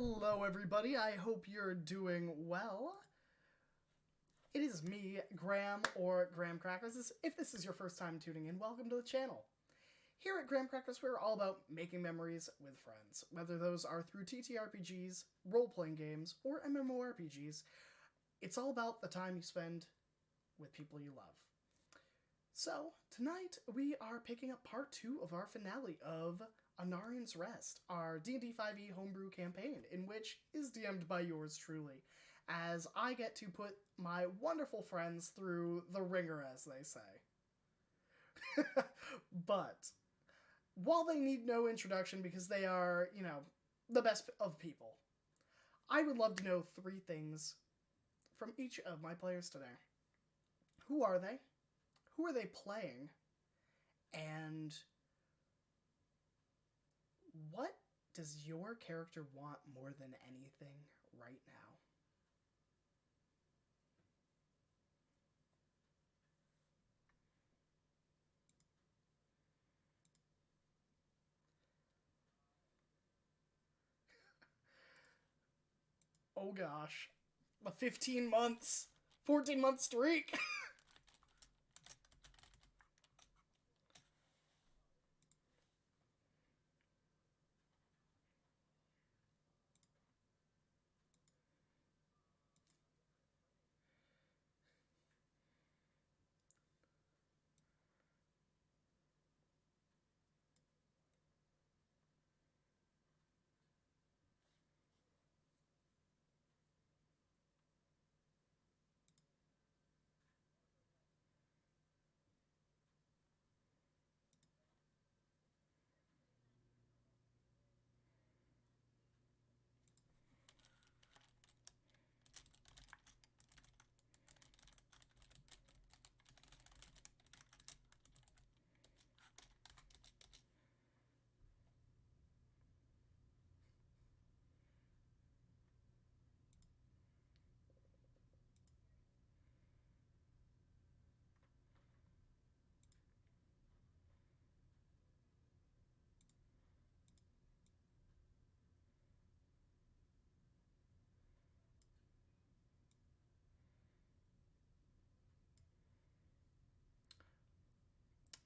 Hello, everybody. I hope you're doing well. It is me, Graham, or Graham Crackers. If this is your first time tuning in, welcome to the channel. Here at Graham Crackers, we're all about making memories with friends, whether those are through TTRPGs, role-playing games, or MMORPGs. It's all about the time you spend with people you love. So, tonight we are picking up part 2 of our finale of Anarions Rest, our D&D 5e homebrew campaign, in which is DM'd by yours truly, as I get to put my wonderful friends through the ringer, as they say. But, while they need no introduction because they are, the best of people, I would love to know 3 things from each of my players today. Who are they? Who are they playing? And what does your character want more than anything right now? Oh gosh. A 15 months, 14-month streak.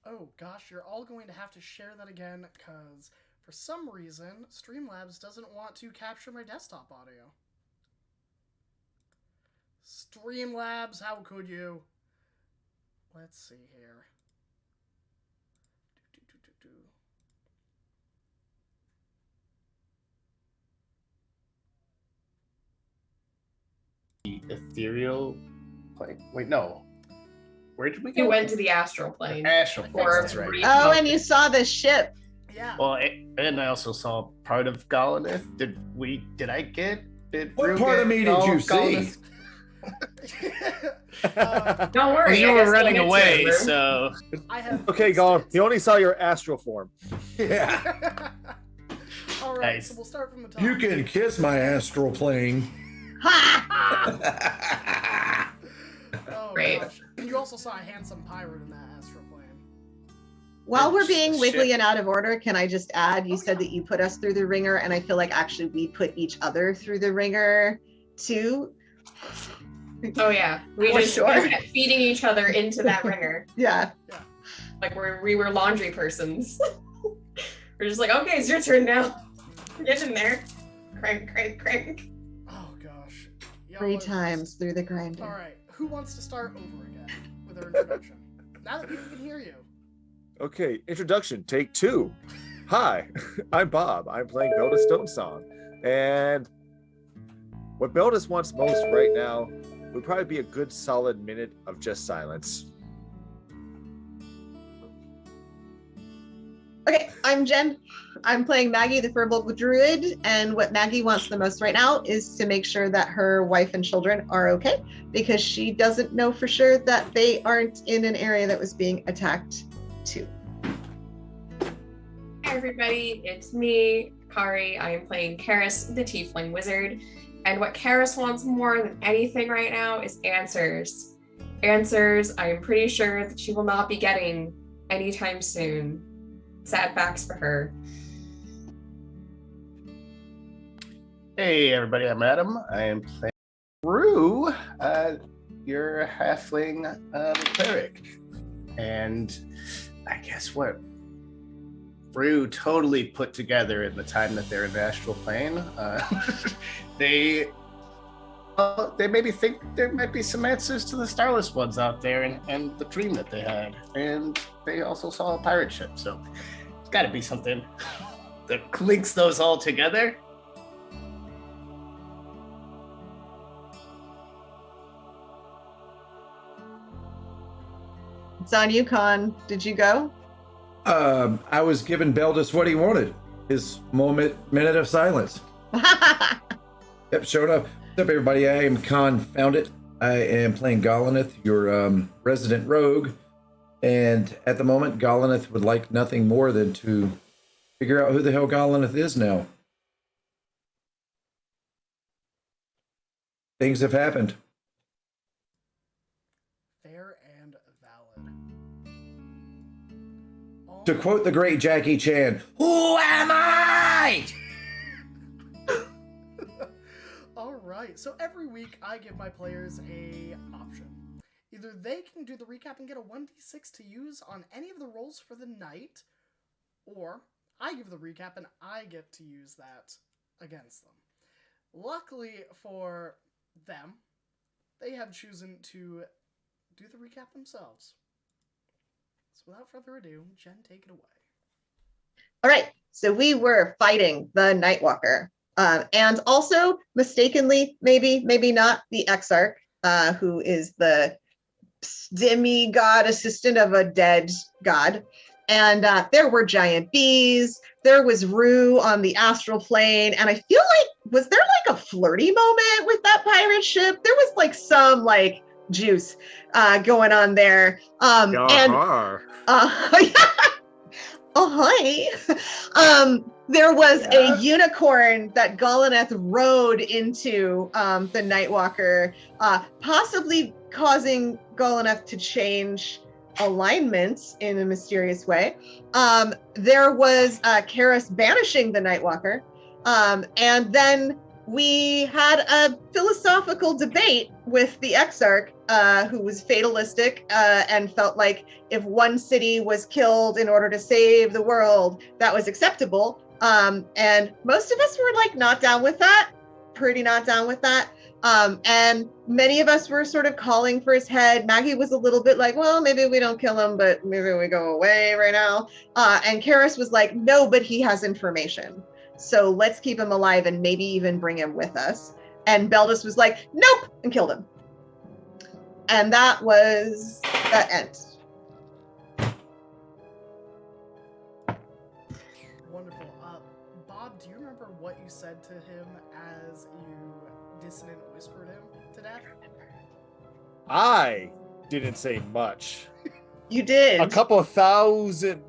Oh gosh, you're all going to have to share that again, because for some reason, Streamlabs doesn't want to capture my desktop audio. Streamlabs, how could you? Let's see here. Ethereal plane. Wait, no. Where did we go? You went to the astral plane. Astral plane. For That's right. Oh, and you saw the ship. Yeah. Well, and I also saw part of Galanith. Did I get? What part of me did you see? Don't worry. You I were guess running we'll get to away, it, so. I have. Okay, Gollum, you only saw your astral form. Yeah. All right, Nice. so we'll start from the top. You can kiss my astral plane. Ha! Oh Great. gosh. And you also saw a handsome pirate in that astral plane. While we're being Ship. wiggly and out of order, can I just add, you Oh, said yeah. that you put us through the ringer, and I feel like actually we put each other through the ringer too. Oh yeah, we For just sure. kept feeding each other into that ringer, Yeah. like we were laundry persons. We're just like, okay, it's your turn now. Get in there. Crank, crank, crank. Oh gosh. Y'all 3 are- times through the grinder. All right. Who wants to start over again with their introduction? Now that people can hear you. Okay, introduction, take 2. Hi, I'm Bob. I'm playing Belda Stonesong. And what Beldis wants most right now would probably be a good solid minute of just silence. Okay, I'm Jen. I'm playing Maggie, the Firbolg Druid, and what Maggie wants the most right now is to make sure that her wife and children are okay, because she doesn't know for sure that they aren't in an area that was being attacked too. Hi everybody, it's me, Kari. I am playing Karis, the Tiefling Wizard. And what Karis wants more than anything right now is answers. Answers I am pretty sure that she will not be getting anytime soon. Sad facts for her. Hey, everybody, I'm Adam. I am playing Rue, your halfling cleric. And I guess what Rue totally put together in the time that they're in the astral plane, they maybe think there might be some answers to the Starless ones out there and the dream that they had. And they also saw a pirate ship, so it's got to be something that links those all together. It's on you, Con. Did you go? I was giving Beldis what he wanted. His minute of silence. Yep, showed up. What's up, everybody? I am Con Foundit. I am playing Golineth, your resident rogue. And at the moment, Golineth would like nothing more than to figure out who the hell Golineth is now. Things have happened. Fair and valid. To quote the great Jackie Chan, "Who am I?" All right, so every week I give my players a option. Either they can do the recap and get a 1d6 to use on any of the rolls for the night, or I give the recap and I get to use that against them. Luckily for them, they have chosen to do the recap themselves. So without further ado, Jen, take it away. All right, so we were fighting the Nightwalker, and also mistakenly, maybe not, the Exarch, who is the demigod assistant of a dead god. And there were giant bees. There was Rue on the astral plane, and I feel like, was there like a flirty moment with that pirate ship? There was like some like juice going on there. There was a unicorn that Golineth rode into the Nightwalker, possibly causing Golineth to change alignments in a mysterious way. There was Karis banishing the Nightwalker, and then we had a philosophical debate with the Exarch, who was fatalistic and felt like if one city was killed in order to save the world, that was acceptable. And most of us were like not down with that, pretty not down with that. And many of us were sort of calling for his head. Maggie was a little bit like, well, maybe we don't kill him, but maybe we go away right now. And Karis was like, no, but he has information. So let's keep him alive and maybe even bring him with us. And Beldis was like, nope, and killed him. And that was that end. Wonderful. Bob, do you remember what you said to him as you dissonant whispered him to death? I didn't say much. You did. A couple thousand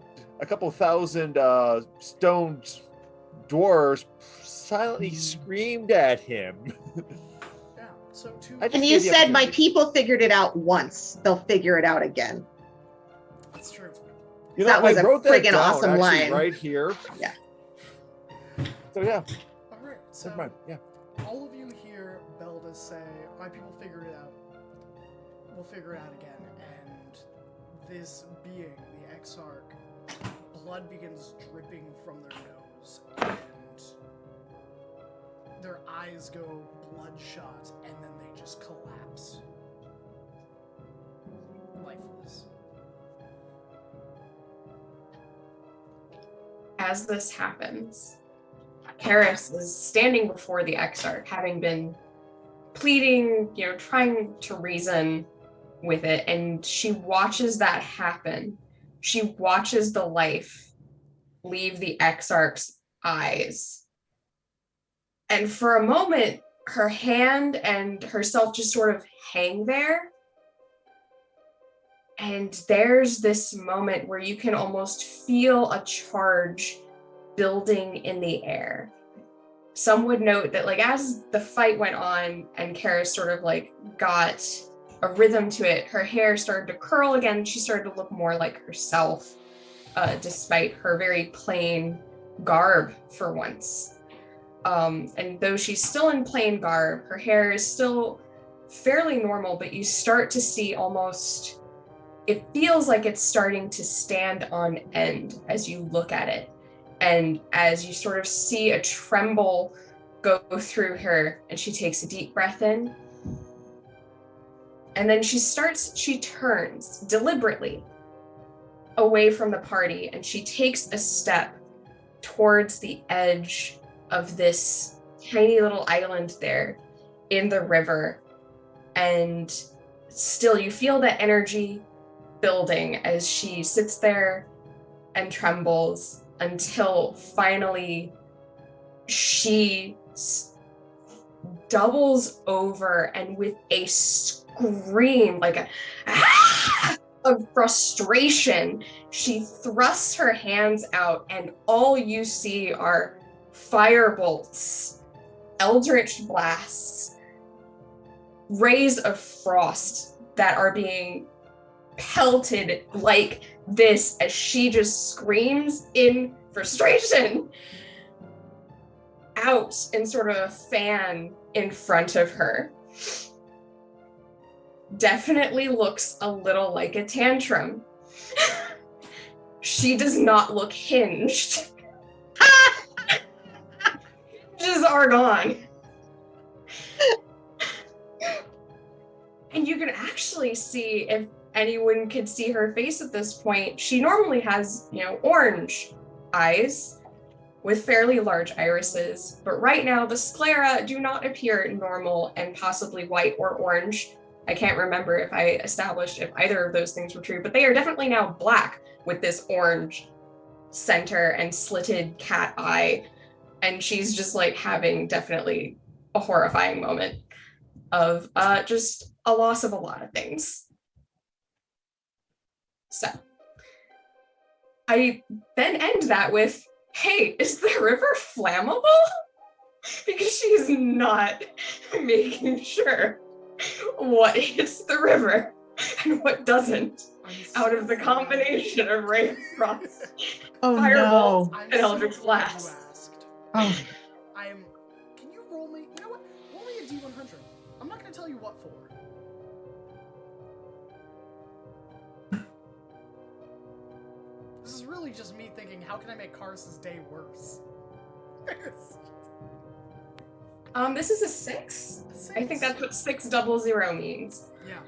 stone dwarves silently screamed at him. Yeah. So and you said my people figured it out once. They'll figure it out again. That's true. You know, that was I a wrote that friggin' down, awesome actually, line. right here. Yeah. So yeah. All right. So never mind. Yeah. all of you hear Beldis say, "My people figured it out. We'll figure it out again." And this being, the Exarch, blood begins dripping from their nose, and their eyes go bloodshot, and then they just collapse, lifeless. As this happens, Karis is standing before the Exarch, having been pleading, trying to reason with it, and she watches that happen. She watches the life leave the Exarch's eyes. And for a moment, her hand and herself just sort of hang there. And there's this moment where you can almost feel a charge building in the air. Some would note that, like, as the fight went on and Karis sort of like got a rhythm to it, her hair started to curl again. She started to look more like herself, despite her very plain garb for once. And though she's still in plain garb, her hair is still fairly normal, but you start to see almost, it feels like it's starting to stand on end as you look at it. And as you sort of see a tremble go through her, and she takes a deep breath in. And then she turns deliberately away from the party, and she takes a step towards the edge of this tiny little island there in the river. And still you feel that energy building as she sits there and trembles until finally she doubles over, and with a scream, like a of frustration, she thrusts her hands out, and all you see are firebolts, eldritch blasts, rays of frost that are being pelted like this as she just screams in frustration out in sort of a fan in front of her. Definitely looks a little like a tantrum. She does not look hinged. Hinges are gone. And you can actually see, if anyone could see her face at this point, she normally has, orange eyes with fairly large irises, but right now the sclera do not appear normal and possibly white or orange. I can't remember if I established if either of those things were true, but they are definitely now black with this orange center and slitted cat eye. And she's just like having definitely a horrifying moment of just a loss of a lot of things. So I then end that with, hey, is the river flammable? Because she's not making sure what hits the river and what doesn't out of the combination of rain, frost, fireball, and eldritch blast. Oh. Can you roll me? You know what? Roll me a D100. I'm not going to tell you what for. This is really just me thinking, how can I make Karis's day worse? This is a 6. I think that's what 600 means. Yeah.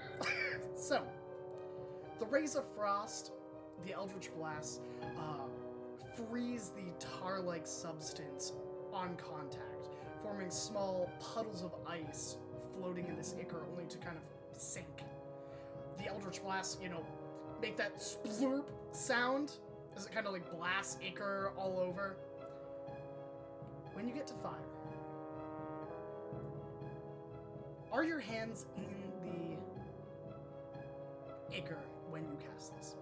So, the rays of frost, the eldritch blast, freeze the tar-like substance on contact, forming small puddles of ice floating in this ichor, only to kind of sink. The eldritch blast, make that splurp sound as it kind of like blasts ichor all over. When you get to fire, are your hands in the ichor when you cast this?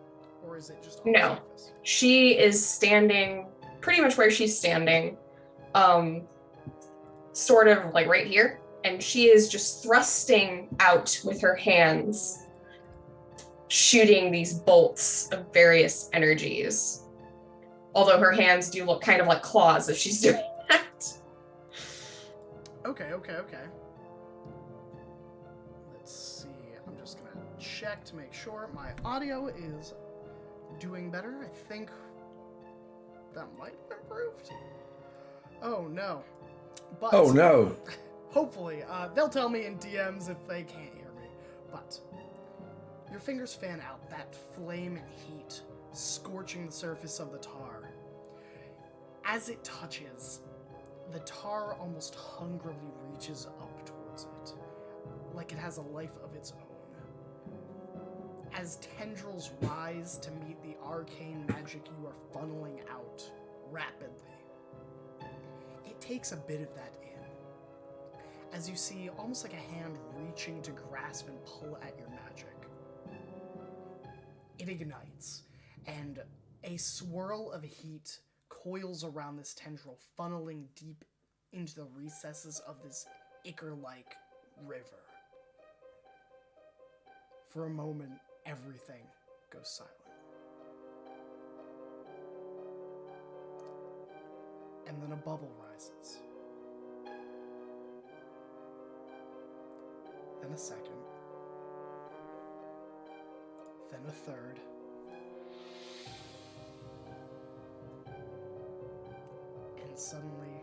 Or is it just on the surface? She is standing pretty much where she's standing, sort of like right here, and she is just thrusting out with her hands, shooting these bolts of various energies. Although her hands do look kind of like claws if she's doing that. Okay. Let's see. I'm just gonna check to make sure my audio is doing better. I think that might have improved. Oh no. But Oh no. hopefully, they'll tell me in DMs if they can't hear me. But your fingers fan out, that flame and heat scorching the surface of the tar. As it touches, the tar almost hungrily reaches up towards it, like it has a life of its own. As tendrils rise to meet the arcane magic you are funneling out rapidly, it takes a bit of that in, as you see almost like a hand reaching to grasp and pull at your magic. It ignites, and a swirl of heat coils around this tendril, funneling deep into the recesses of this ichor-like river. For a moment, everything goes silent. And then a bubble rises, then a second, then a third. And suddenly,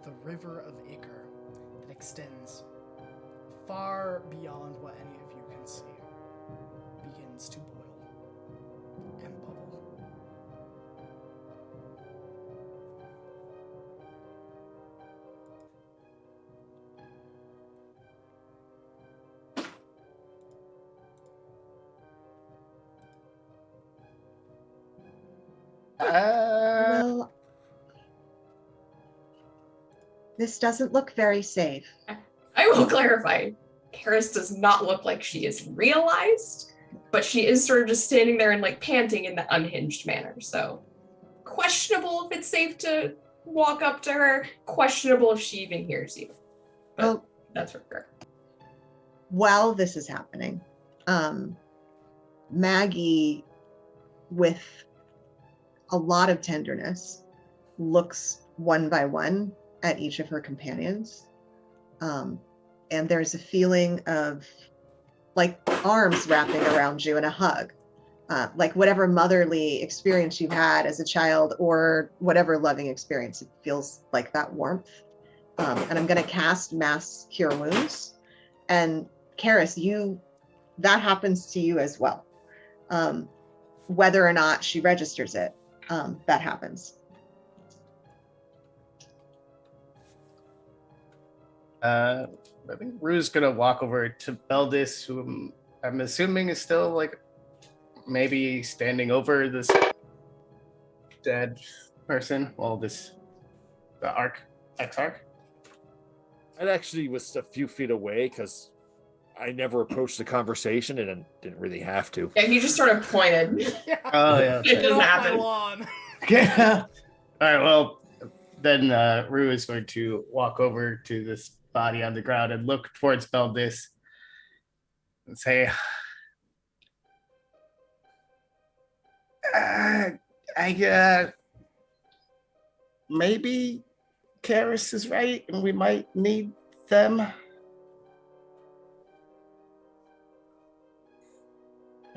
the river of Ichor that extends far beyond what any of you can see begins to boil and bubble. Well, this doesn't look very safe. I will clarify. Karis does not look like she is realized, but she is sort of just standing there and like panting in the unhinged manner. So questionable if it's safe to walk up to her. Questionable if she even hears you. But Well, that's for her. while this is happening, Maggie, with a lot of tenderness, looks one by one at each of her companions. And there's a feeling of like arms wrapping around you in a hug, like whatever motherly experience you had as a child or whatever loving experience, it feels like that warmth. And I'm going to cast Mass Cure Wounds. And Karis, that happens to you as well. Whether or not she registers it, that happens. I think Rue's gonna walk over to Beldis, who I'm assuming is still like maybe standing over this dead person. Well, the ex-arc. I actually was a few feet away because I never approached the conversation and didn't really have to. Yeah, he just sort of pointed. Yeah. Oh yeah. It Get doesn't off my happen. lawn. Yeah. All right. Well, then Rue is going to walk over to this body on the ground and look towards Beldis and say, maybe Karis is right and we might need them. I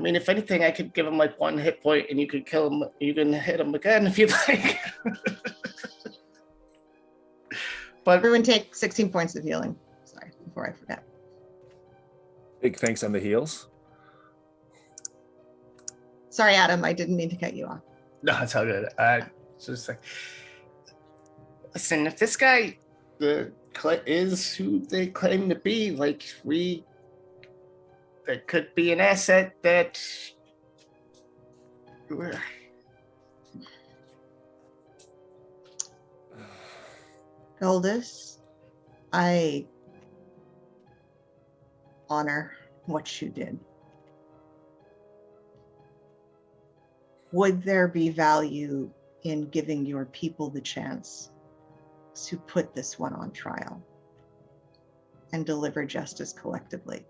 mean, if anything, I could give him like 1 hit point and you could kill him. You can hit him again if you'd like. But Everyone take 16 points of healing. Sorry, before I forget. Big thanks on the heels. Sorry, Adam, I didn't mean to cut you off. no, it's all good. So it's like, listen, if this guy is who they claim to be, like that could be an asset that. Goldus, I honor what you did. Would there be value in giving your people the chance to put this one on trial and deliver justice collectively?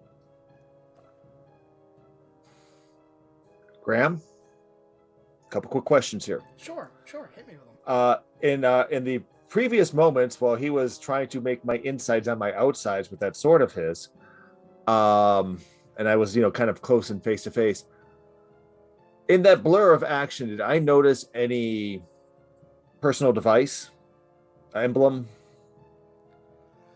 Graham, a couple quick questions here. Sure. Hit me with them. In the previous moments, while he was trying to make my insides on my outsides with that sword of his, and I was, kind of close and face to face. In that blur of action, did I notice any personal device, emblem,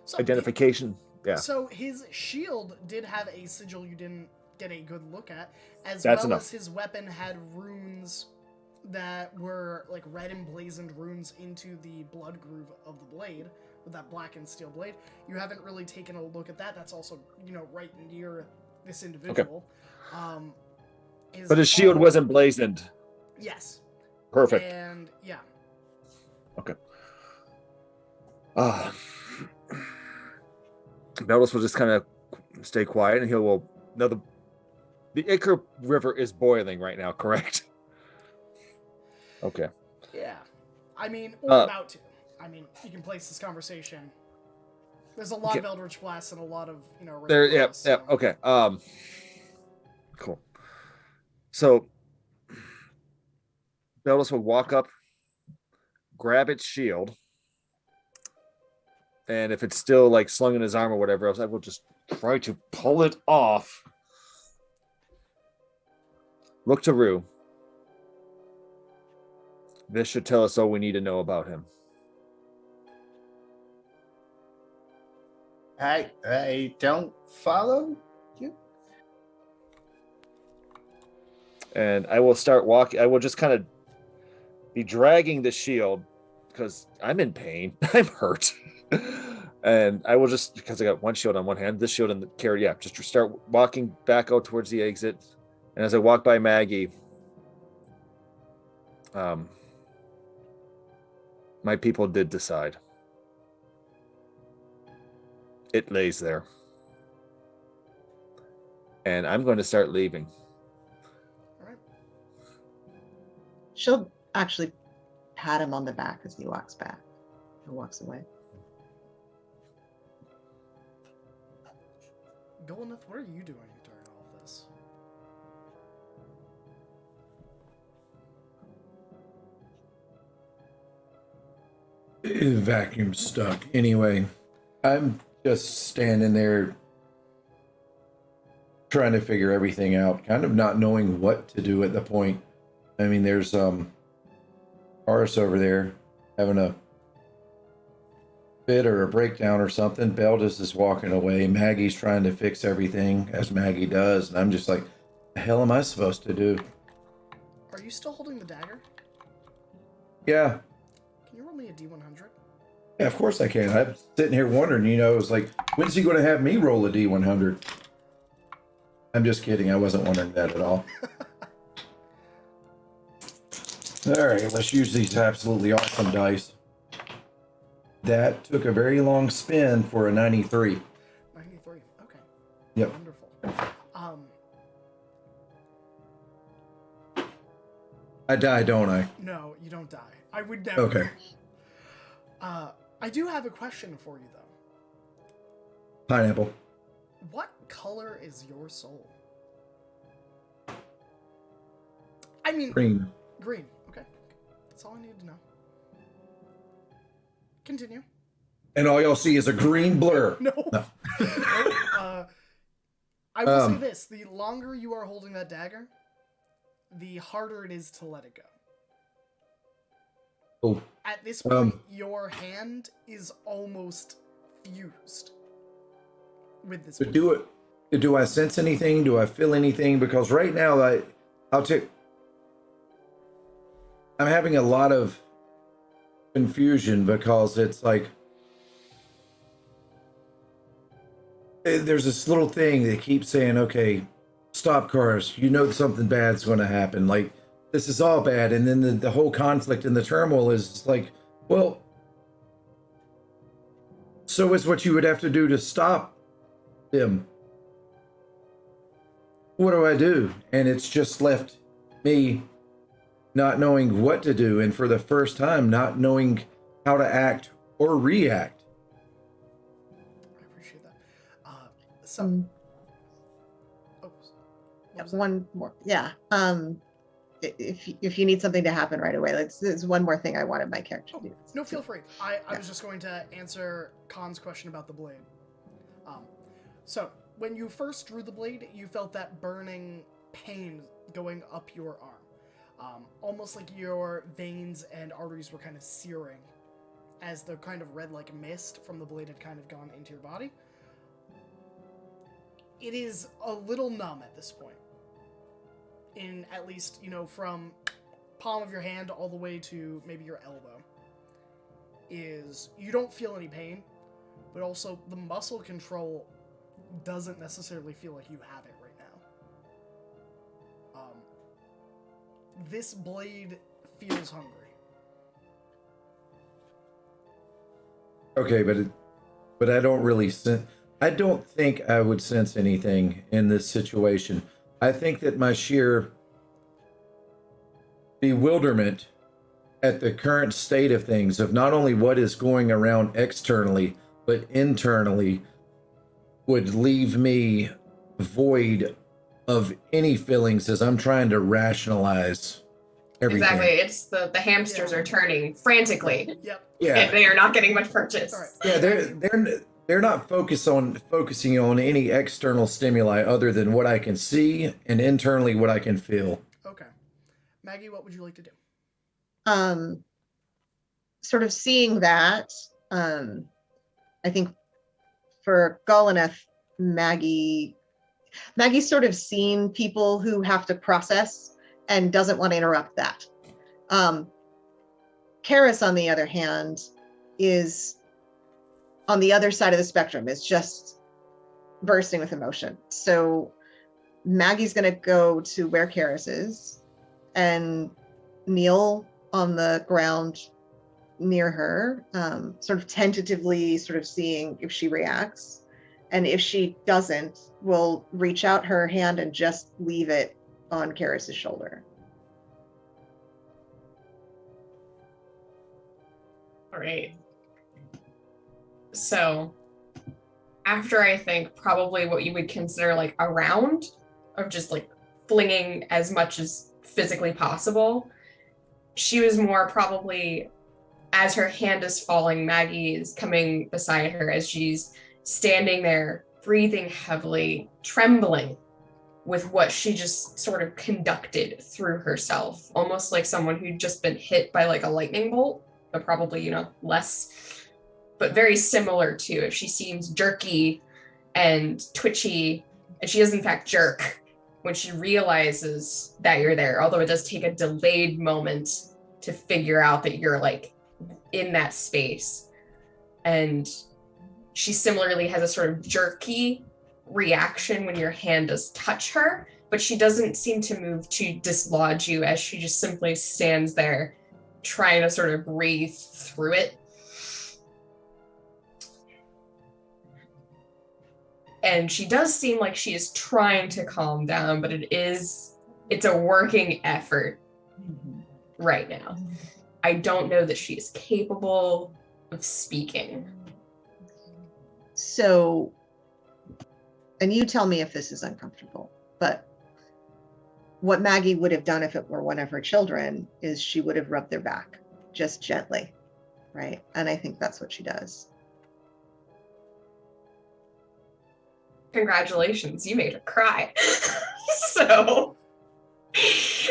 So identification? Yeah, So his shield did have a sigil you didn't get a good look at, as That's well enough. as his weapon had runes that were like red emblazoned runes into the blood groove of the blade with that blackened steel blade. You haven't really taken a look at that. That's also, right near this individual. but his shield arm- was emblazoned. Yes. Perfect. And yeah. Beldis will just kind of stay quiet, and the Ichor River is boiling right now, correct? Okay. Yeah. I mean, or about to. I mean, you can place this conversation. There's a lot of Eldritch Blasts and a lot of, There, Rain Blasts, so- okay. Cool. So Beldis will walk up, grab its shield, And if it's still like slung in his arm or whatever else, I will just try to pull it off. Look to Rue. This should tell us all we need to know about him. I don't follow you. And I will start walking. I will just kind of be dragging the shield because I'm in pain. I'm hurt. And I will just, because I got one shield on one hand, this shield in the carry, just start walking back out towards the exit. And as I walk by Maggie, my people did decide. It lays there. And I'm going to start leaving. All right. She'll actually pat him on the back as he walks back and walks away. Goldeneth, what are you doing during all of this? Vacuum stuck. Anyway, I'm just standing there trying to figure everything out, kind of not knowing what to do at the point. I mean, there's Horace over there having a fit or a breakdown or something. Beldis is walking away. Maggie's trying to fix everything as Maggie does, and I'm just like, the hell am I supposed to do? Are you still holding the dagger? Yeah. Can you roll me a D100? Yeah, of course I can. I'm sitting here wondering, it was like, when's he going to have me roll a D100? I'm just kidding. I wasn't wondering that at all. All right, let's use these absolutely awesome dice. That took a very long spin for a 93. 93. Okay. Yep. Wonderful. I die, don't I? No, you don't die. I would never. Okay. I do have a question for you, though. Pineapple. What color is your soul? I mean... Green. Green. Okay. That's all I need to know. Continue. And all y'all see is a green blur. No. No. I will say this. The longer you are holding that dagger, the harder it is to let it go. Oh. At this point, your hand is almost fused with this. But do I sense anything? Do I feel anything? Because right now, I'm having a lot of confusion because it's like there's this little thing that keeps saying, okay, stop cars, something bad's going to happen, like this is all bad, and then the whole conflict and the turmoil is like, well, so is what you would have to do to stop them. What do I do? And it's just left me not knowing what to do, and for the first time, not knowing how to act or react. I appreciate that. One more. Yeah. If you need something to happen right away, there's one more thing I wanted my character to do. No, feel free. I was just going to answer Khan's question about the blade. So, when you first drew the blade, you felt that burning pain going up your arm. Almost like your veins and arteries were kind of searing as the kind of red like mist from the blade had kind of gone into your body. It is a little numb at this point. In at least, from palm of your hand all the way to maybe your elbow. You don't feel any pain, but also the muscle control doesn't necessarily feel like you have it right now. This blade feels hungry. Okay, but I don't really sense. I don't think I would sense anything in this situation. I think that my sheer bewilderment at the current state of things, of not only what is going around externally, but internally, would leave me void of any feelings as I'm trying to rationalize everything. Exactly. It's the hamsters are turning frantically, Yep. Yeah. and they are not getting much purchase. All right. Yeah, they're not focusing on any external stimuli other than what I can see and internally what I can feel. Okay. Maggie, what would you like to do? Sort of seeing that, I think for Golineth, Maggie's sort of seen people who have to process and doesn't want to interrupt that. Karis, on the other hand, is on the other side of the spectrum, is just bursting with emotion. So Maggie's going to go to where Karis is and kneel on the ground near her, sort of tentatively sort of seeing if she reacts. And if she doesn't, we'll reach out her hand and just leave it on Karis's shoulder. All right. So after I think probably what you would consider like a round of just like flinging as much as physically possible, she was more probably, as her hand is falling, Maggie is coming beside her as she's standing there, breathing heavily, trembling with what she just sort of conducted through herself, almost like someone who'd just been hit by like a lightning bolt, but probably, less, but very similar to if she seems jerky and twitchy, and she does in fact jerk when she realizes that you're there, although it does take a delayed moment to figure out that you're like in that space. And she similarly has a sort of jerky reaction when your hand does touch her, but she doesn't seem to move to dislodge you as she just simply stands there trying to sort of breathe through it. And she does seem like she is trying to calm down, but it's a working effort right now. I don't know that she is capable of speaking. So, and you tell me if this is uncomfortable, but what Maggie would have done if it were one of her children is she would have rubbed their back just gently, right? And I think that's what she does. Congratulations, you made her cry. So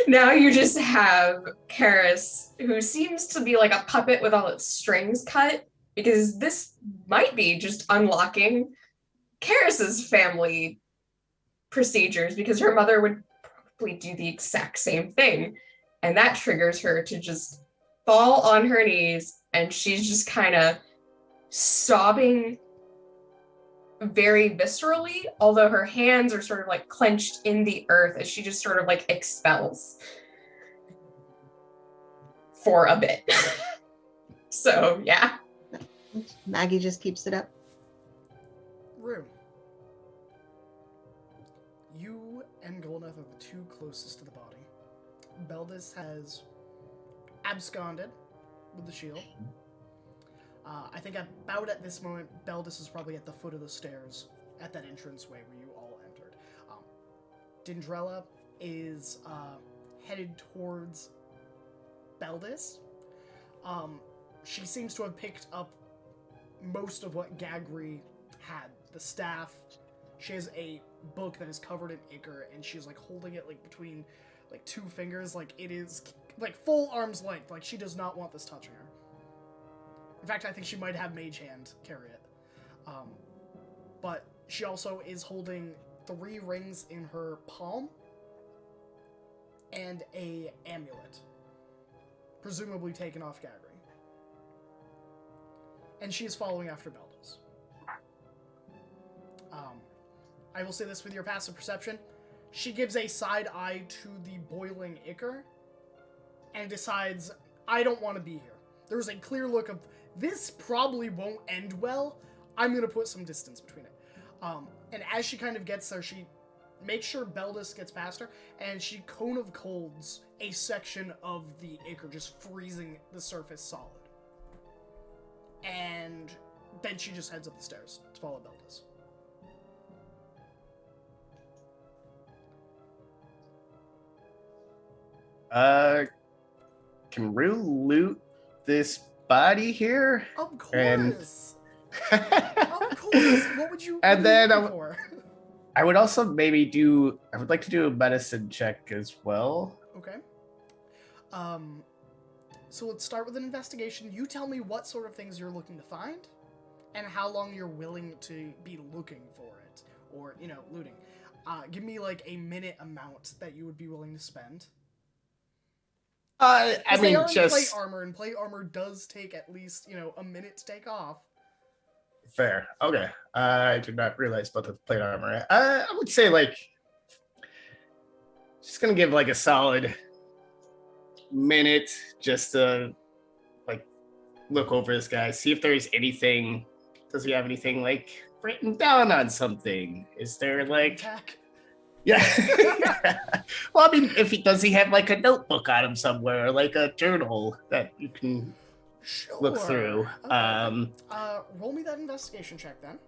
now you just have Karis, who seems to be like a puppet with all its strings cut, because this might be just unlocking Karis's family procedures, because her mother would probably do the exact same thing. And that triggers her to just fall on her knees, and she's just kind of sobbing very viscerally, although her hands are sort of like clenched in the earth as she just sort of like expels for a bit. So yeah. Maggie just keeps it up. Rue. You and Golineth are the two closest to the body. Beldis has absconded with the shield. I think about at this moment, Beldis is probably at the foot of the stairs at that entranceway where you all entered. Dindrella is headed towards Beldis. She seems to have picked up most of what Gagri had. The staff. She has a book that is covered in ichor, and she's like holding it like between like two fingers, like it is like full arm's length. Like she does not want this touching her. In fact, I think she might have Mage Hand carry it. But she also is holding 3 rings in her palm and a amulet, presumably taken off Gagri. And she is following after Beldis. I will say this with your passive perception. She gives a side eye to the boiling ichor and decides, I don't want to be here. There's a clear look of, this probably won't end well. I'm going to put some distance between it. And as she kind of gets there, she makes sure Beldis gets past her, and she cone of colds a section of the ichor, just freezing the surface solid. And then she just heads up the stairs to follow Beldis. can Rue loot this body here? Of course. And- Of course. What would you? And what are you then looking for? I would also maybe do. I would like to do a medicine check as well. Okay. So let's start with an investigation. You tell me what sort of things you're looking to find, and how long you're willing to be looking for it, or looting. Give me like a minute amount that you would be willing to spend. I 'Cause they mean, are in just plate armor, and plate armor does take at least a minute to take off. fair. Okay. I did not realize about the plate armor. I would say like, just gonna give like a solid minute just to like look over this guy, see if there's anything. Does he have anything like written down on something? Is there like? Attack. Yeah. Well, I mean, if he does, he have like a notebook on him somewhere, or like a journal that you can look through. Okay. Roll me that investigation check then.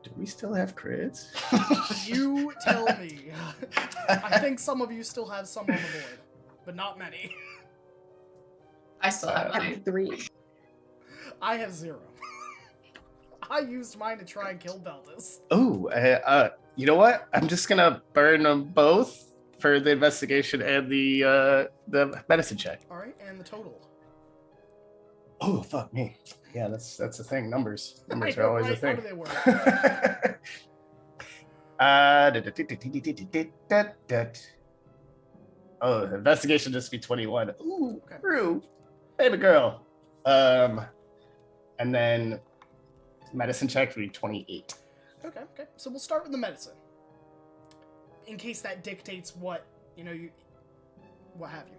Do we still have crits? You tell me. I think some of you still have some on the board, but not many. I still have I mine. have 3. I have 0. I used mine to try and kill Beldis. Oh, you know what? I'm just gonna burn them both for the investigation and the medicine check. All right, and the total. Oh, fuck me. Yeah, that's the thing. Numbers I are know, always a right? How thing. do they work? Oh, investigation just be 21. Ooh, Okay. Rue, baby girl. And then medicine check would be 28. Okay. So we'll start with the medicine, in case that dictates what what have you.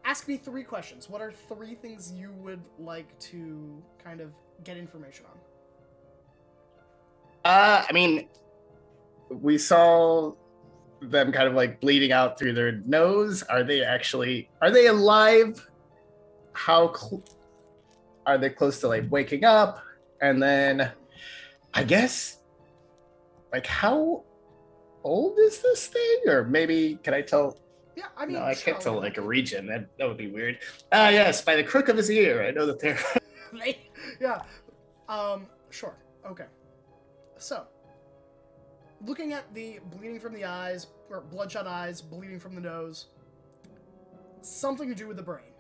Ask me 3 questions. What are 3 things you would like to kind of get information on? I mean, we saw them kind of like bleeding out through their nose. Are they alive? Are they close to like waking up? And then I guess like how old is this thing? Or maybe can I tell? Yeah, I mean, No, I sure, can't tell why like a not? region. That would be weird. Yes, by the crook of his ear. I know that they're Yeah. Sure. Okay. So, looking at the bleeding from the eyes, or bloodshot eyes, bleeding from the nose, something to do with the brain.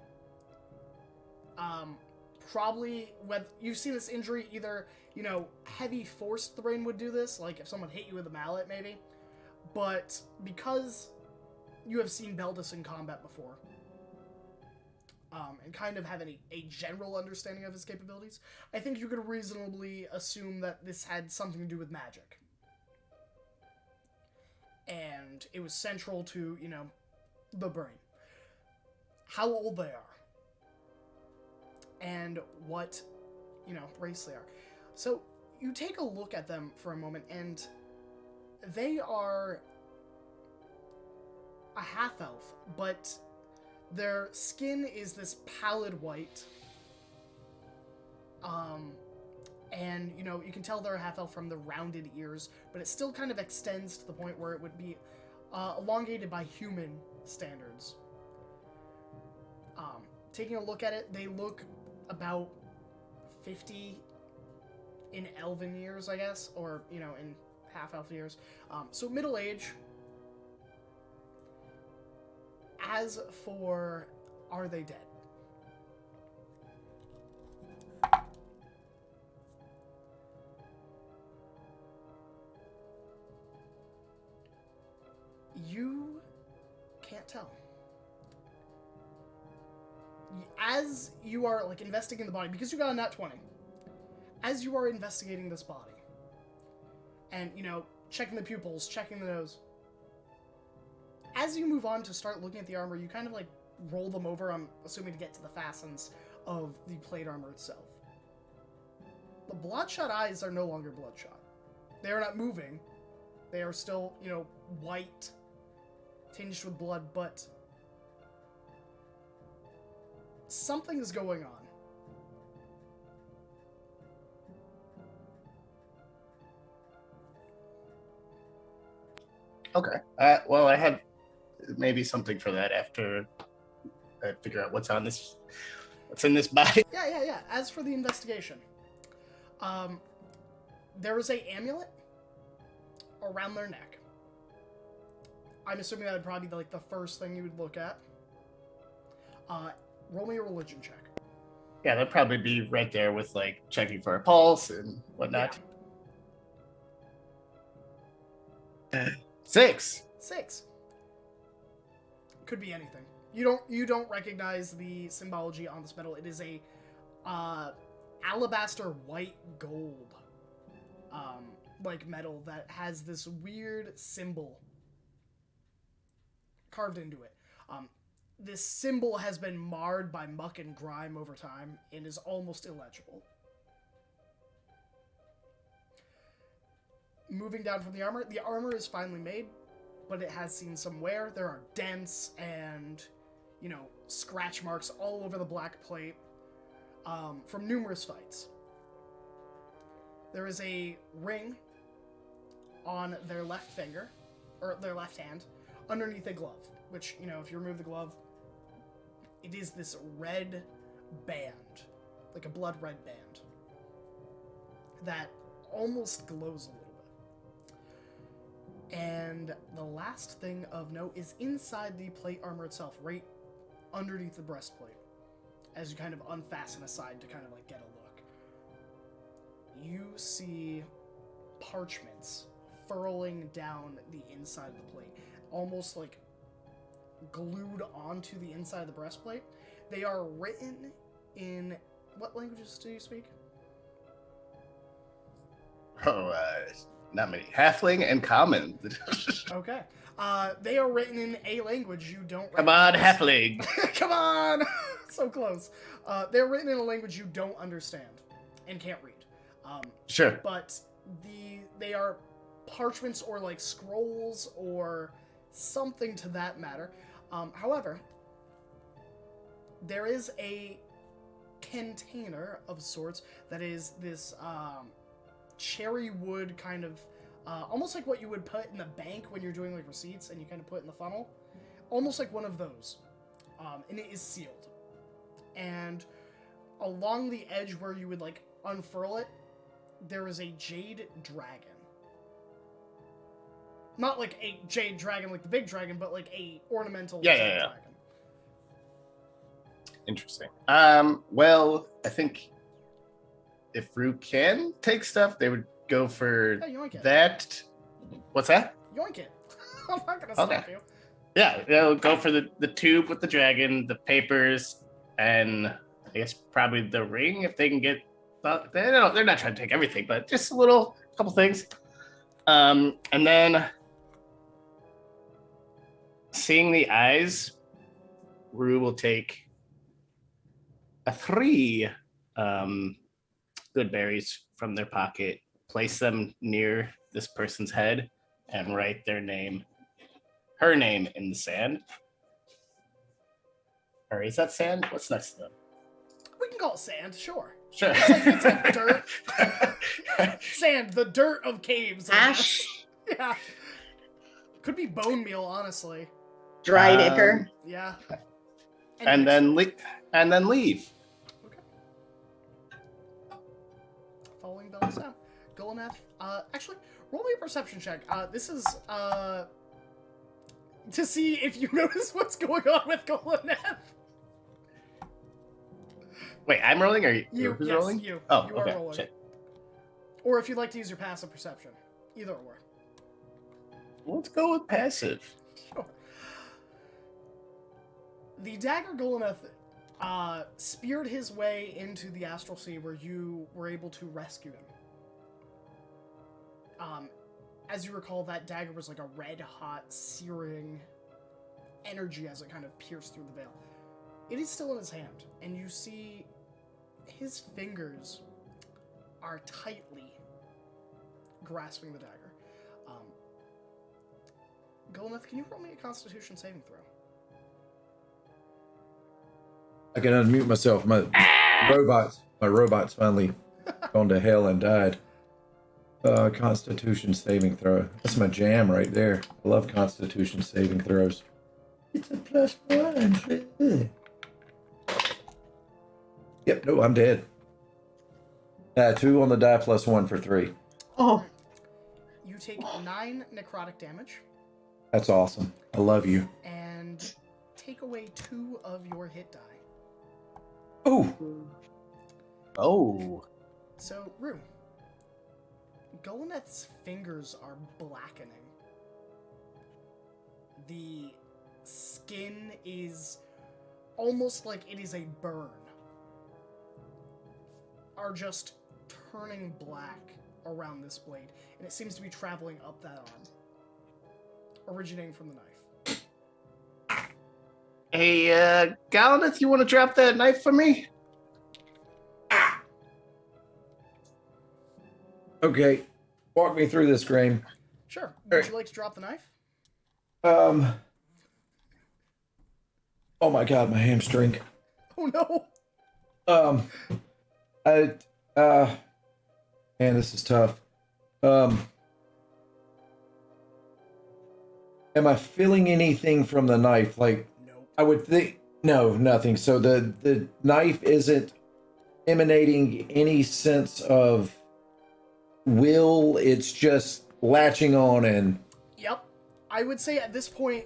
Probably when you've seen this injury, either, heavy force to the brain would do this, like if someone hit you with a mallet, maybe. But because you have seen Beldis in combat before, and kind of have a general understanding of his capabilities, I think you could reasonably assume that this had something to do with magic. And it was central to, the brain. How old they are. And what, race they are. So, you take a look at them for a moment, and they are a half-elf, but their skin is this pallid white. And, you can tell they're a half-elf from the rounded ears, but it still kind of extends to the point where it would be elongated by human standards. Taking a look at it, they look about 50 in elven years, I guess, or, in half-elf years. So middle age. As for, are they dead? You can't tell. As you are, investigating the body, because you got a nat 20, as you are investigating this body, and, checking the pupils, checking the nose, as you move on to start looking at the armor, you kind of, roll them over, I'm assuming to get to the fastens of the plate armor itself. The bloodshot eyes are no longer bloodshot. They are not moving. They are still, white, tinged with blood, but something is going on. okay. Well, I have maybe something for that after I figure out what's in this body. Yeah. As for the investigation, there is a amulet around their neck. I'm assuming that would probably be like the first thing you would look at. Roll me a religion check. Yeah, that'd probably be right there with like checking for a pulse and whatnot. Yeah. 6. 6. Could be anything. You don't recognize the symbology on this metal. It is a alabaster white gold like metal that has this weird symbol carved into it. This symbol has been marred by muck and grime over time and is almost illegible. Moving down from the armor is finely made, but it has seen some wear. There are dents and, scratch marks all over the black plate from numerous fights. There is a ring on their left finger, or their left hand, underneath a glove, which, if you remove the glove, it is this red band, like a blood red band, that almost glows a little bit. And the last thing of note is inside the plate armor itself, right underneath the breastplate, as you kind of unfasten aside to kind of like get a look. You see parchments furling down the inside of the plate, almost like glued onto the inside of the breastplate. They are written in... What languages do you speak? Oh, not many. Halfling and common. Okay. They are written in a language you don't Come on, recognize. halfling. Come on! So close. They're written in a language you don't understand and can't read. Sure. But they are parchments or like scrolls or something to that matter. However, there is a container of sorts that is this cherry wood kind of, almost like what you would put in the bank when you're doing like receipts and you kind of put in the funnel. Almost like one of those. And it is sealed. And along the edge where you would like unfurl it, there is a jade dragon. Not like a jade dragon like the big dragon, but like a ornamental jade dragon. Interesting. Well, I think if Rue can take stuff, they would go for that. What's that? Yoink it. I'm not gonna stop you. Yeah, they'll go for the tube with the dragon, the papers, and I guess probably the ring if they can get. They're not trying to take everything, but just a couple things. And then seeing the eyes, Rue will take 3 good berries from their pocket, place them near this person's head, and write her name in the sand. Or is that sand? What's next to them? We can call it sand, sure. Sure. It's like dirt. Sand, the dirt of caves. Ash. Yeah. Could be bone meal, honestly. Dried ichor. Yeah. And then leave. Okay. Following Bella's out. Golanath, actually, roll me a perception check. This is, to see if you notice what's going on with Golanath. Wait, I'm rolling, or who's rolling? You. Oh, You okay. are rolling. Shit. Or if you'd like to use your passive perception. Either or. Let's go with passive. Sure. The dagger Golanath speared his way into the astral sea where you were able to rescue him. As you recall, that dagger was like a red-hot, searing energy as it kind of pierced through the veil. It is still in his hand, and you see his fingers are tightly grasping the dagger. Golanath, can you roll me a Constitution saving throw? I can unmute myself. My robot's finally gone to hell and died. Constitution saving throw. That's my jam right there. I love Constitution saving throws. It's a +1. Yep, no, I'm dead. 2 on the die +1 for 3. Oh, You take 9 necrotic damage That's awesome. I love you. and take away 2 of your hit die. Oh, Oh. So, Rue, Golaneth's fingers are blackening. The skin is almost like it is a burn. Are just turning black around this blade, and it seems to be traveling up that arm, originating from the knife. Hey, Galaneth, you want to drop that knife for me? okay. Walk me through this, Graham. Sure. Would you like to drop the knife? Oh my God, my hamstring. Oh no! Man, this is tough. Am I feeling anything from the knife? Like, Nope. I would think, no, nothing. So the knife isn't emanating any sense of will. It's just latching on and Yep. I would say at this point,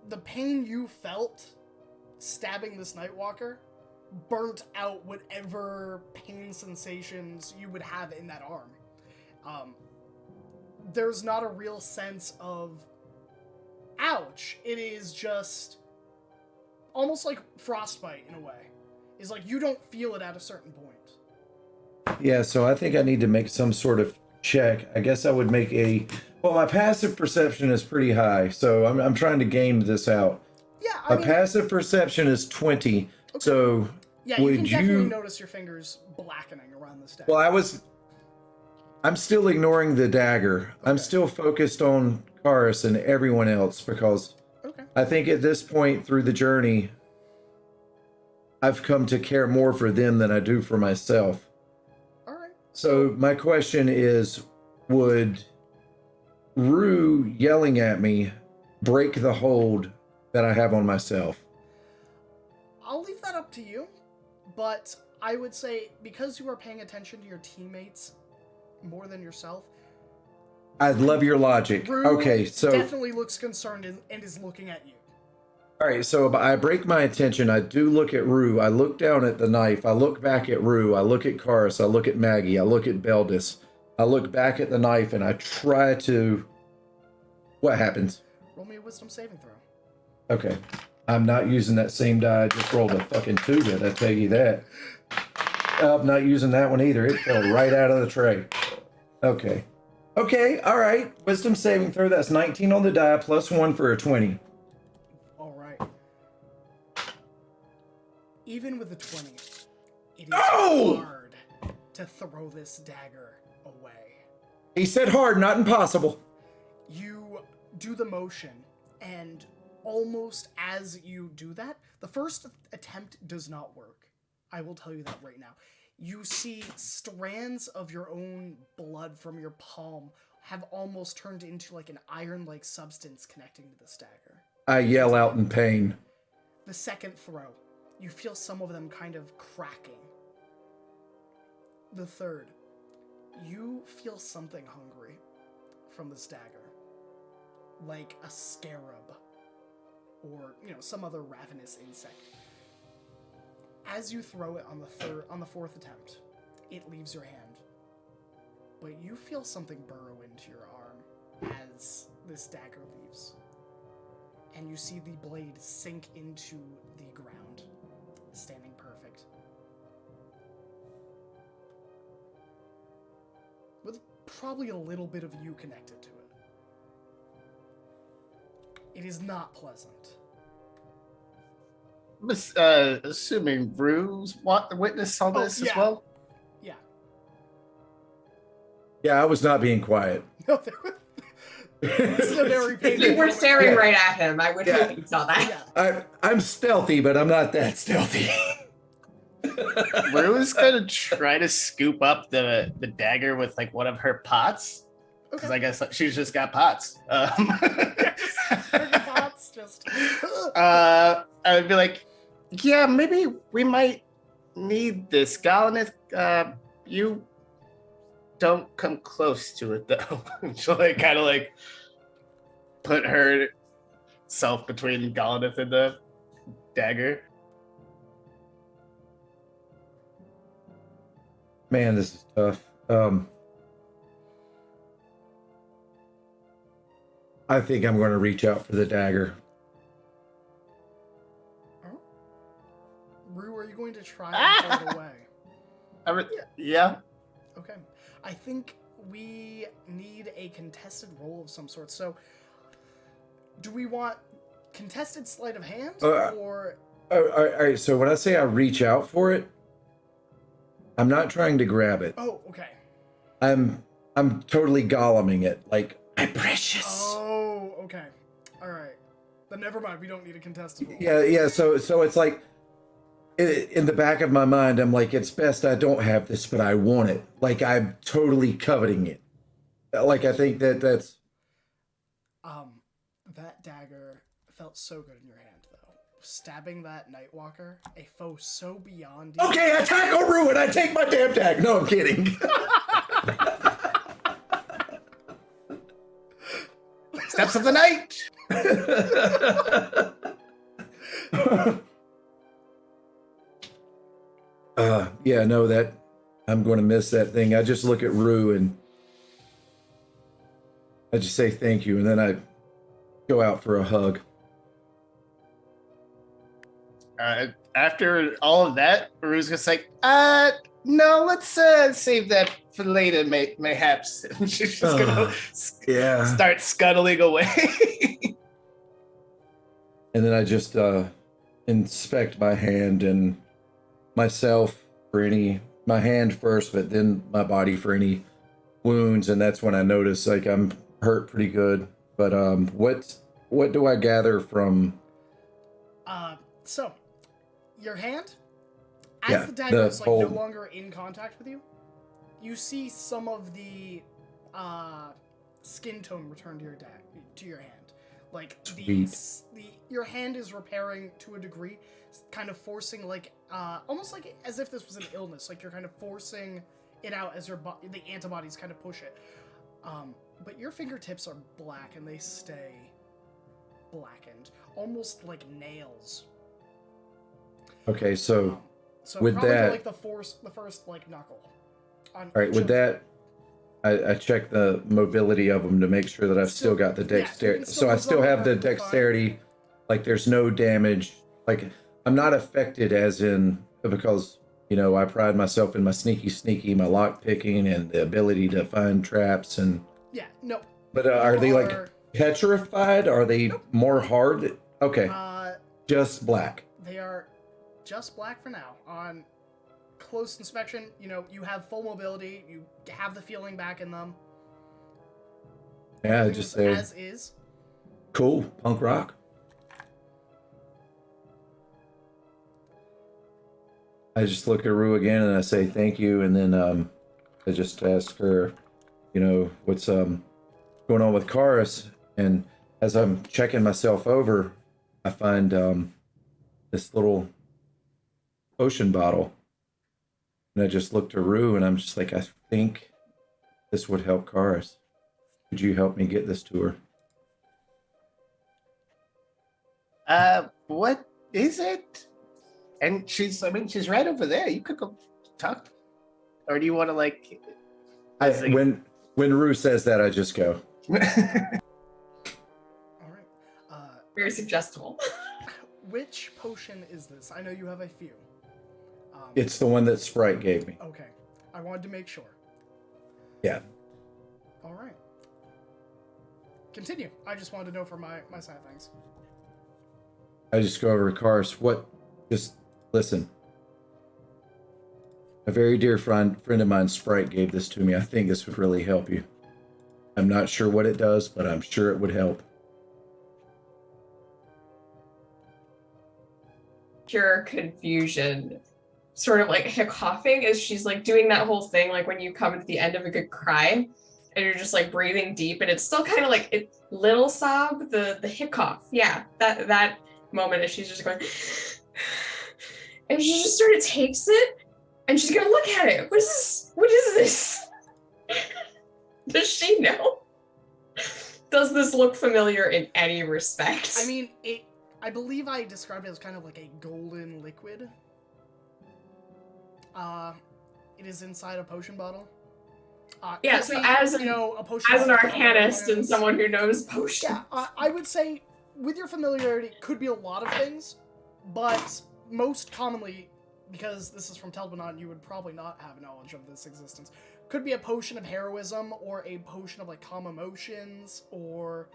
the pain you felt stabbing this Nightwalker burnt out whatever pain sensations you would have in that arm. There's not a real sense of ouch. It is just almost like frostbite in a way. It's like you don't feel it at a certain point. yeah. So I think I need to make some sort of check. I guess I would make well, my passive perception is pretty high, so I'm trying to game this out. Yeah, My passive perception is 20. Okay. So yeah, you would can definitely you- notice your fingers blackening around this dagger. well, I'm still ignoring the dagger. I'm Okay. still focused on Karis and everyone else because Okay. I think at this point through the journey, I've come to care more for them than I do for myself. All right. So my question is, would Rue yelling at me break the hold that I have on myself? I'll leave that up to you, but I would say because you are paying attention to your teammates more than yourself, I love your logic. Rue Okay, so definitely looks concerned and is looking at you. all right, so I break my attention. I do look at Rue. I look down at the knife. I look back at Rue. I look at Karis. I look at Maggie. I look at Beldis. I look back at the knife and I try to. What happens? Roll me a wisdom saving throw. Okay. I'm not using that same die. I just rolled a fucking 2 bit. I tell you that. I'm not using that one either. It fell right out of the tray. Okay. Okay. All right. Wisdom saving throw. That's 19 on the die +1 for a 20. All right. Even with the 20, it is No! hard to throw this dagger away. He said hard, not impossible. You do the motion, and almost as you do that, the first attempt does not work. I will tell you that right now. You see strands of your own blood from your palm have almost turned into like an iron-like substance connecting to this dagger. I yell out in pain. The second throw, you feel some of them kind of cracking. The third, you feel something hungry from this dagger. Like a scarab. Or, some other ravenous insect. As you throw it on the fourth attempt, it leaves your hand. But you feel something burrow into your arm as this dagger leaves. And you see the blade sink into the ground, standing perfect. With probably a little bit of you connected to it. It is not pleasant. Assuming Rue's witness all this as yeah. well? Yeah. Yeah, I was not being quiet. No, this is a very painful You were moment. staring Yeah. right at him. I would Yeah. hope you saw that. Yeah. I'm stealthy, but I'm not that stealthy. Rue's gonna try to scoop up the dagger with like one of her pots. Because Okay. I guess she's just got pots. Just pots. just. I'd be like, yeah, maybe we might need this. Galanith, you don't come close to it though. She'll like kind of like put herself between Galanith and the dagger. Man, this is tough. I think I'm going to reach out for the dagger. Oh. Rue, are you going to try and pull it away? Yeah. Okay. I think we need a contested roll of some sort. So, do we want contested sleight of hand or? All right. So when I say I reach out for it, I'm not trying to grab it. Oh, okay. I'm totally golluming it, like my precious. Oh, okay. All right. Then never mind. We don't need a contested roll. Yeah. So it's like in the back of my mind, I'm like, it's best I don't have this, but I want it. Like I'm totally coveting it. Like I think that's. That dagger felt so good in your hand, though. Stabbing that Nightwalker, a foe so beyond you. Okay, I tackle Ruin. I take my damn tag. No, I'm kidding. Steps of the night. Yeah, no, that I'm going to miss that thing. I just look at Rue and I just say thank you, and then I go out for a hug. After all of that, Rue's just like, no, let's save that for later, mayhaps. She's just gonna start scuttling away. And then I just inspect my hand and myself for my hand first, but then my body for any wounds, and that's when I notice like I'm hurt pretty good. But what do I gather from? So your hand, as the dagger is like no longer in contact with you, you see some of the skin tone return to your hand. Like your hand is repairing to a degree, kind of forcing like almost like as if this was an illness. Like you're kind of forcing it out as the antibodies kind of push it. But your fingertips are black and they stay blackened, almost like nails. Okay, so with probably that, like the first like knuckle. All right, with that, I check the mobility of them to make sure that I've still got the dexterity. Yeah, so I still have the dexterity. Like there's no damage. Like I'm not affected as in because I pride myself in my sneaky, my lock picking, and the ability to find traps and. Yeah, no. But are they like petrified? Are they more hard? Okay. Just black. They are just black for now. On close inspection, you have full mobility. You have the feeling back in them. Yeah, just say as is. Cool, punk rock. I just look at Rue again and I say thank you, and then I just ask her, what's going on with Karis. And as I'm checking myself over, I find this little potion bottle, and I just look to Rue and I'm just like, I think this would help Karis. Could you help me get this to her? What is it? And she's right over there. You could go talk. Or do you want to like... When Rue says that, I just go. All right. Very suggestible. Which potion is this? I know you have a few. It's the one that Sprite gave me. Okay. I wanted to make sure. Yeah. All right. Continue. I just wanted to know for my side of things. I just go over to Karis. Just listen. A very dear friend of mine, Sprite, gave this to me. I think this would really help you. I'm not sure what it does, but I'm sure it would help. Pure confusion, sort of like hiccoughing as she's like doing that whole thing, like when you come to the end of a good cry, and you're just like breathing deep, and it's still kind of like it little sob, the hiccough. Yeah, that moment as she's just going, and she just sort of takes it, and she's gonna look at it. What is this? What is this? Does she know? Does this look familiar in any respect? I mean, I believe I described it as kind of like a golden liquid. It is inside a potion bottle. Yeah, so as a potion as an bottle arcanist and someone who knows potions. Yeah, I would say with your familiarity, it could be a lot of things, but most commonly, because this is from Telbanon, you would probably not have knowledge of this existence. Could be a potion of heroism, or a potion of like calm emotions, or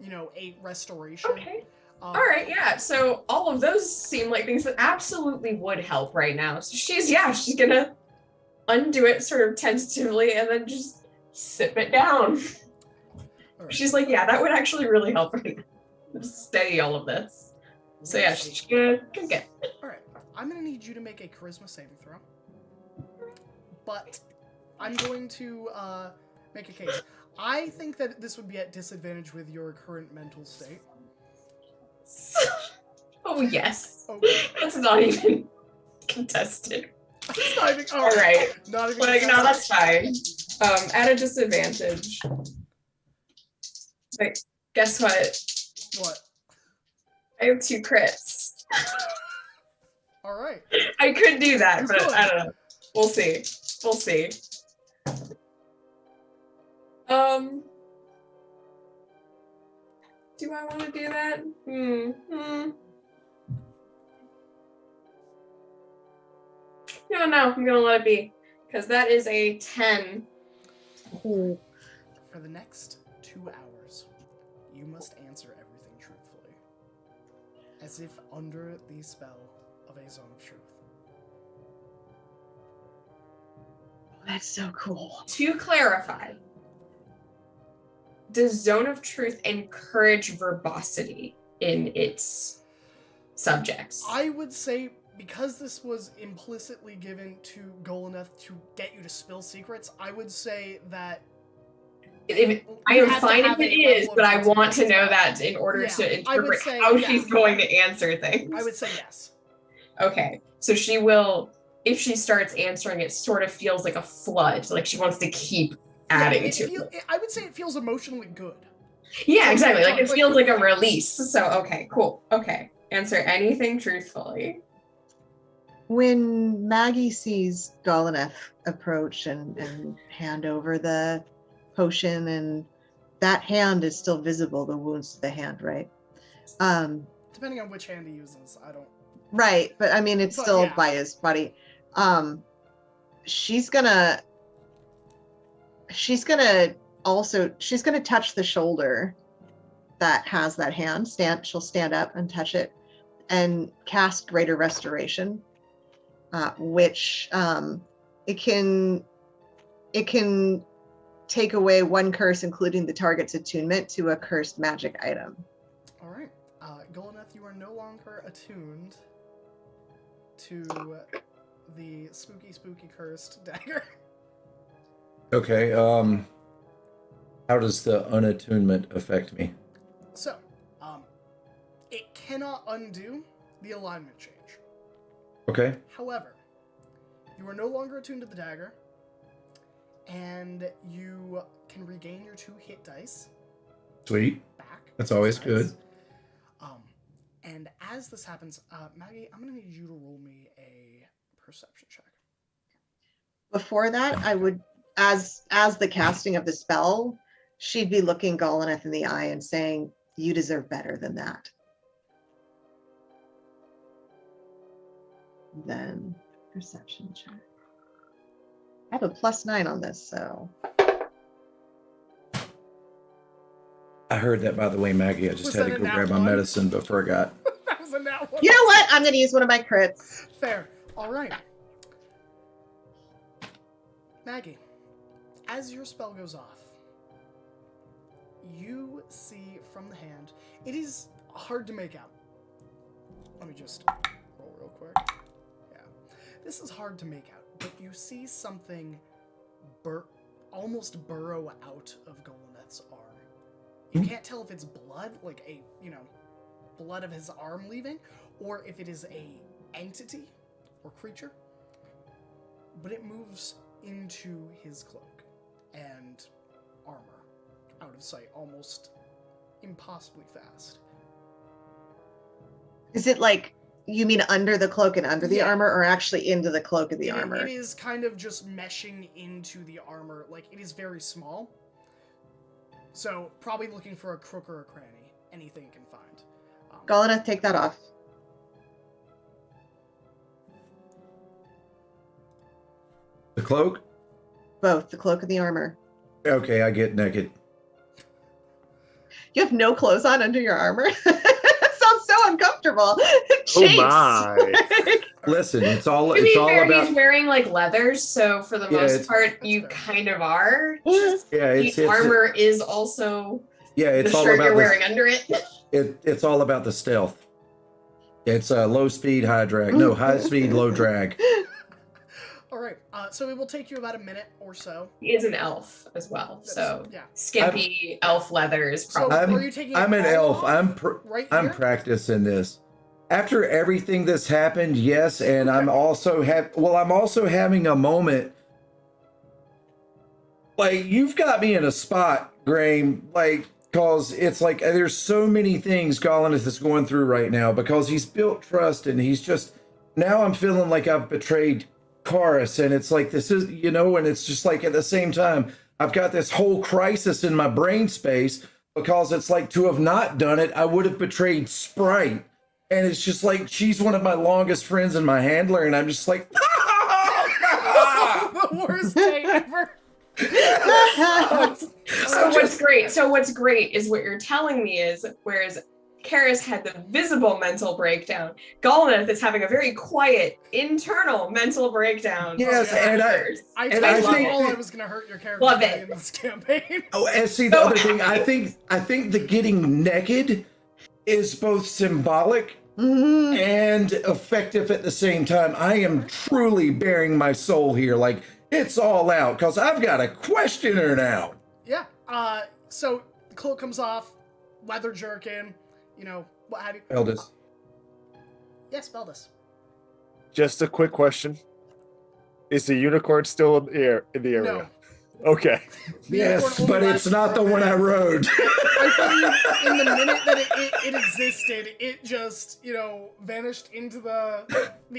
a restoration. Okay. All right, yeah. So all of those seem like things that absolutely would help right now. So she's gonna undo it sort of tentatively and then just sip it down. Right. She's like, yeah, that would actually really help right now. Just steady all of this. So yeah, she's gonna get. All right, I'm gonna need you to make a charisma saving throw, but I'm going to make a case. I think that this would be at disadvantage with your current mental state. Oh yes. Okay. That's not even contested. It's not even, all right. Not even. Like no, that's fine. At a disadvantage. Like, guess what? What? I have 2 crits. All right. I could do that, You but could. I don't know. We'll see. We'll see. Do I want to do that? No, I'm gonna let it be. Because that is a 10. For the next 2 hours, you must answer everything truthfully, as if under the spell of a zone of truth. That's so cool. To clarify, does Zone of Truth encourage verbosity in its subjects? I would say, because this was implicitly given to Goluneth to get you to spill secrets, I would say that I you am have to fine have if it a level is, of but I want to sensitivity. know that in order Yeah, to I would interpret say, how yeah. she's going to answer things. I would say yes. Okay, so she will, if she starts answering, it sort of feels like a flood, like she wants to keep adding to it. I would say it feels emotionally good. Yeah, exactly. Like it feels like a release. So, okay, cool. Okay. Answer anything truthfully. When Maggie sees Goluneth approach and hand over the potion, and that hand is still visible, the wounds to the hand, right? Depending on which hand he uses, I don't... Right, but I mean, it's But, still yeah. by his body. She's gonna touch the shoulder that has that hand. She'll stand up and touch it and cast Greater Restoration, which it can take away 1 curse, including the target's attunement, to a cursed magic item. All right. Goluneth, you are no longer attuned to the spooky cursed dagger. Okay, how does the unattunement affect me? So, it cannot undo the alignment change. Okay. However, you are no longer attuned to the dagger, and you can regain your 2 hit dice Sweet. back. That's always Dice. good. And as this happens, Maggie, I'm going to need you to roll me a perception check. Before that, I would, as the casting of the spell, she'd be looking Goluneth in the eye and saying, "You deserve better than that." Then perception check. I have a +9 on this, so I heard that, by the way, Maggie. I just Was had that to a go nat grab my one? medicine before I got. That was a nat one. you know what? I'm going to use one of my crits. Fair. All right. Maggie, as your spell goes off, you see from the hand, it is hard to make out. Let me just roll real quick. Yeah. This is hard to make out, but you see something almost burrow out of Golaneth's arm. You can't tell if it's blood, like blood of his arm leaving, or if it is a entity or creature. But it moves into his cloak and armor, out of sight, almost impossibly fast. Is it like, you mean under the cloak and under the armor, or actually into the cloak and the armor? It is kind of just meshing into the armor. Like, it is very small. So, probably looking for a crook or a cranny. Anything you can find. Golaneth, take that off. The cloak? Both, the cloak and the armor. Okay, I get naked. You have no clothes on under your armor? That sounds so uncomfortable. Oh my. Listen, it's all To be fair, about. he's wearing like leathers, so for the most part, you fair. kind of are. Yeah, The armor is also it's the all shirt about you're the, wearing under it. It's all about the stealth. It's low speed, high drag. No, high speed, low drag. All right. So it will take you about a minute or so. He is an elf as well, so Yeah. skimpy elf leather is So probably. are you taking? I'm an it all elf. off I'm here? practicing this. After everything that's happened, yes, and I'm also having a moment. Like, you've got me in a spot, Graham, like, because it's like there's so many things Golaneth is going through right now, because he's built trust, and he's just, now I'm feeling like I've betrayed Chorus, and it's like, this is, and it's just like, at the same time, I've got this whole crisis in my brain space, because it's like, to have not done it, I would have betrayed Sprite. And it's just like, she's one of my longest friends and my handler, and I'm just like, The worst day ever. So what's great is what you're telling me is, whereas Karis had the visible mental breakdown, Golaneth is having a very quiet internal mental breakdown. Yes, and I think I was going to hurt your character Love today it. in this campaign. oh, and see, the other thing, I think the getting naked is both symbolic and effective at the same time. I am truly bearing my soul here. Like, it's all out, because I've got a questioner now. Yeah. So the cloak comes off, leather jerkin, what have you. Eldest. Yes, Beldis. Just a quick question. Is the unicorn still in the area? No. Okay. The Yes, unicorn but only it's lasted not for a the one I minute. rode. I believe in the minute that it existed, it just, vanished into the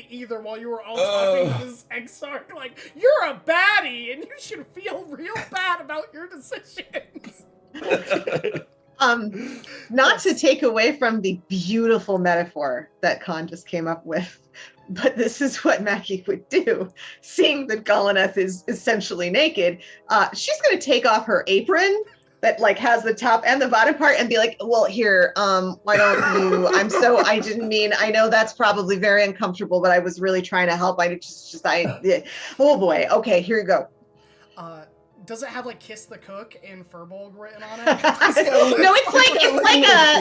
ether while you were all talking to this exarch. Like, you're a baddie, and you should feel real bad about your decisions. Not to take away from the beautiful metaphor that Khan just came up with, but this is what Maggie would do. Seeing that Golaneth is essentially naked, she's going to take off her apron that like has the top and the bottom part and be like, well, here, why don't you, I didn't mean, I know that's probably very uncomfortable, but I was really trying to help. Oh boy. Okay, here you go. Does it have like "Kiss the Cook" and Furbolg written on it? No, it's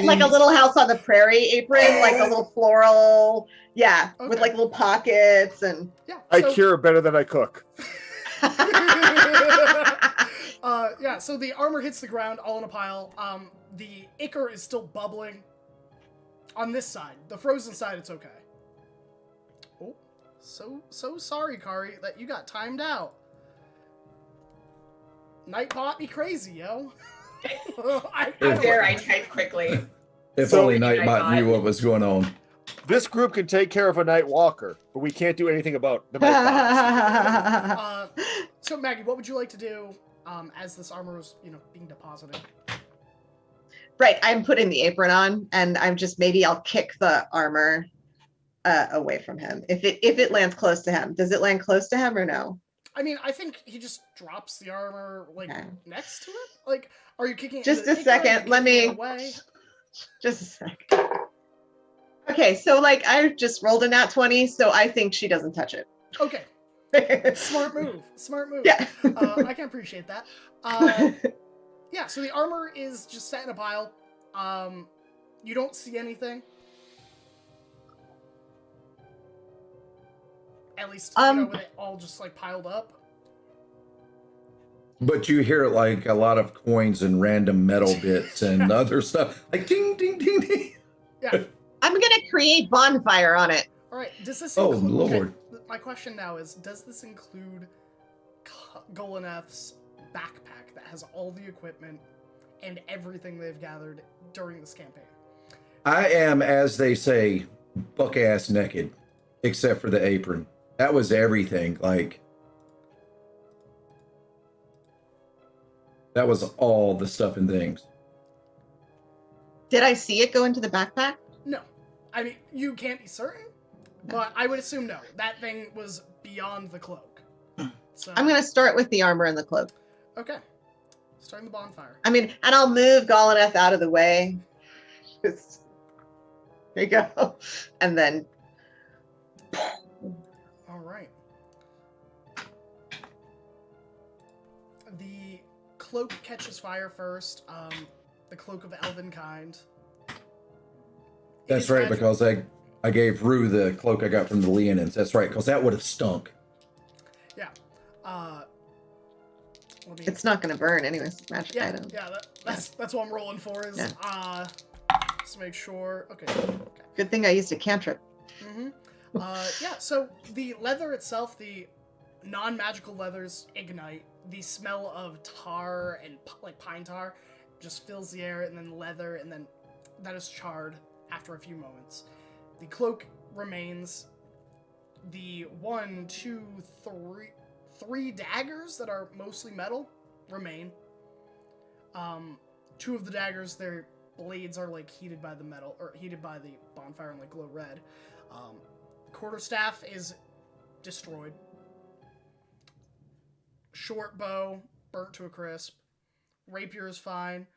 like a Little House on the Prairie apron, like a little floral, with like little pockets and. Yeah. I cure better than I cook. So the armor hits the ground all in a pile. The ichor is still bubbling on this side. The frozen side, it's okay. Oh, so sorry, Kari, that you got timed out. Nightbot be crazy, yo. I type quickly. If So- only Nightbot knew what was going on. This group can take care of a night walker, but we can't do anything about the night bots. So Maggie, what would you like to do as this armor is, being deposited? Right, I'm putting the apron on, and maybe I'll kick the armor away from him. If it lands close to him, does it land close to him or no? I mean, I think he just drops the armor Okay. next to it. Like, are you kicking it? Just into a the ichor? Are you second, let kicking it me- away? Just a second. Okay, so I just rolled a nat 20, so I think she doesn't touch it. Okay, smart move. Yeah. I can appreciate that. Yeah, so the armor is just set in a pile. You don't see anything. At least, with it all just piled up. But you hear like a lot of coins and random metal bits and other stuff, like ding, ding, ding, ding. Yeah. I'm gonna create bonfire on it. All right. Does this Oh, include? Lord. Okay, my question now is: does this include Golaneth's backpack that has all the equipment and everything they've gathered during this campaign? I am, as they say, buck ass naked, except for the apron. That was everything. Like, that was all the stuff and things. Did I see it go into the backpack? No. I mean, you can't be certain, but I would assume no. That thing was beyond the cloak. So I'm gonna start with the armor and the cloak. Okay. Starting the bonfire. I mean, and I'll move Golaneth out of the way. Just, there you go. And then All right. The cloak catches fire first. The cloak of elven kind. That's right, because I gave Rue the cloak I got from the Leonins. That's right, because that would have stunk. Yeah. Let me, it's not gonna burn anyways. It's a magic yeah, item. yeah. That's what I'm rolling for. Is Yeah. just make sure. Okay. Good thing I used a cantrip. Mm-hmm. Yeah. So the leather itself, the non-magical leathers ignite. The smell of tar and like pine tar just fills the air, and then leather, and then that is charred after a few moments. The cloak remains. The 1, 2, 3 daggers that are mostly metal remain. 2 of the daggers, their blades are like heated by the metal, or heated by the bonfire and like glow red. Quarterstaff is destroyed. Short bow burnt to a crisp. Rapier is fine.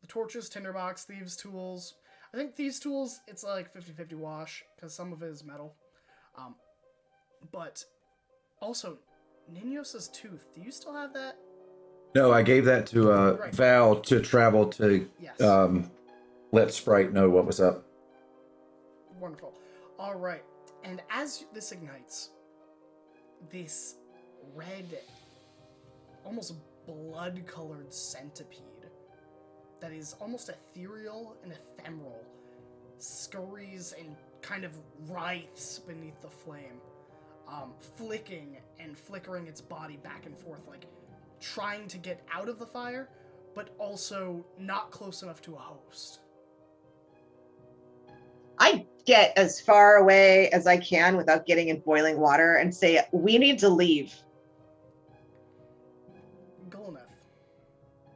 The torches, tinderbox, thieves' tools. I think thieves' tools, it's like 50-50 wash, because some of it is metal. But also, Ninos' tooth, do you still have that? No, I gave that to Right. Val to travel to Yes. let Sprite know what was up. Wonderful. All right. And as this ignites, this red, almost blood-colored centipede that is almost ethereal and ephemeral scurries and kind of writhes beneath the flame, flicking and flickering its body back and forth, like trying to get out of the fire, but also not close enough to a host. I get as far away as I can without getting in boiling water and say, we need to leave. Golneth,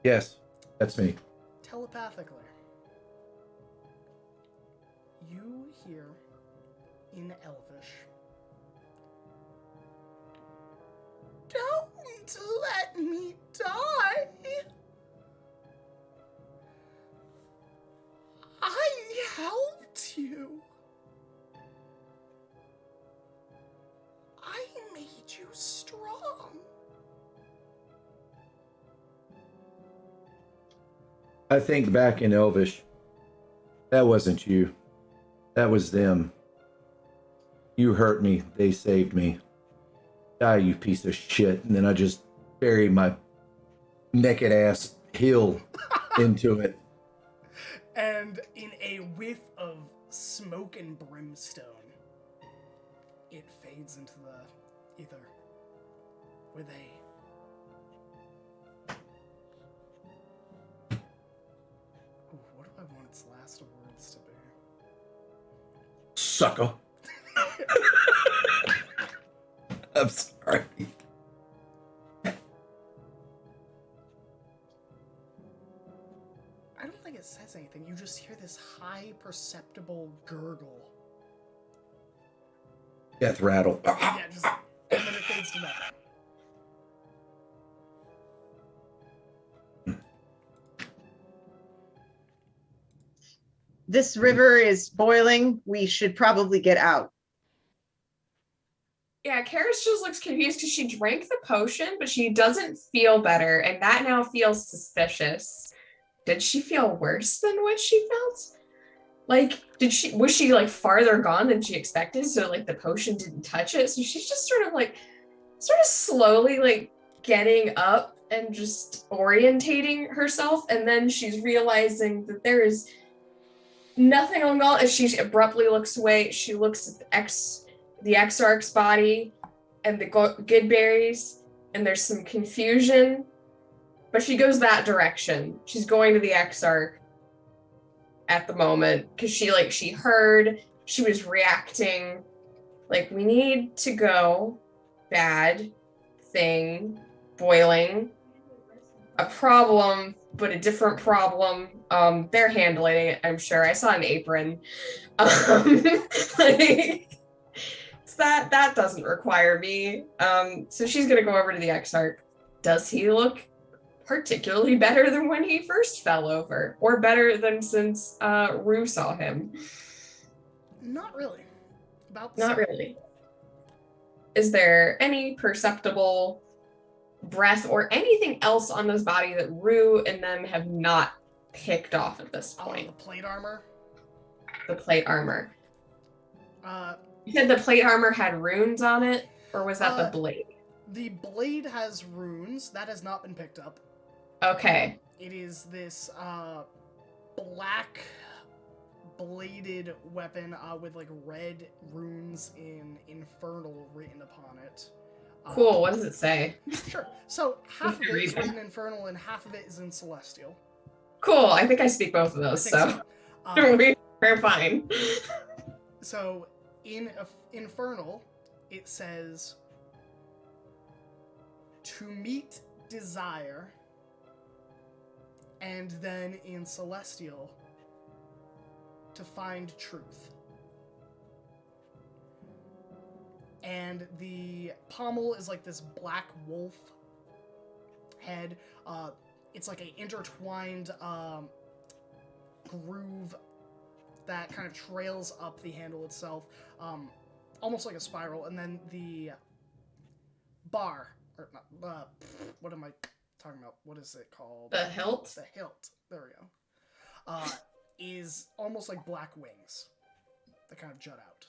Yes, that's me. telepathically, you hear in Elvish, "Don't let me die. I helped you. I made you strong." I think back in Elvish, that wasn't you. That was them. You hurt me. They saved me. Die, you piece of shit. And then I just buried my naked ass heel into it. And in a whiff of smoke and brimstone, it fades into the ether with a what do I want its last words to be? Sucker. I'm sorry. I don't think it says anything. You just hear this high perceptible gurgle. Death rattle. Yeah, just and then it fades to nothing. This river is boiling. We should probably get out. Yeah, Karis just looks confused because she drank the potion, but she doesn't feel better, and that now feels suspicious. Did she feel worse than what she felt? Like, was she like farther gone than she expected? So like the potion didn't touch it. So she's just sort of slowly like getting up and just orientating herself, and then she's realizing that there is nothing on Gall. As she abruptly looks away, she looks at the Exarch's body and the Goodberries, and there's some confusion, but she goes that direction. She's going to the Exarch at the moment because she heard, she was reacting like, we need to go, bad thing, boiling, a problem, but a different problem. They're handling it, I'm sure. I saw an apron. Like, that doesn't require me. So she's gonna go over to the Exarch. Does he look particularly better than when he first fell over, or better than since Rue saw him? Not really. About the Not same. really. Is there any perceptible breath or anything else on this body that Rue and them have not picked off at this point? The plate armor. The plate armor. Uh, You said the plate armor had runes on it, or was that the blade? The blade has runes. That has not been picked up. Okay. It is this black bladed weapon with like red runes in Infernal written upon it. Cool. What does it say? Sure. So half of it is Read it. in Infernal and half of it is in Celestial. Cool. I think I speak both of I those, think so we're fine. So in Infernal, it says, to meet desire, and then in Celestial, to find truth. And the pommel is like this black wolf head. It's like a intertwined groove that kind of trails up the handle itself, almost like a spiral. And then the bar, or not, what am I talking about? What is it called? The hilt? The hilt. There we go. Is almost like black wings that kind of jut out.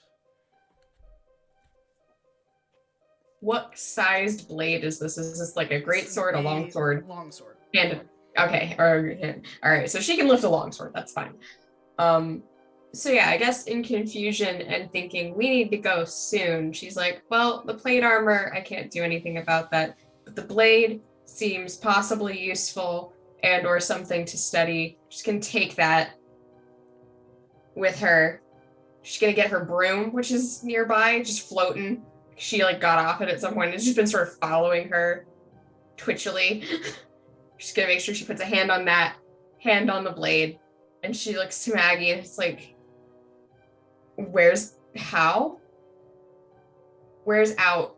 What sized blade is this? Is this like a great sword, a long sword? Long sword. And okay, all right. So she can lift a long sword. That's fine. So yeah, I guess in confusion and thinking we need to go soon, she's like, well, the plate armor, I can't do anything about that, but the blade seems possibly useful and or something to study. She's gonna take that with her. She's gonna get her broom, which is nearby, just floating. She like got off it at some point. It's just been sort of following her twitchily. She's gonna make sure she puts a hand on that, hand on the blade, and she looks to Maggie and it's like, where's out?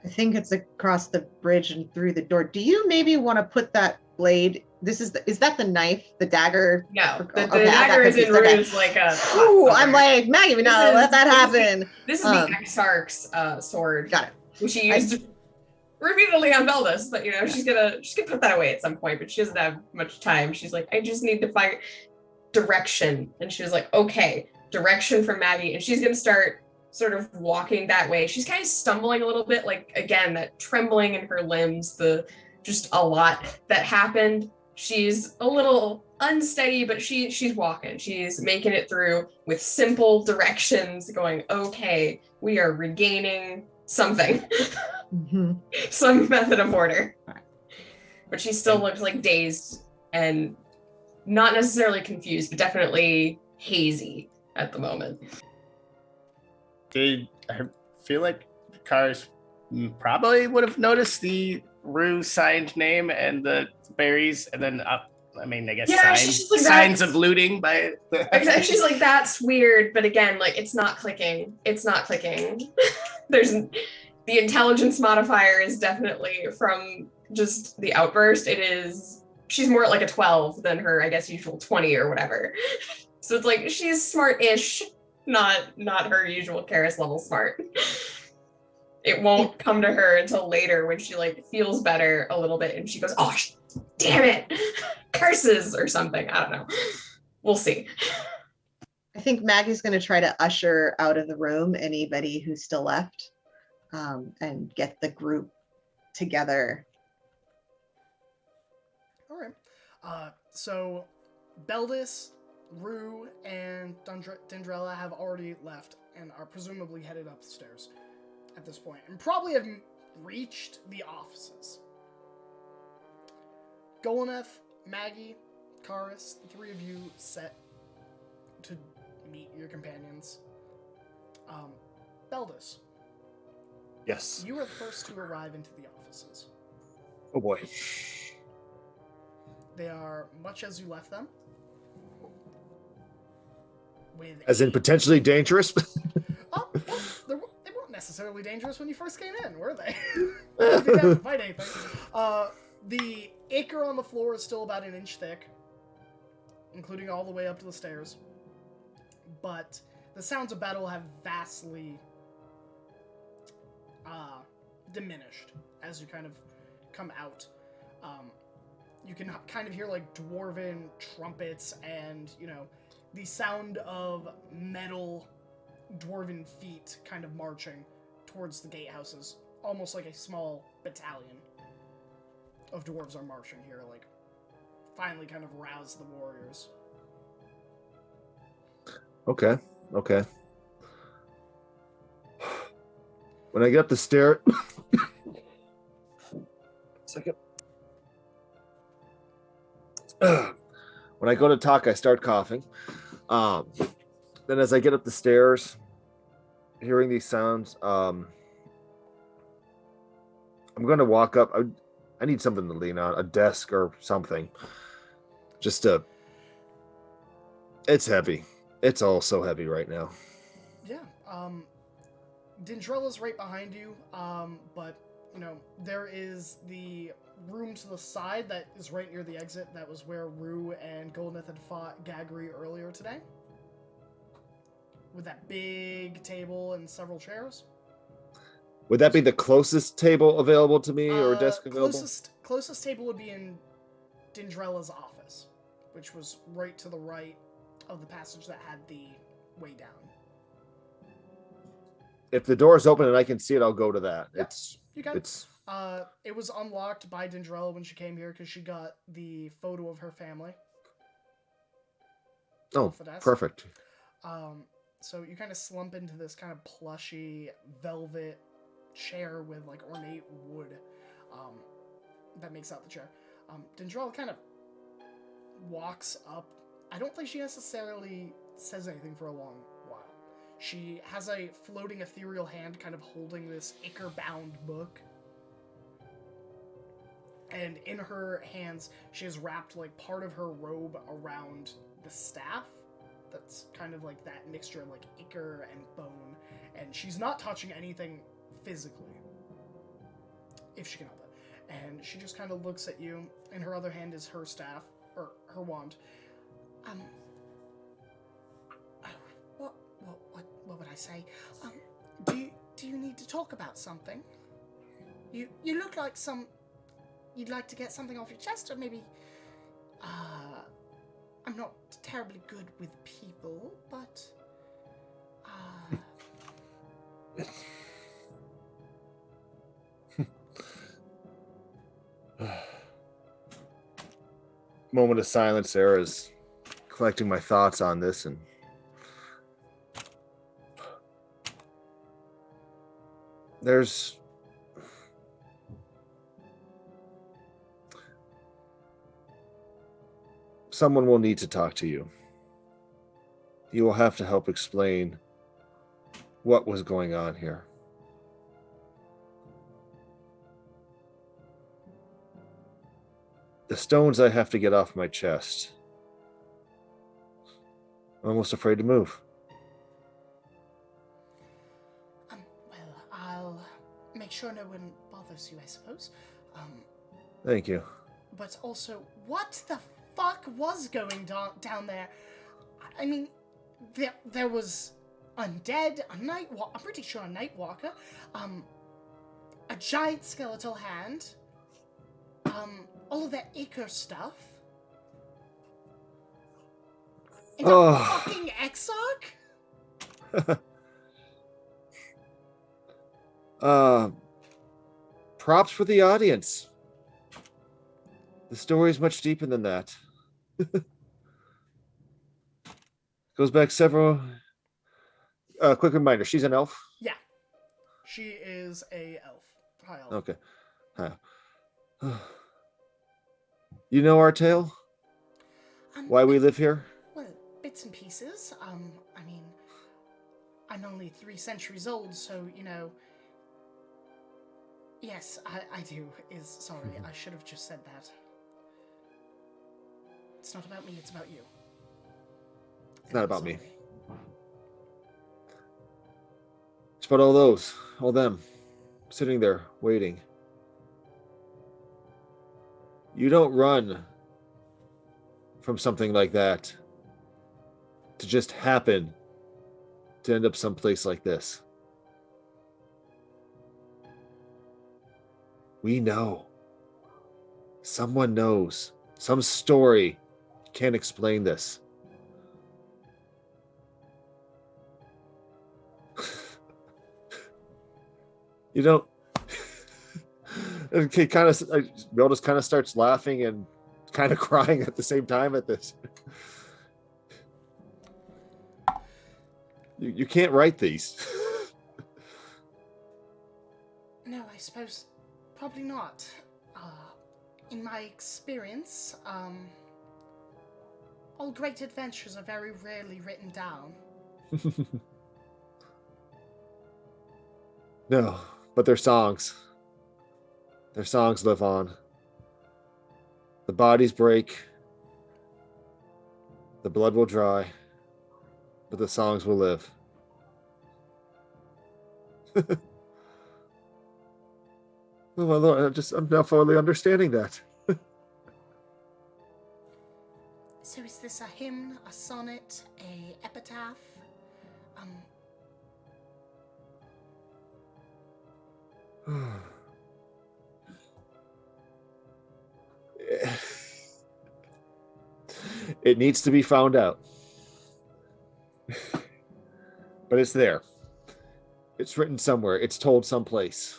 I think it's across the bridge and through the door. Do you maybe want to put that blade? Is that the knife, the dagger? No, the Okay, dagger is in Rue's like a. Ooh, I'm like, Maggie, no, let that happen. This is the Exarch's sword. Got it. Which she used repeatedly on Beldis, but she's gonna put that away at some point, but she doesn't have much time. She's like, I just need to find direction. And she was like, okay, direction from Maggie. And she's gonna start sort of walking that way. She's kind of stumbling a little bit, like again, that trembling in her limbs, just a lot that happened. She's a little unsteady, but she's walking. She's making it through with simple directions, going, okay, we are regaining something. Some method of order. But she still looks like dazed and not necessarily confused, but definitely hazy at the moment. I feel like the cars probably would have noticed the Rue signed name and the berries, and then I guess signs of looting by the she's like, that's weird, but again, like it's not clicking. There's the intelligence modifier is definitely from just the outburst. She's more like a 12 than her, I guess, usual 20 or whatever. So it's like she's smart-ish, not her usual Karis level smart. It won't come to her until later when she like feels better a little bit and she goes, oh, damn it, curses or something. I don't know. We'll see. I think Maggie's going to try to usher out of the room anybody who's still left, and get the group together. All right. So Beldis, Rue, and Dendrella have already left and are presumably headed upstairs at this point, and probably have reached the offices. Golnath, Maggie, Karis, the three of you set to meet your companions. Beldis, Yes. you were the first to arrive into the offices. Oh boy. They are much as you left them. With As in potentially dangerous? Oh, well, they weren't necessarily dangerous when you first came in, were they? You didn't have to fight anything. The acre on the floor is still about an inch thick, including all the way up to the stairs. But the sounds of battle have vastly diminished as you kind of come out. You can kind of hear like dwarven trumpets and, the sound of metal dwarven feet kind of marching towards the gatehouses, almost like a small battalion of dwarves are marching here, like finally kind of rouse the warriors. Okay. When I get up the stair, second. When I go to talk, I start coughing. Then as I get up the stairs, hearing these sounds, I'm going to walk up. I need something to lean on, a desk or something. It's heavy. It's all so heavy right now. Yeah. Dendrella's right behind you, but, there is the room to the side that is right near the exit. That was where Rue and Golnath had fought Gagri earlier today. With that big table and several chairs. Would that be the closest table available to me or desk available? Closest table would be in Dendrella's office, which was right to the right of the passage that had the way down. If the door is open and I can see it, I'll go to that. Yeah, you can. It was unlocked by Dendrella when she came here because she got the photo of her family. Oh, perfect. So you kind of slump into this kind of plushy velvet chair with like ornate wood that makes out the chair. Dendrella kind of walks up. I don't think she necessarily says anything for a long while. She has a floating ethereal hand kind of holding this ichor-bound book. And in her hands, she has wrapped like part of her robe around the staff. That's kind of like that mixture of like ichor and bone. And she's not touching anything physically, if she can help it. And she just kind of looks at you. In her other hand is her staff, or her wand. What would I say? Do you need to talk about something? You look like you'd like to get something off your chest, or maybe, I'm not terribly good with people, but, Moment of silence there as collecting my thoughts on this, and there's someone will need to talk to you. You will have to help explain what was going on here. The stones I have to get off my chest. I'm almost afraid to move. well, I'll make sure no one bothers you, I suppose. Thank you. But also, what the fuck was going down there? I mean, there was undead, I'm pretty sure a Nightwalker, a giant skeletal hand, all of that ichor stuff. And a fucking Exarch? props for the audience. The story is much deeper than that. Goes back several. Quick reminder: she's an elf. Yeah. She is a elf. High elf. Okay. Huh. You know our tale? Why we live here? Well, bits and pieces. I mean, I'm only 3 centuries old, so, you know... Yes, I do. Sorry, I should have just said that. It's not about me, it's about you. It's not about me. Sorry. It's about all them, sitting there waiting. You don't run from something like that to just happen to end up someplace like this. We know. Someone knows. Some story can't explain this. You don't. And he kind of, Bill just kind of starts laughing and kind of crying at the same time at this. You can't write these. No, I suppose probably not. In my experience, all great adventures are very rarely written down. No, but their songs. Their songs live on. The bodies break. The blood will dry. But the songs will live. Oh my Lord, I'm now fully understanding that. So is this a hymn, a sonnet, a epitaph? It needs to be found out. But it's there. It's written somewhere. It's told someplace.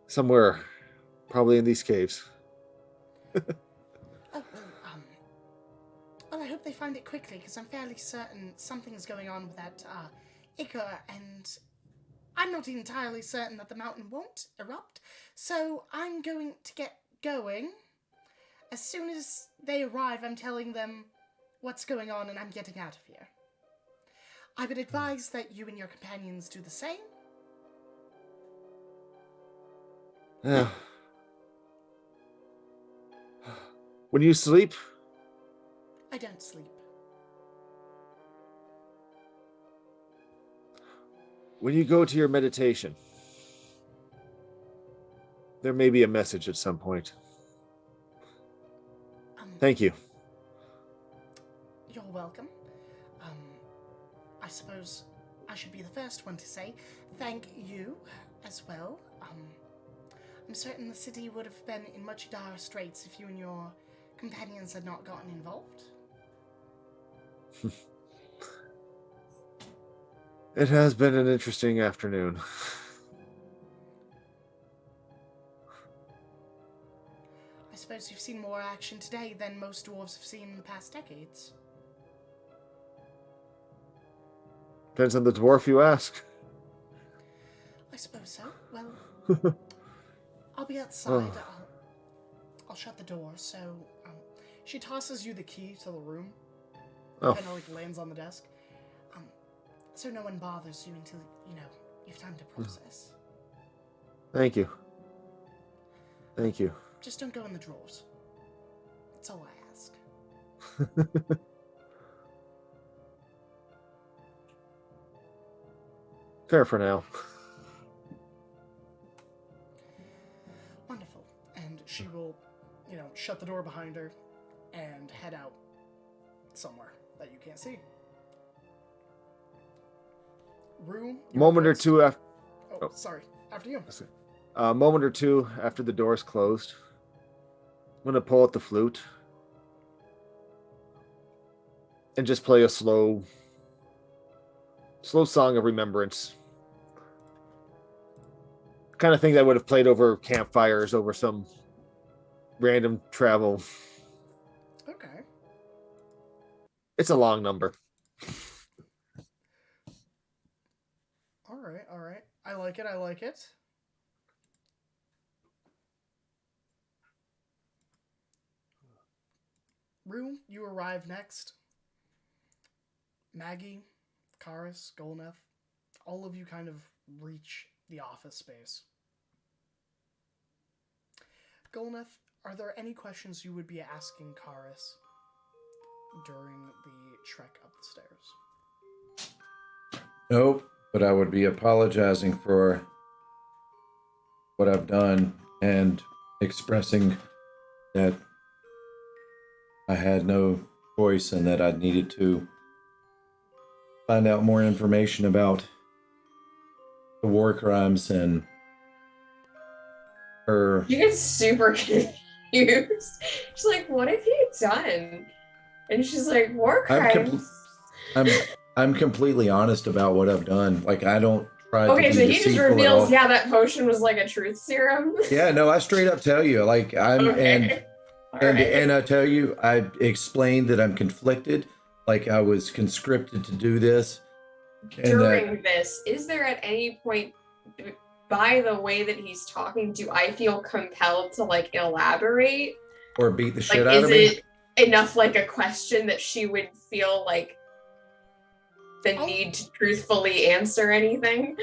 Somewhere. Probably in these caves. Well, I hope they find it quickly, because I'm fairly certain something's going on with that, ichor, and I'm not entirely certain that the mountain won't erupt, so I'm going to get going. As soon as they arrive, I'm telling them what's going on and I'm getting out of here. I would advise that you and your companions do the same. Yeah. When you sleep, I don't sleep. when you go to your meditation, there may be a message at some point. Thank you. You're welcome. I suppose I should be the first one to say thank you as well. I'm certain the city would have been in much dire straits if you and your companions had not gotten involved. It has been an interesting afternoon. I suppose you've seen more action today than most dwarves have seen in the past decades. Depends on the dwarf you ask. I suppose so. Well, I'll be outside. I'll shut the door. So she tosses you the key to the room. Oh. Kind of like lands on the desk. So no one bothers you until, you have time to process. Thank you. Thank you. Just don't go in the drawers. That's all I ask. Fair for now. Wonderful. And she will, shut the door behind her and head out somewhere that you can't see. Room. Moment or two after. Oh, sorry. After you. A moment or two after the door's closed, I'm gonna pull out the flute and just play a slow song of remembrance. kind of thing that would have played over campfires, over some random travel. Okay. It's a long number. All right, all right. I like it, I like it. Rue, you arrive next. Maggie, Karis, Golneth, all of you kind of reach the office space. Golneth, are there any questions you would be asking Karis during the trek up the stairs? Nope, but I would be apologizing for what I've done and expressing that I had no choice and that I needed to find out more information about the war crimes and her. You get super confused. She's like, what have you done? And she's like, war crimes. I'm completely honest about what I've done. Like, I don't try to Okay, be so he just deceitful at reveals, all. yeah, that potion was like a truth serum. Yeah, no, I straight up tell you, like, I'm Okay. and I tell you, I explained that I'm conflicted, like I was conscripted to do this. And During this, is there at any point, by the way that he's talking, do I feel compelled to like elaborate? or beat the shit Like, out is of me. it enough like a question that she would feel like the need to truthfully answer anything?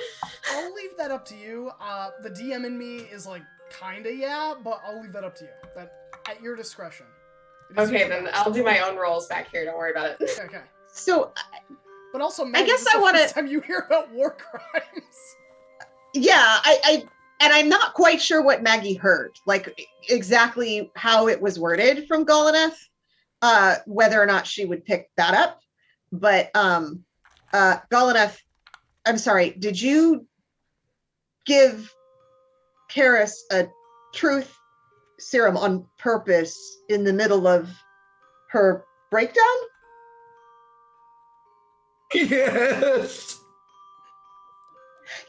I'll leave that up to you. The DM in me is like, kinda yeah, but I'll leave that up to you. That at your discretion. It is Okay, your then best. I'll do my own rolls back here. Don't worry about it. Okay. So, But also, Maggie, guess this is I the wanna- first time you hear about war crimes. yeah, and I'm not quite sure what Maggie heard, like exactly how it was worded from Golneth, whether or not she would pick that up. But Golneth, I'm sorry, did you give Karis a truth serum on purpose in the middle of her breakdown? Yes.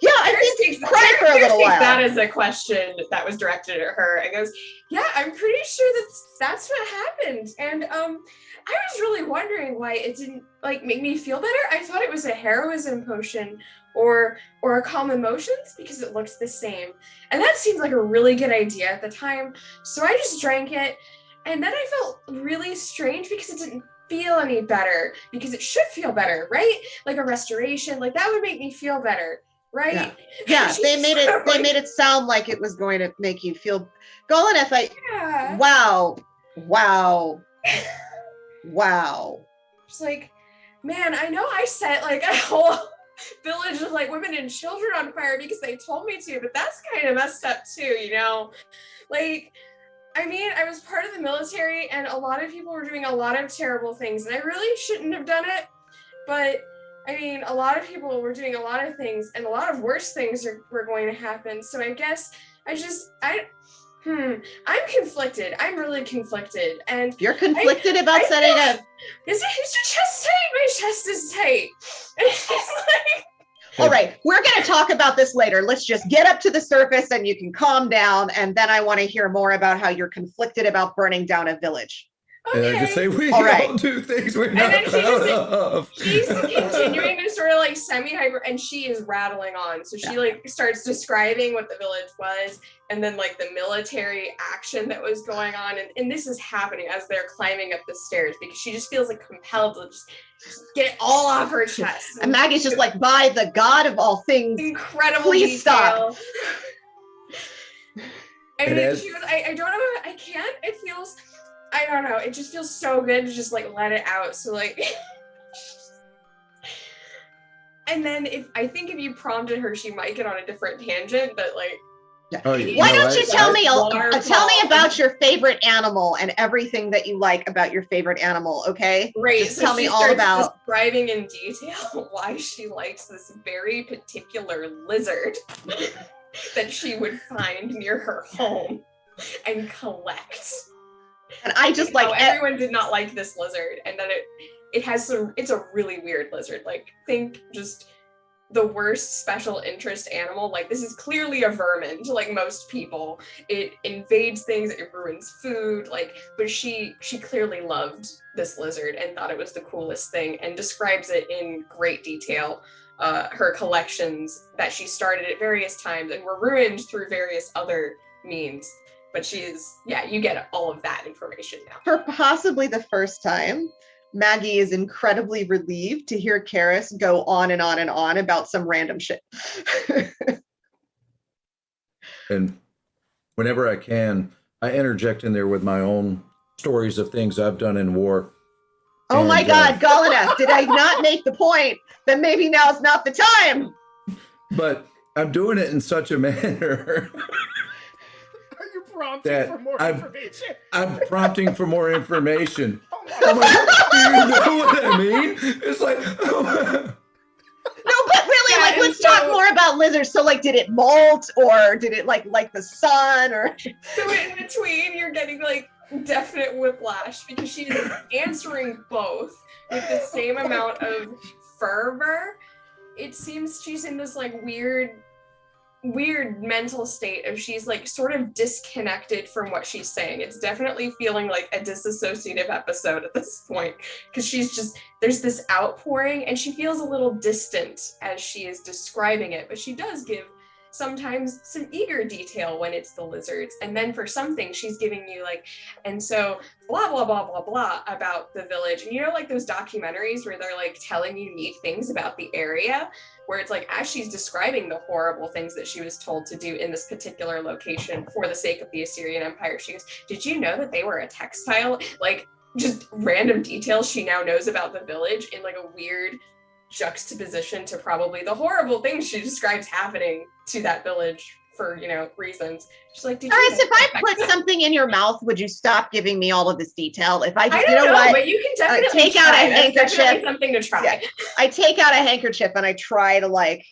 Yeah, I think cry for a little while. That is a question that was directed at her and goes, yeah, I'm pretty sure that's what happened. And I was really wondering why it didn't like make me feel better. I thought it was a heroism potion or a calm emotions because it looks the same. And that seemed like a really good idea at the time. So I just drank it. And then I felt really strange because it didn't feel any better, because it should feel better, right? Like a restoration, like that would make me feel better. Right? Yeah, they made it sound like it was going to make you feel. Golneth, yeah. Wow. It's like, man, I know I set like a whole village of like women and children on fire because they told me to, but that's kind of messed up too, you know? Like, I mean, I was part of the military and a lot of people were doing a lot of terrible things and I really shouldn't have done it, but I mean, a lot of people were doing a lot of things and a lot of worse things were going to happen. So I guess I'm conflicted. I'm really conflicted. And you're conflicted about setting up. Is your chest tight? My chest is tight. It's like, all right, we're going to talk about this later. Let's just get up to the surface and you can calm down. And then I want to hear more about how you're conflicted about burning down a village. okay. And I just say we All all right. do things we're not then she proud just- of. She's continuing to sort of like semi-hyper, and she is rattling on. So she like starts describing what the village was, and then like the military action that was going on, and this is happening as they're climbing up the stairs because she just feels like compelled to just get it all off her chest. And Maggie's just like, by the God of all things, Incredible please detail. stop. I mean, It is. she was, I don't know, I can't, it feels, I don't know, it just feels so good to just like let it out. So like, and then I think if you prompted her, she might get on a different tangent, but like, Oh, why don't you tell me Waterfall. about your favorite animal and everything that you like about your favorite animal, okay? Right, Just so tell me she all starts about. describing in detail why she likes this very particular lizard that she would find near her home and collect. And I just How like everyone did not like this lizard, and then it's a really weird lizard. Like think just the worst special interest animal. Like, this is clearly a vermin to like most people. It invades things, it ruins food, like, but she clearly loved this lizard and thought it was the coolest thing, and describes it in great detail. Her collections that she started at various times and were ruined through various other means. But you get all of that information now. For possibly the first time, Maggie is incredibly relieved to hear Karis go on and on and on about some random shit. And whenever I can, I interject in there with my own stories of things I've done in war. Oh my God, Galina, did I not make the point that maybe now's not the time? But I'm doing it in such a manner. Are you prompting for more information? I'm prompting for more information. I'm like, do you know what I mean? It's like, No, but really, like, let's talk more about lizards. So, like, did it molt, or did it like the sun, or? So in between, you're getting like definite whiplash because she's answering both with the same amount of fervor. It seems she's in this like weird mental state of she's like sort of disconnected from what she's saying. It's definitely feeling like a disassociative episode at this point, because there's this outpouring and she feels a little distant as she is describing it, but she does give sometimes some eager detail when it's the lizards. And then for something she's giving you like, and so blah, blah, blah, blah, blah about the village. And you know, like those documentaries where they're like telling you neat things about the area, where it's like, as she's describing the horrible things that she was told to do in this particular location for the sake of the Assyrian Empire, she goes, did you know that they were a textile? Like, just random details she now knows about the village in like a weird juxtaposition to probably the horrible things she describes happening to that village for, reasons. She's like, All right, so if I put something in your mouth, would you stop giving me all of this detail? If I don't know what? But you can definitely take out a handkerchief. Something to try. Yeah. I take out a handkerchief and I try to like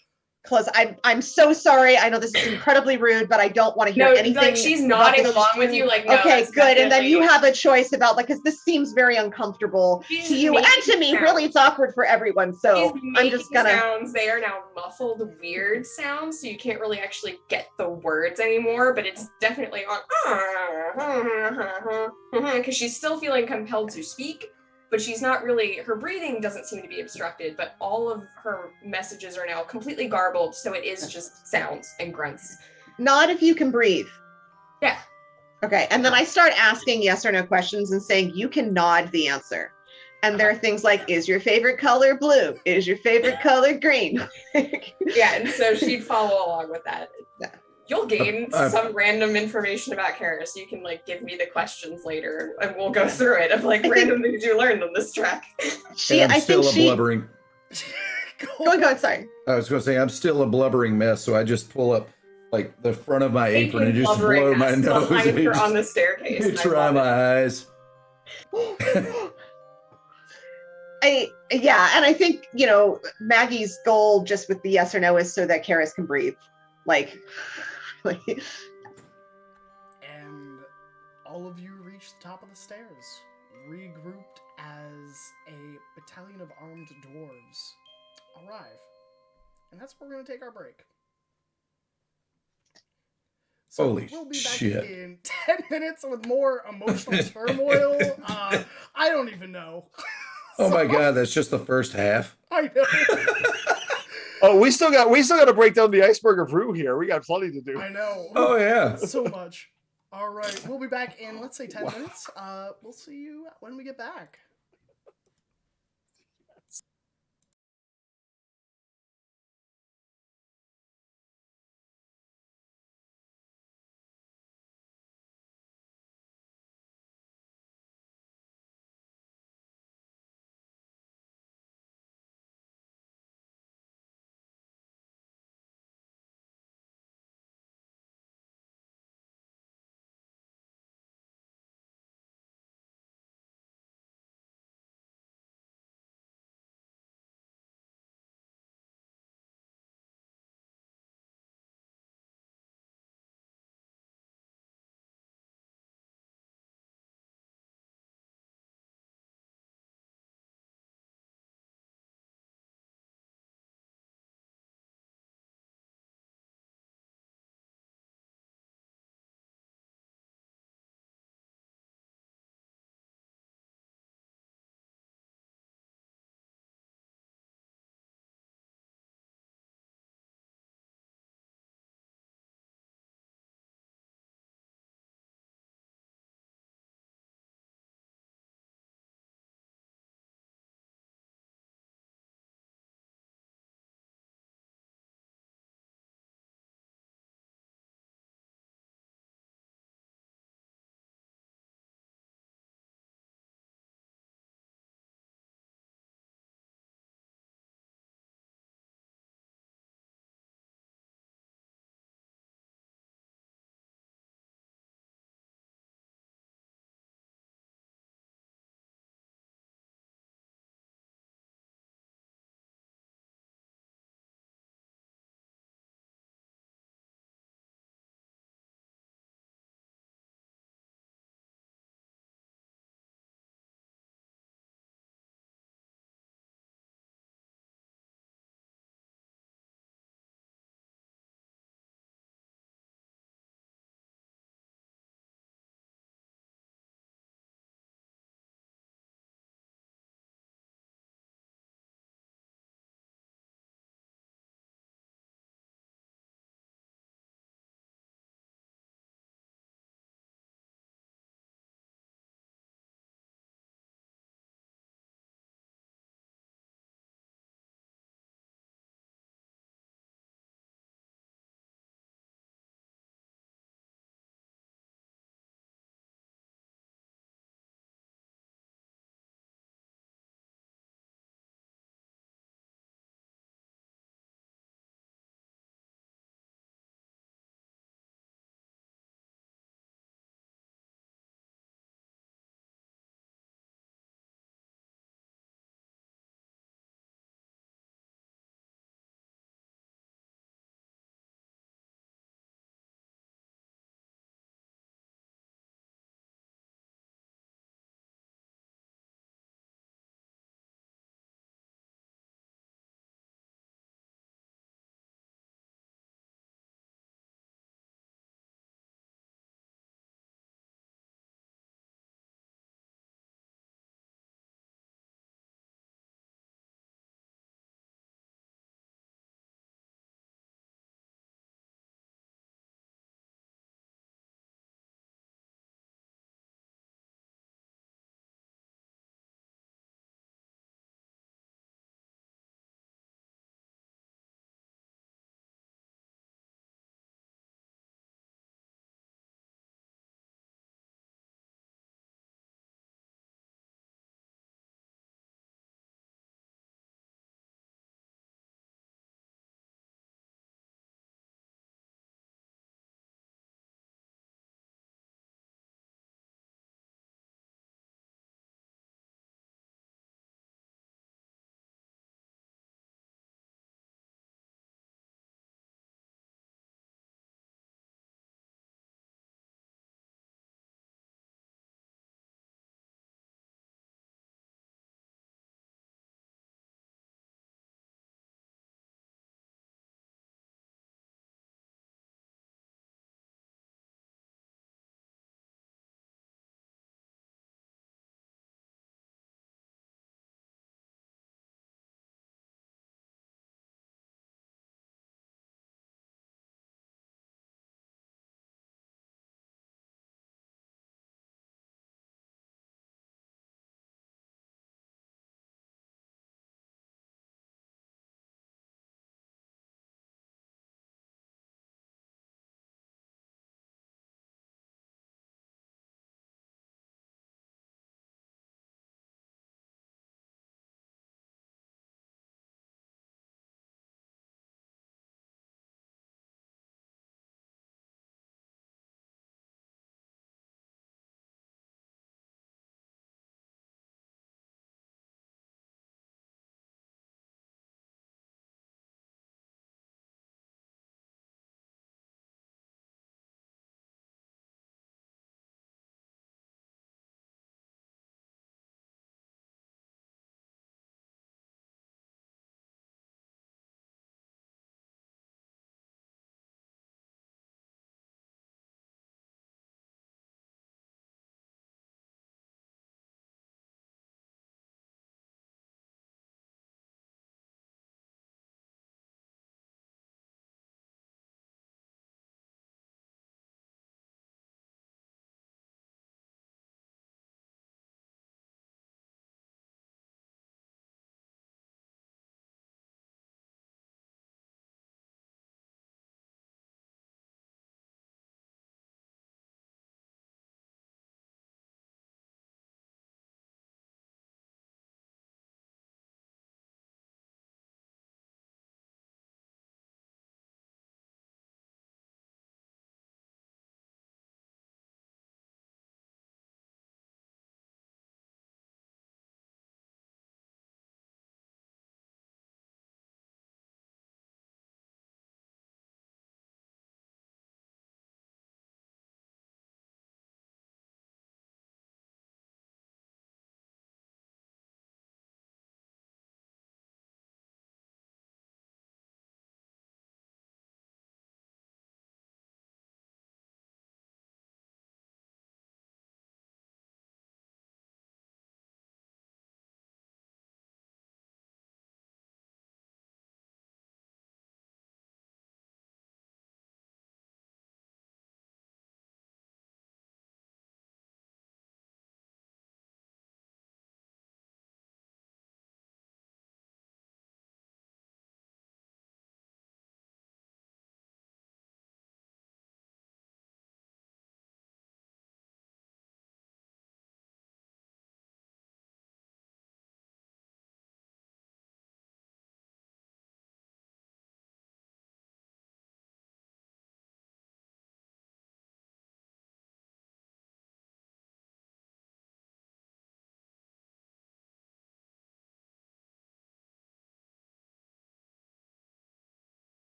close. I'm so sorry. I know this is incredibly rude, but I don't want to hear anything. Like she's nodding along with you, like, no, okay, good. And then you have a choice about like, because this seems very uncomfortable to you and to me. Really, it's awkward for everyone. So I'm just gonna. Sounds. They are now muffled, weird sounds, so you can't really actually get the words anymore. But it's definitely on because she's still feeling compelled to speak. But she's not really, her breathing doesn't seem to be obstructed, but all of her messages are now completely garbled, so it is just sounds and grunts. Nod if you can breathe. Yeah. Okay, and then I start asking yes or no questions and saying, you can nod the answer. And there are things like, is your favorite color blue? Is your favorite color green? Yeah, and so she'd follow along with that. Yeah. You'll gain some random information about Karis. You can like give me the questions later and we'll go through it of like random things you learned on this track. I'm still a blubbering. Go on, sorry. I was going to say, I'm still a blubbering mess, so I just pull up like the front of my apron and just blow my nose. Her on the staircase. Try my eyes. And I think, Maggie's goal just with the yes or no is so that Karis can breathe. Like, and all of you reach the top of the stairs, regrouped as a battalion of armed dwarves arrive. And that's where we're going to take our break. So Holy we'll be back shit. in 10 minutes with more emotional turmoil. I don't even know. Oh my God, that's just the first half. I know. Oh, we still got to break down the iceberg of Rue here. We got plenty to do. I know. Oh yeah. So much. All right, we'll be back in, let's say 10 minutes. We'll see you when we get back.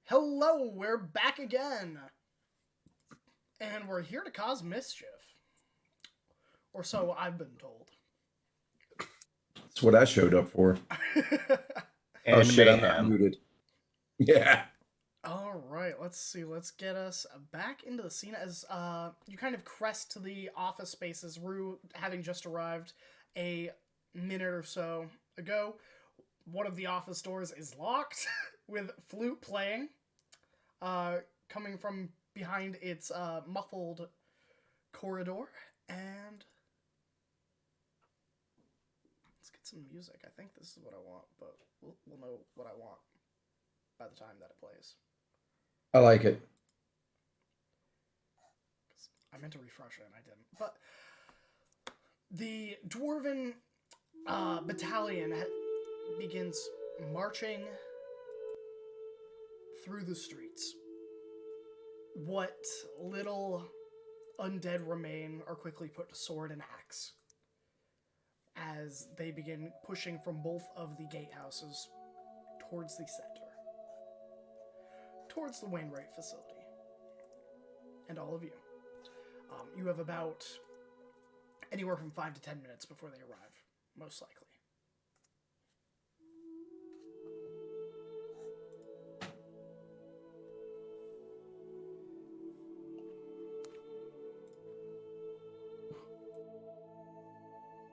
Hello, we're back again. And we're here to cause mischief. Or so I've been told. That's what I showed up for. And oh shit, I'm mayhem. not muted. Yeah. All right, let's see. Let's get us back into the scene as you kind of crest to the office spaces. Rue, having just arrived a minute or so ago, one of the office doors is locked with flute playing, coming from behind its muffled corridor. And let's get some music. I think this is what I want, but we'll know what I want by the time that it plays. I like it. I meant to refresh it and I didn't. But the dwarven battalion begins marching through the streets. What little undead remain are quickly put to sword and axe as they begin pushing from both of the gatehouses towards the center, towards the Wainwright facility. And all of you. You have about anywhere from 5 to 10 minutes before they arrive, most likely.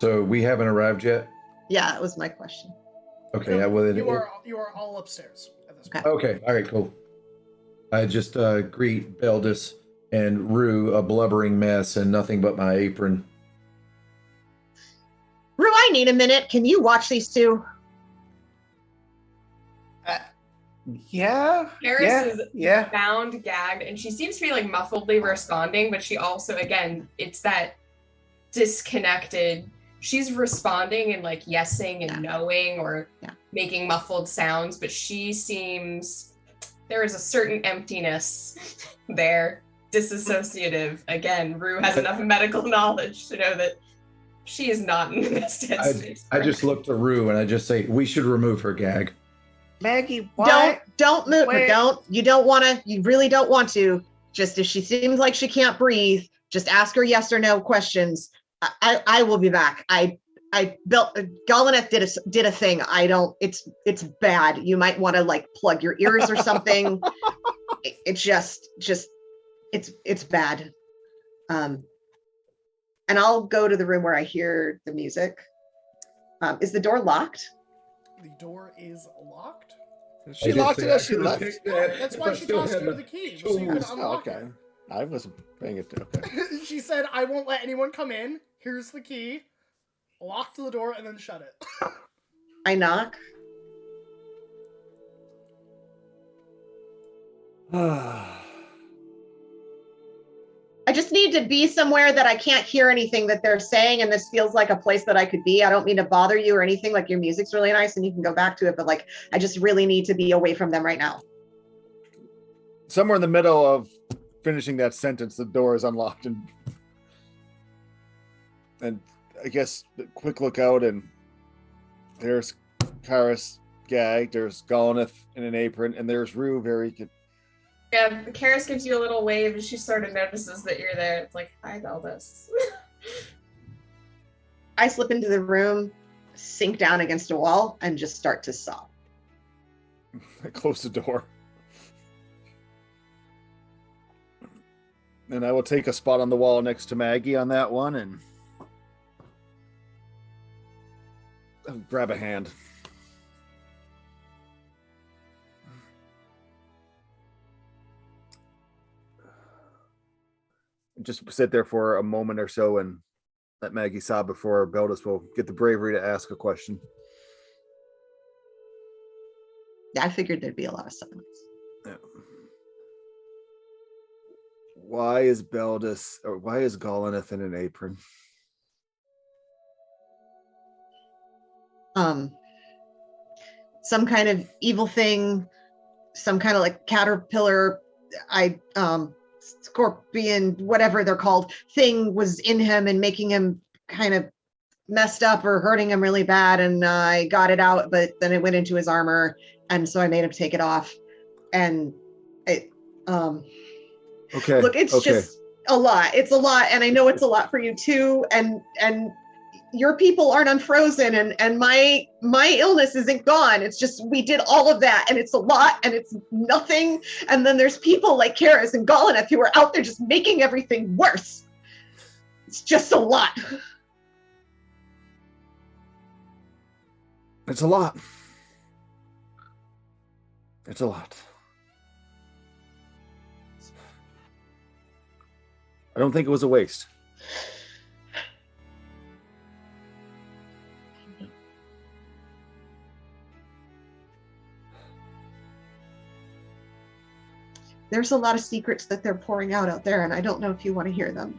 So we haven't arrived yet? Yeah, that was my question. Okay, No, you are all upstairs at this point. Okay, all right, cool. I just greet Beldis and Rue, a blubbering mess and nothing but my apron. Rue, I need a minute. Can you watch these two? Yeah. Karis Yeah. is bound, gagged, and she seems to be like muffledly responding, but she also, again, it's that disconnected. She's responding and like yesing and knowing or making muffled sounds, but she seems, there is a certain emptiness there, disassociative. Again, Rue has enough medical knowledge to know that she is not in the best headspace. I just look to Rue and I just say, we should remove her gag. Maggie, what? Don't move her. Wait. You really don't want to. Just if she seems like she can't breathe, just ask her yes or no questions. I will be back. I built Galaneth did a thing. It's bad. You might want to like plug your ears or something. It's just it's bad. And I'll go to the room where I hear the music. Is the door locked? The door is locked. She locked it as she could've left. picked that, That's if why I she still tossed had you my the key, so you could tools. unlock Okay. I wasn't paying it. Okay. it. She said, I won't let anyone come in. Here's the key. Locked the door and then shut it. I knock. I just need to be somewhere that I can't hear anything that they're saying, and this feels like a place that I could be. I don't mean to bother you or anything. Like, your music's really nice and you can go back to it, but like, I just really need to be away from them right now. Somewhere in the middle of finishing that sentence, the door is unlocked, and I guess a quick look out, and there's Karis gagged, there's Galaneth in an apron, and there's Rue very. Yeah, Karis gives you a little wave and she sort of notices that you're there. It's like, hi, Beldis. I slip into the room, sink down against a wall, and just start to sob. I close the door. And I will take a spot on the wall next to Maggie on that one and I'll grab a hand. Just sit there for a moment or so and let Maggie sob before Beldis will get the bravery to ask a question. Yeah, I figured there'd be a lot of silence. Yeah. Why is Galaneth in an apron? Some kind of evil thing, some kind of like caterpillar, scorpion, whatever they're called, thing was in him and making him kind of messed up or hurting him really bad. And I got it out, but then it went into his armor. And so I made him take it off. And Okay. Look, it's just a lot. It's a lot, and I know it's a lot for you too. And your people aren't unfrozen, and my illness isn't gone. It's just we did all of that, and it's a lot, and it's nothing. And then there's people like Karis and Golineth who are out there just making everything worse. It's just a lot. It's a lot. It's a lot. I don't think it was a waste. There's a lot of secrets that they're pouring out there, and I don't know if you want to hear them.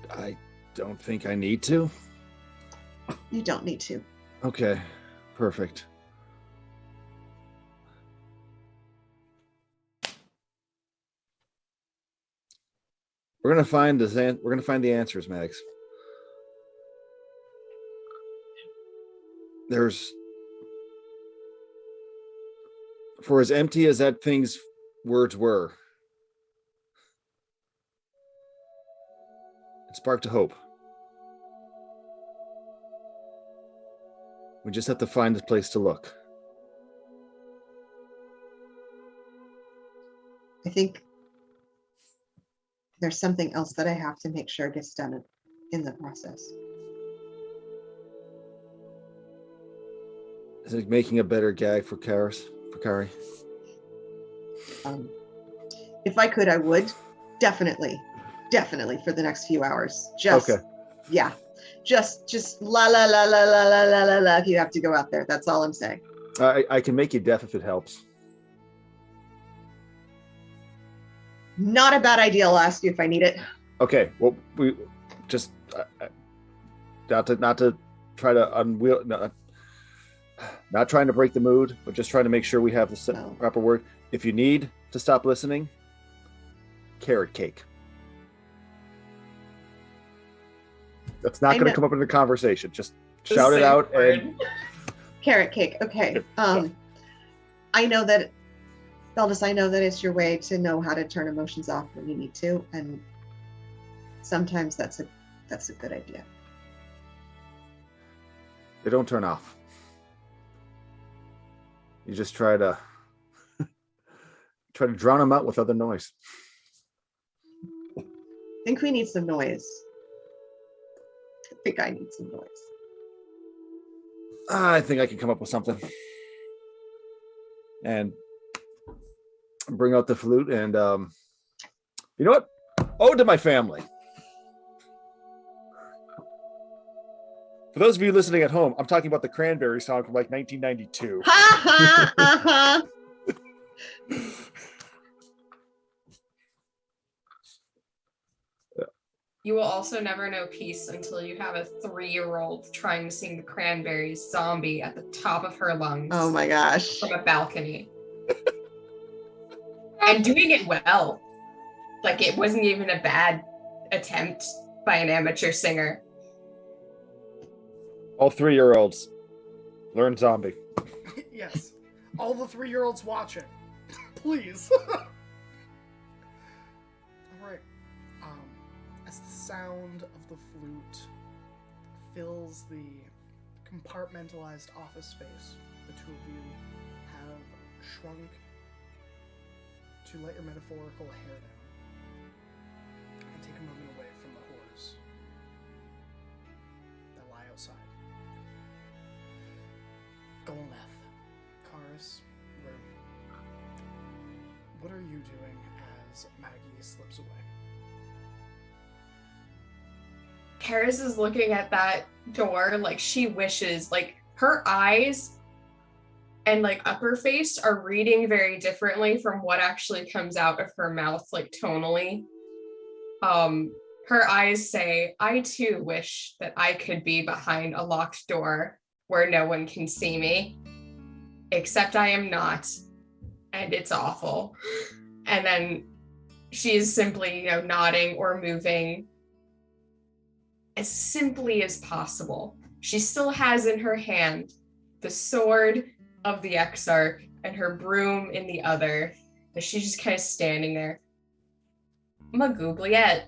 I don't think I need to. You don't need to. Okay, perfect. We're gonna find the answers, Max. There's, for as empty as that thing's words were, it sparked a hope. We just have to find the place to look. I think there's something else that I have to make sure gets done in the process. Is it making a better gag for Kari? If I could, I would. Definitely for the next few hours. Just, okay. Yeah. Just la la la la la la la la la if you have to go out there. That's all I'm saying. I can make you deaf if it helps. Not a bad idea. I'll ask you if I need it. Okay. Well, we just not to try to unwheel. Not trying to break the mood, but just trying to make sure we have the proper word. If you need to stop listening, carrot cake. That's not going to come up in the conversation. Just shout it out and carrot cake. Okay. I know that, Beldis, I know that it's your way to know how to turn emotions off when you need to, and sometimes that's a good idea. They don't turn off. You just try to drown them out with other noise. I think we need some noise. I think I need some noise. I think I can come up with something. And bring out the flute and you know what? Ode to my family. For those of you listening at home, I'm talking about the Cranberry song from like 1992. Ha ha! You will also never know peace until you have a 3-year-old trying to sing the Cranberries Zombie at the top of her lungs. Oh my gosh. From a balcony. And doing it well. Like, it wasn't even a bad attempt by an amateur singer. All 3-year-olds learn zombie. Yes. All the 3-year-olds watching. Please. Alright. As the sound of the flute fills the compartmentalized office space, the two of you have shrunk to let your metaphorical hair down and take a moment away from the horrors that lie outside. Golneth, Karis, Rue, what are you doing as Maggie slips away? Karis is looking at that door like she wishes, like her eyes and like upper face are reading very differently from what actually comes out of her mouth, like tonally. Her eyes say, I too wish that I could be behind a locked door where no one can see me, except I am not, and it's awful. And then she's simply, nodding or moving as simply as possible. She still has in her hand the sword of the Exarch and her broom in the other. And she's just kind of standing there. Magoobliette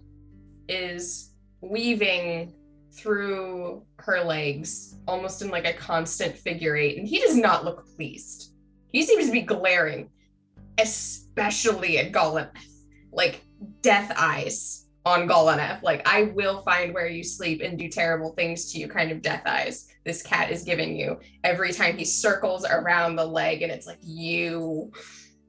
is weaving through her legs, almost in like a constant figure eight, and he does not look pleased. He seems to be glaring, especially at Golaneth, like death eyes on Golaneth. Like, I will find where you sleep and do terrible things to you kind of death eyes this cat is giving you every time he circles around the leg, and it's like, you.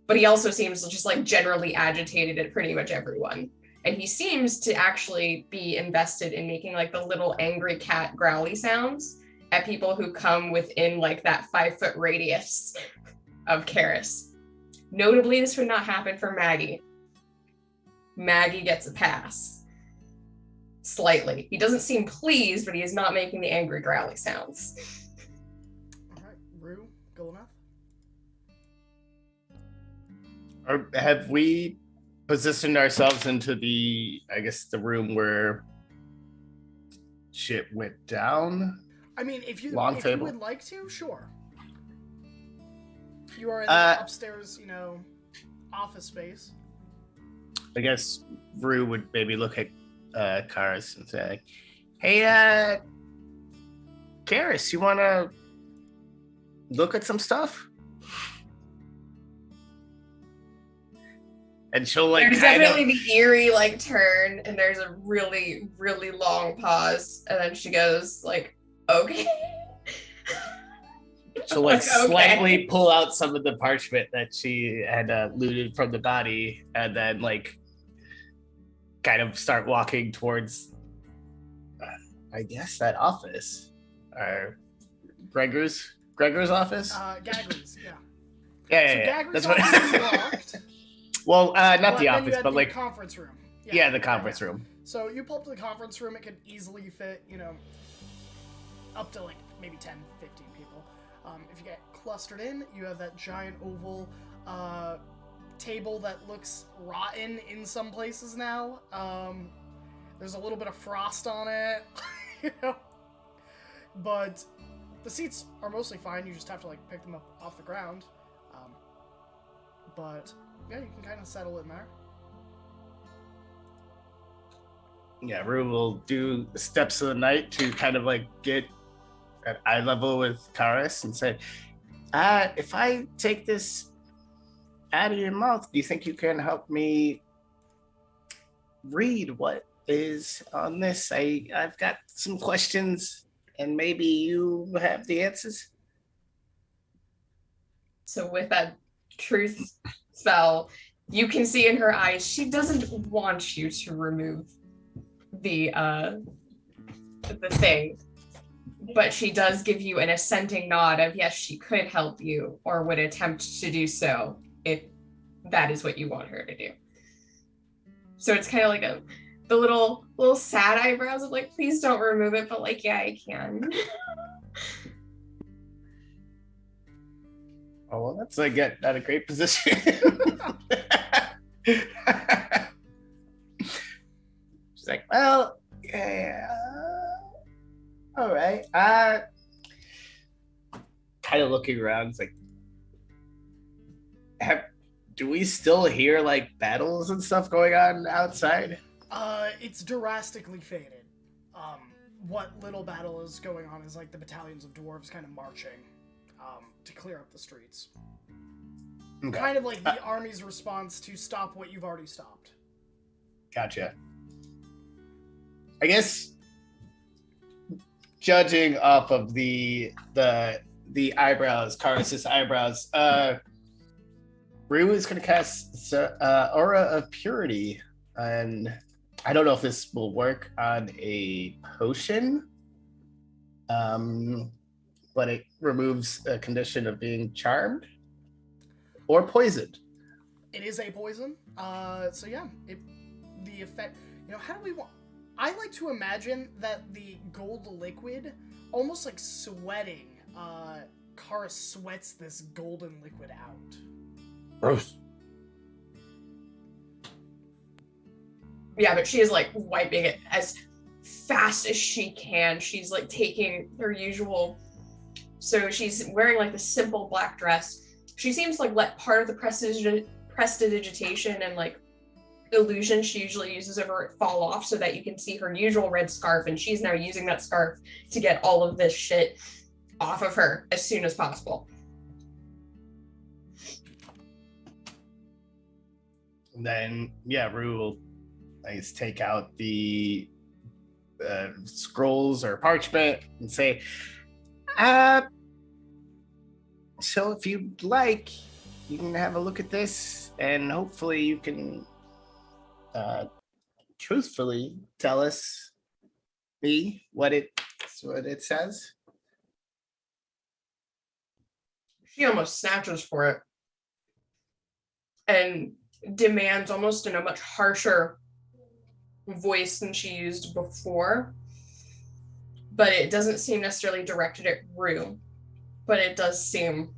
But he also seems just like generally agitated at pretty much everyone. And he seems to actually be invested in making like the little angry cat growly sounds at people who come within like that 5-foot radius of Karis. Notably, this would not happen for Maggie. Maggie gets a pass. Slightly. He doesn't seem pleased, but he is not making the angry growly sounds. All right, Rue, Golaneth. Or have we positioned ourselves into the, I guess, the room where shit went down? I mean, if you Long if table. you would like to, sure. You are in the upstairs, office space. I guess Rue would maybe look at Karis and say, "Hey, Karis, you want to look at some stuff?" And she'll like there's definitely the eerie like turn, and there's a really, really long pause, and then she goes like, "Okay." She'll like Okay. slightly pull out some of the parchment that she had looted from the body, and then like kind of start walking towards, I guess, that office, or Gregor's office. Gagry's, yeah. Yeah. So Gagry's That's what. office is locked. Well, not But the then office, you had but the like conference room. the conference room. So you pull up to the conference room, it could easily fit, up to like maybe 10, 15 people. If you get clustered in, you have that giant oval table that looks rotten in some places now. There's a little bit of frost on it, but the seats are mostly fine. You just have to like pick them up off the ground. But yeah, you can kind of settle in there. Yeah, Rue will do the steps of the night to kind of like get at eye level with Karis and say, if I take this out of your mouth, do you think you can help me read what is on this? I've got some questions, and maybe you have the answers. So with that truth spell, you can see in her eyes she doesn't want you to remove the thing, but she does give you an assenting nod of yes, she could help you or would attempt to do so if that is what you want her to do. So it's kind of like the little sad eyebrows of like, please don't remove it, but like, yeah, I can. Oh, well, that's like not a great position. She's like, well, yeah, all right. Kind of looking around, it's like, do we still hear like battles and stuff going on outside? It's drastically faded. What little battle is going on is like the battalions of dwarves kind of marching to clear up the streets. Okay. Kind of like the army's response to stop what you've already stopped. Gotcha. I guess judging off of the eyebrows, Karis' eyebrows, Rue is going to cast Aura of Purity, and I don't know if this will work on a potion, but it removes a condition of being charmed or poisoned. It is a poison. So yeah, the effect. How do we want? I like to imagine that the gold liquid, almost like sweating, Karis sweats this golden liquid out. Gross. Yeah, but she is like wiping it as fast as she can. She's like taking her usual. So she's wearing like the simple black dress. she seems to like let part of the prestidigitation and like illusion she usually uses over it fall off so that you can see her usual red scarf, and she's now using that scarf to get all of this shit off of her as soon as possible. And then, yeah, Rue will, I guess, take out the scrolls or parchment and say, so if you'd like, you can have a look at this, and hopefully you can truthfully tell me what it says. She almost snatches for it and demands, almost in a much harsher voice than she used before, but it doesn't seem necessarily directed at Rue, but it does seem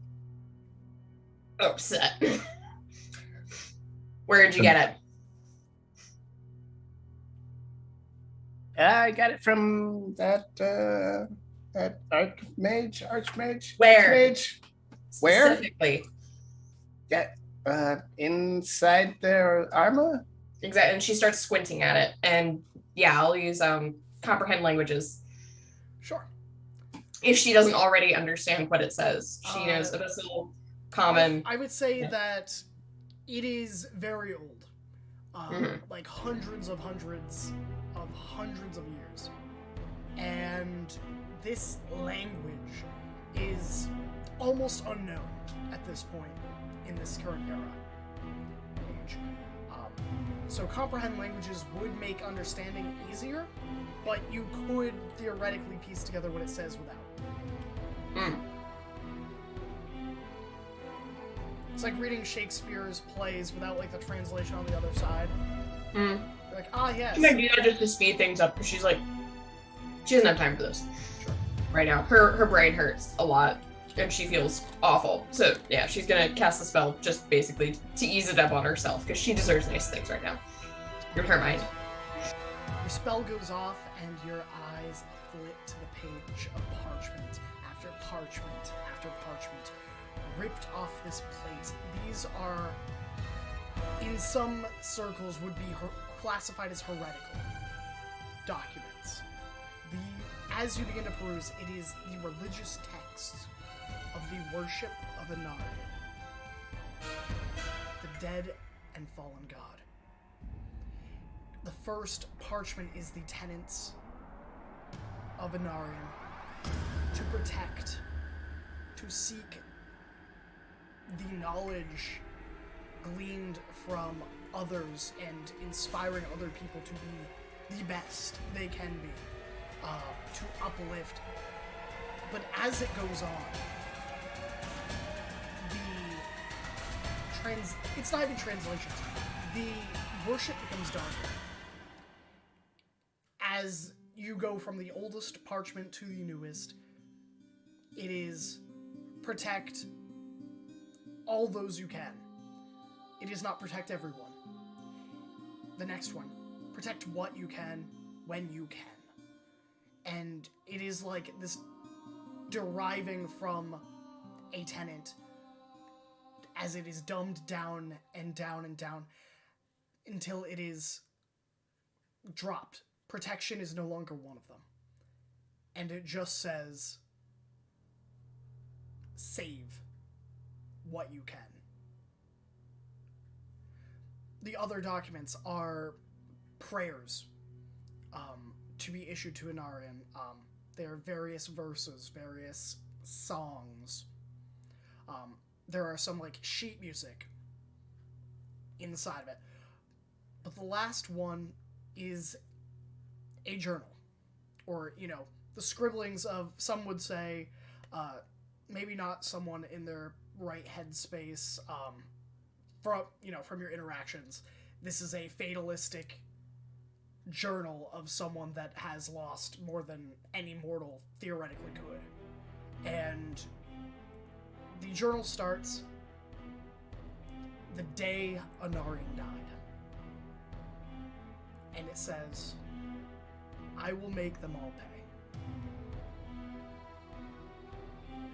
upset. Where'd you get it? I got it from that archmage. Where? Archmage. Where? Specifically. Yeah, inside their armor. Exactly, and she starts squinting at it, and yeah, I'll use comprehend languages. Sure. If she doesn't already understand what it says. She knows abyssal, common. I would say that it is very old. Like hundreds of years. And this language is almost unknown at this point in this current age. So comprehend languages would make understanding easier, but you could theoretically piece together what it says without. It's like reading Shakespeare's plays without like the translation on the other side. You're like, yes. She might do that just to speed things up, because she's like, she doesn't have time for this right now. Her brain hurts a lot, and she feels awful. So yeah, she's gonna cast the spell just basically to ease it up on herself, because she deserves nice things right now. Your turn, mind. Your spell goes off, and your eyes flit to the page of parchment after parchment after parchment, ripped off this plate. These are, in some circles, would be classified as heretical documents. As you begin to peruse, it is the religious texts of the worship of Anarion, the dead and fallen god. The first parchment is the tenets of Anarion to protect, to seek the knowledge gleaned from others and inspiring other people to be the best they can be, to uplift. But as it goes on, it's not even translations. The worship becomes darker. As you go from the oldest parchment to the newest, it is protect all those you can. It is not protect everyone. The next one, protect what you can, when you can. And it is like this deriving from a tenet as it is dumbed down and down and down until it is dropped. Protection is no longer one of them. And it just says, save what you can. The other documents are prayers to be issued to Anarion. There are various verses, various songs. There are some like sheet music inside of it. But the last one is a journal, or, the scribblings of, some would say, maybe not someone in their right headspace, from your interactions. This is a fatalistic journal of someone that has lost more than any mortal theoretically could. And the journal starts the day Anarion died. And it says, I will make them all pay.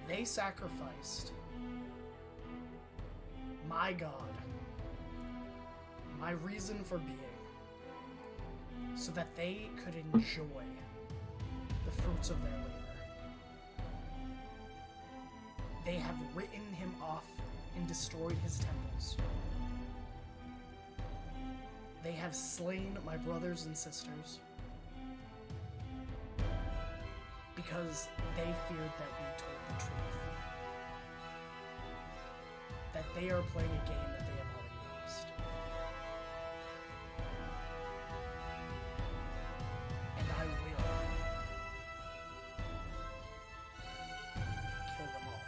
They sacrificed my God, my reason for being, so that they could enjoy the fruits of their labor. They have written him off and destroyed his temples. They have slain my brothers and sisters because they feared that we told the truth. That they are playing a game that they have already lost. And I will kill them all.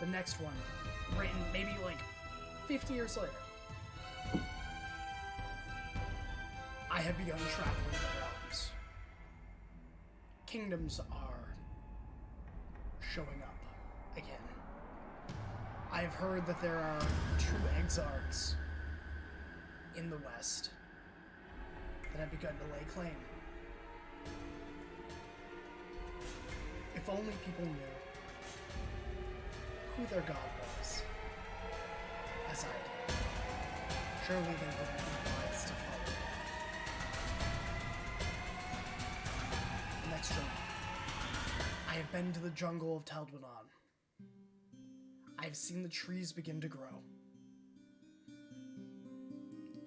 The next one, written maybe like 50 years later. I have begun traveling the realms. Kingdoms are showing up again. I have heard that there are 2 exarchs in the West that have begun to lay claim. If only people knew who their god was, as I did, surely they wouldn't be wise to follow. The next journey. I have been to the jungle of Taldwanon. I have seen the trees begin to grow.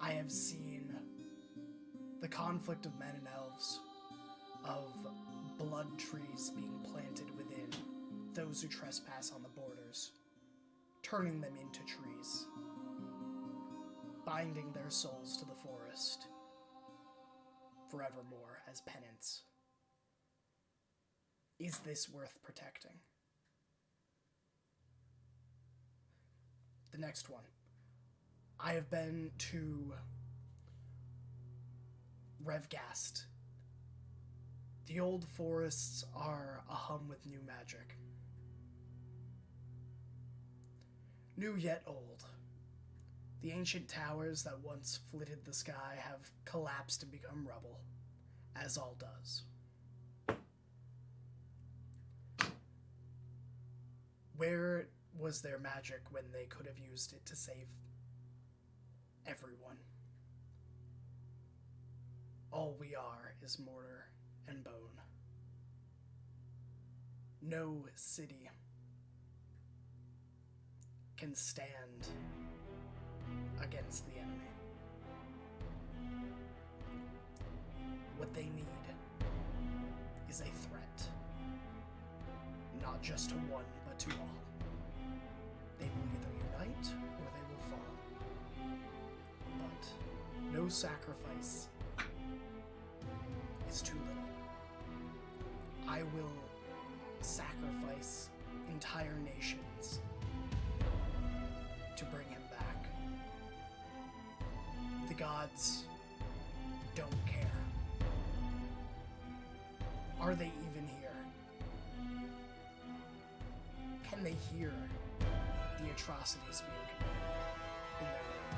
I have seen the conflict of men and elves, of blood trees being planted within those who trespass on the borders, turning them into trees, binding their souls to the forest forevermore as penance. Is this worth protecting? The next one. I have been to Revgast. The old forests are ahum with new magic. New yet old. The ancient towers that once flitted the sky have collapsed and become rubble, as all does. Where was their magic when they could have used it to save everyone? All we are is mortar and bone. No city can stand against the enemy. What they need is a threat, not just to one, but to all. They will either unite or they will fall. But no sacrifice is too little. I will sacrifice entire nations to bring him back. The gods don't care. Are they even here? Can they hear the atrocities being committed in their name?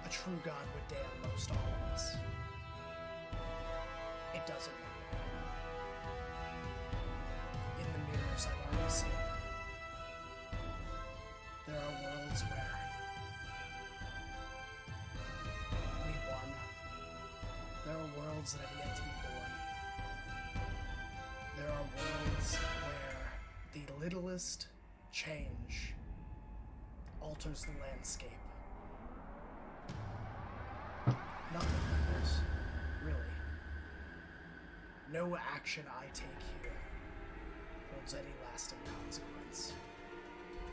A true God would damn most all of us. It doesn't matter. In the mirrors I've already seen, there are worlds where we won. There are worlds that have yet to be born. There are worlds where the littlest change alters the landscape. Nothing matters, really. No action I take here holds any lasting consequence.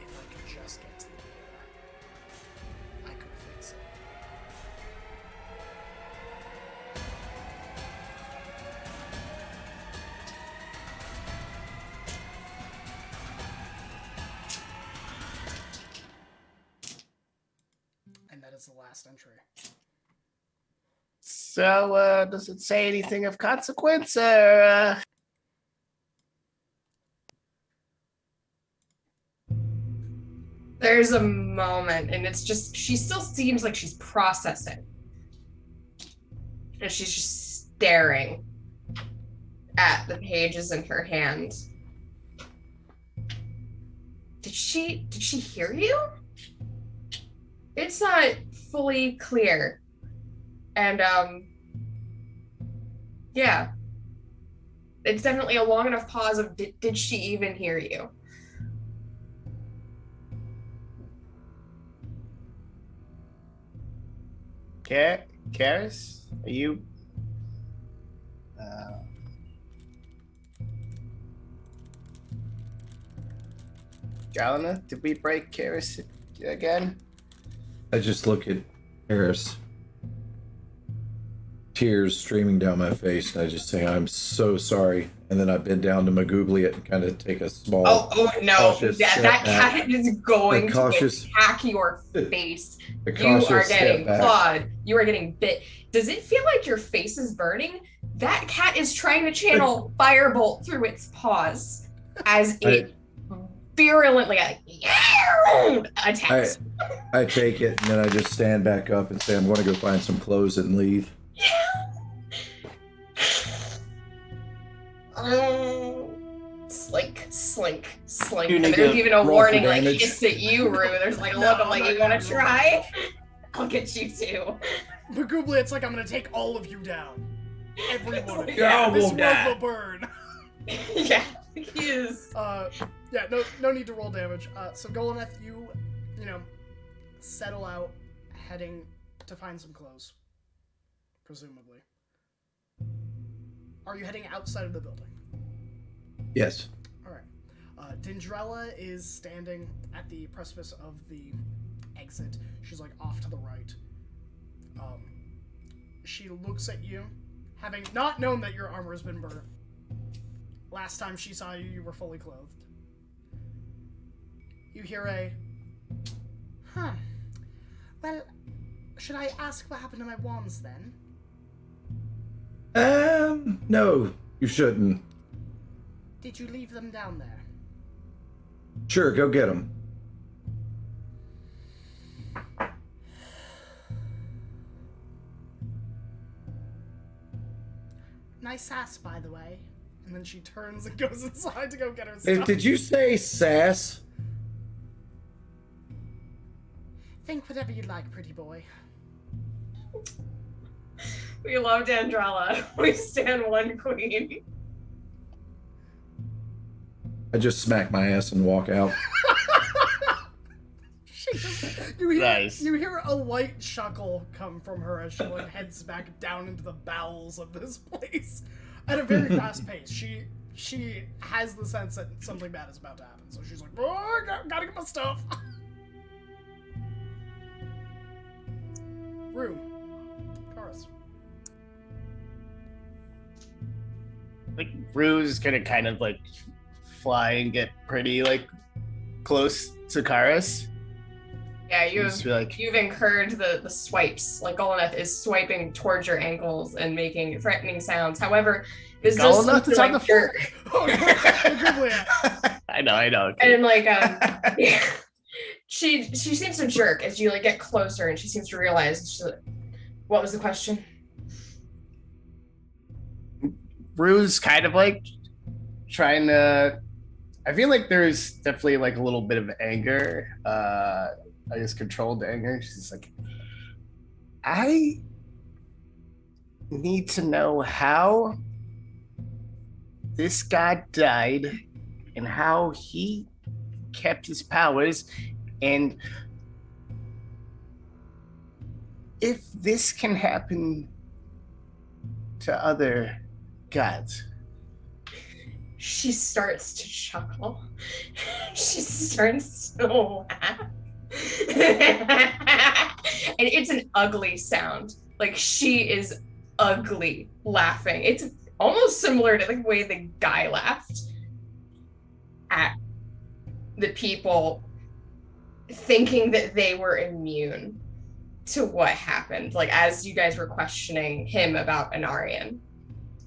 If I could just get to the mirror, I could fix it. And that is the last entry. So, does it say anything of consequence, or? There's a moment, and it's just, she still seems like she's processing. And she's just staring at the pages in her hand. Did she hear you? It's not fully clear. And yeah. It's definitely a long enough pause of did she even hear you? Karis, are you? Galena, did we break Karis again? I just look at Harris. Tears streaming down my face, and I just say, I'm so sorry. And then I bend down to Magoogliet and kind of take a small. Oh no, cautious that step cat is going cautious- to attack your face. A You cautious are step getting back. clawed. You are getting bit. Does it feel like your face is burning? That cat is trying to channel firebolt through its paws as it virulently attacks. I take it, and then I just stand back up and say, I'm going to go find some clothes and leave. Slink. You And need there's to even a roll for warning, like, damage. hiss at you, Rue. There's like a look of, like, you wanna try? I'll get you too. Magoogliet's like, I'm gonna take all of you down. Everyone. Yeah, this we'll world die. will burn. Yeah, he is. Yeah, no need to roll damage. So Golaneth, you settle out, heading to find some clothes. Presumably. Are you heading outside of the building? Yes. Alright. Dindrella is standing at the precipice of the exit. She's like off to the right. She looks at you, having not known that your armor has been burnt. Last time she saw you, you were fully clothed. You hear a, well, should I ask what happened to my wands then? No, you shouldn't. Did you leave them down there? Sure, go get them. Nice ass, by the way. And then she turns and goes inside to go get her Hey, stuff. did you say sass? Think whatever you like, pretty boy. We love Dandrella. We stand one queen. I just smack my ass and walk out. Nice. You hear a light chuckle come from her as she like heads back down into the bowels of this place at a very fast pace. She has the sense that something bad is about to happen, so she's like, "Oh, I gotta get my stuff." Rue, Karis. Like Rue's gonna kind of like fly and get pretty like close to Karis. Yeah, Just be like, you've incurred the swipes. Like Golaneth is swiping towards your ankles and making threatening sounds. However, this does seem Golaneth to, is on like, the jerk. Oh, yeah. I know. And like yeah. She seems to jerk as you like get closer, and she seems to realize she's like, what was the question? Rue's kind of like trying to. I feel like there's definitely like a little bit of anger. I guess controlled anger. She's like, I need to know how this guy died and how he kept his powers, and if this can happen to other gods. She starts to chuckle. She starts to laugh. And it's an ugly sound. Like, she is ugly laughing. It's almost similar to the way the guy laughed at the people thinking that they were immune to what happened. Like, as you guys were questioning him about Anarion.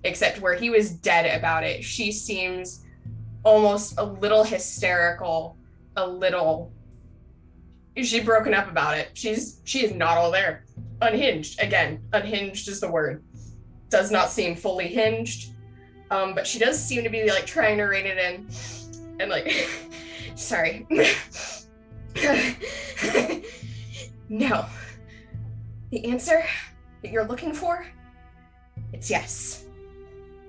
Except where he was dead about it, she seems almost a little hysterical, she's broken up about it. She is not all there. Unhinged. Again, unhinged is the word. Does not seem fully hinged. But she does seem to be like trying to rein it in. And like Sorry. No. The answer that you're looking for, it's yes.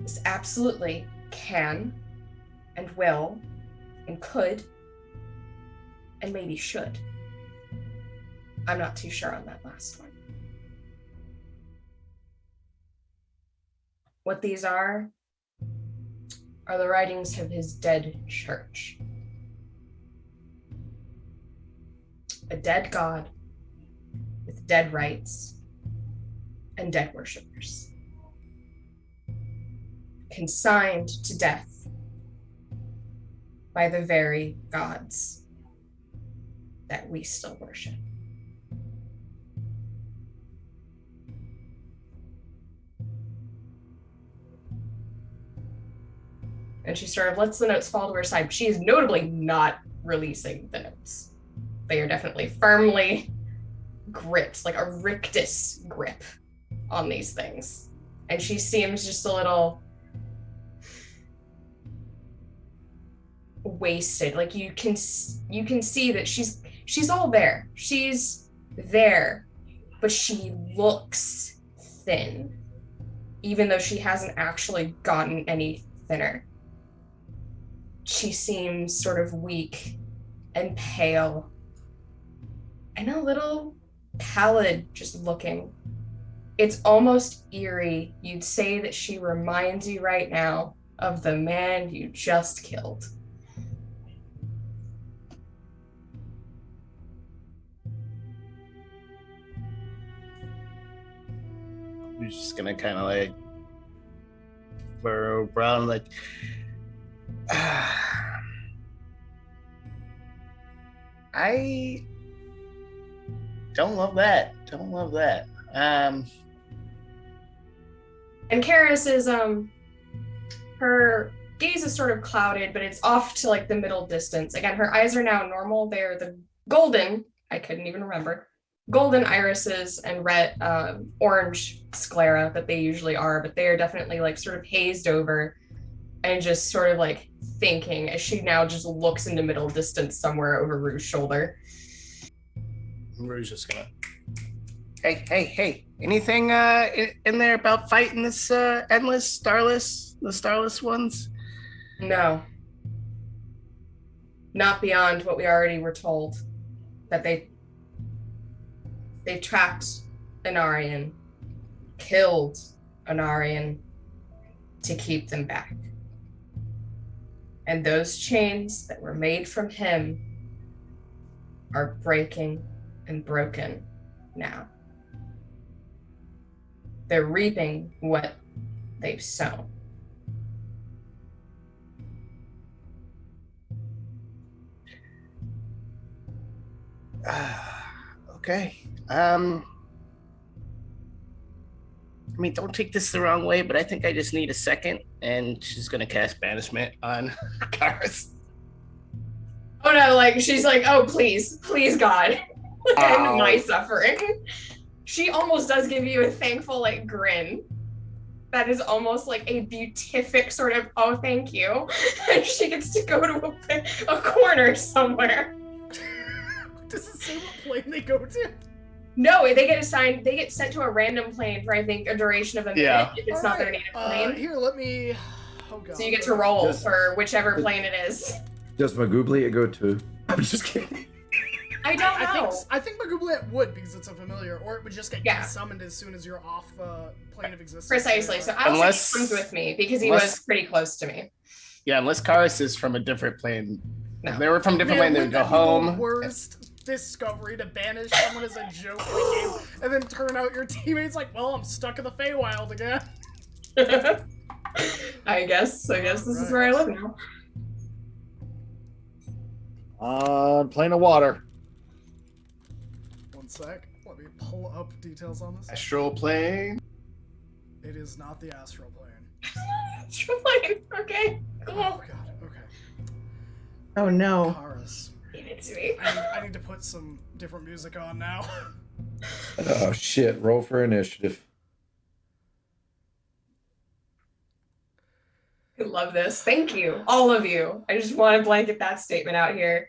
This absolutely can and will and could and maybe should. I'm not too sure on that last one. What these are the writings of his dead church. A dead god with dead rites and dead worshippers. Consigned to death by the very gods that we still worship. And she sort of lets the notes fall to her side. She is notably not releasing the notes. They are definitely firmly gripped, like a rictus grip on these things. And she seems just a little wasted. Like you can see that she's all there. She's there, but she looks thin, even though she hasn't actually gotten any thinner. She seems sort of weak and pale and a little pallid just looking. It's almost eerie. You'd say that she reminds you right now of the man you just killed. We're just gonna kind of like furrow brown, like I don't love that. Don't love that. And Karis is her gaze is sort of clouded, but it's off to like the middle distance. Again, her eyes are now normal. They're the golden, I couldn't even remember, golden irises and red orange sclera that they usually are, but they are definitely like sort of hazed over and just sort of like thinking as she now just looks into middle distance somewhere over Rue's shoulder. Rue's just gonna, hey, anything in there about fighting this endless, the starless ones? No. Not beyond what we already were told. That they trapped Anarion, killed Anarion to keep them back. And those chains that were made from him are breaking and broken now. They're reaping what they've sown. Okay. I mean, don't take this the wrong way, but I think I just need a second, and she's gonna cast banishment on Karis. Oh no, like she's like, oh please God, end my suffering. She almost does give you a thankful like grin. That is almost like a beatific sort of, oh thank you. And she gets to go to a corner somewhere. Does it say what plane they go to? No, they get sent to a random plane for I think a duration of a minute if it's not their native plane. Here, let me. Oh god. So you get to roll for whichever plane it is. Does Magubli go to? I'm just kidding. I don't know. I think Magublet would because it's a familiar, or it would just get summoned as soon as you're off the plane of existence. Precisely. So I'll say he comes with me because he was pretty close to me. Yeah, unless Karis is from a different plane. No. If they were from a different plane, they would go home. The worst discovery to banish someone as a joke in the game, and then turn out your teammate's like, well, I'm stuck in the Feywild again. I guess this is where I live now. On plane of water. One sec. Let me pull up details on this. Astral plane. It is not the astral plane. Astral plane. Okay. Cool. Oh god. Okay. Oh no. Karis. Give it to me. I need to put some different music on now. Oh shit! Roll for initiative. I love this. Thank you, all of you. I just want to blanket that statement out here.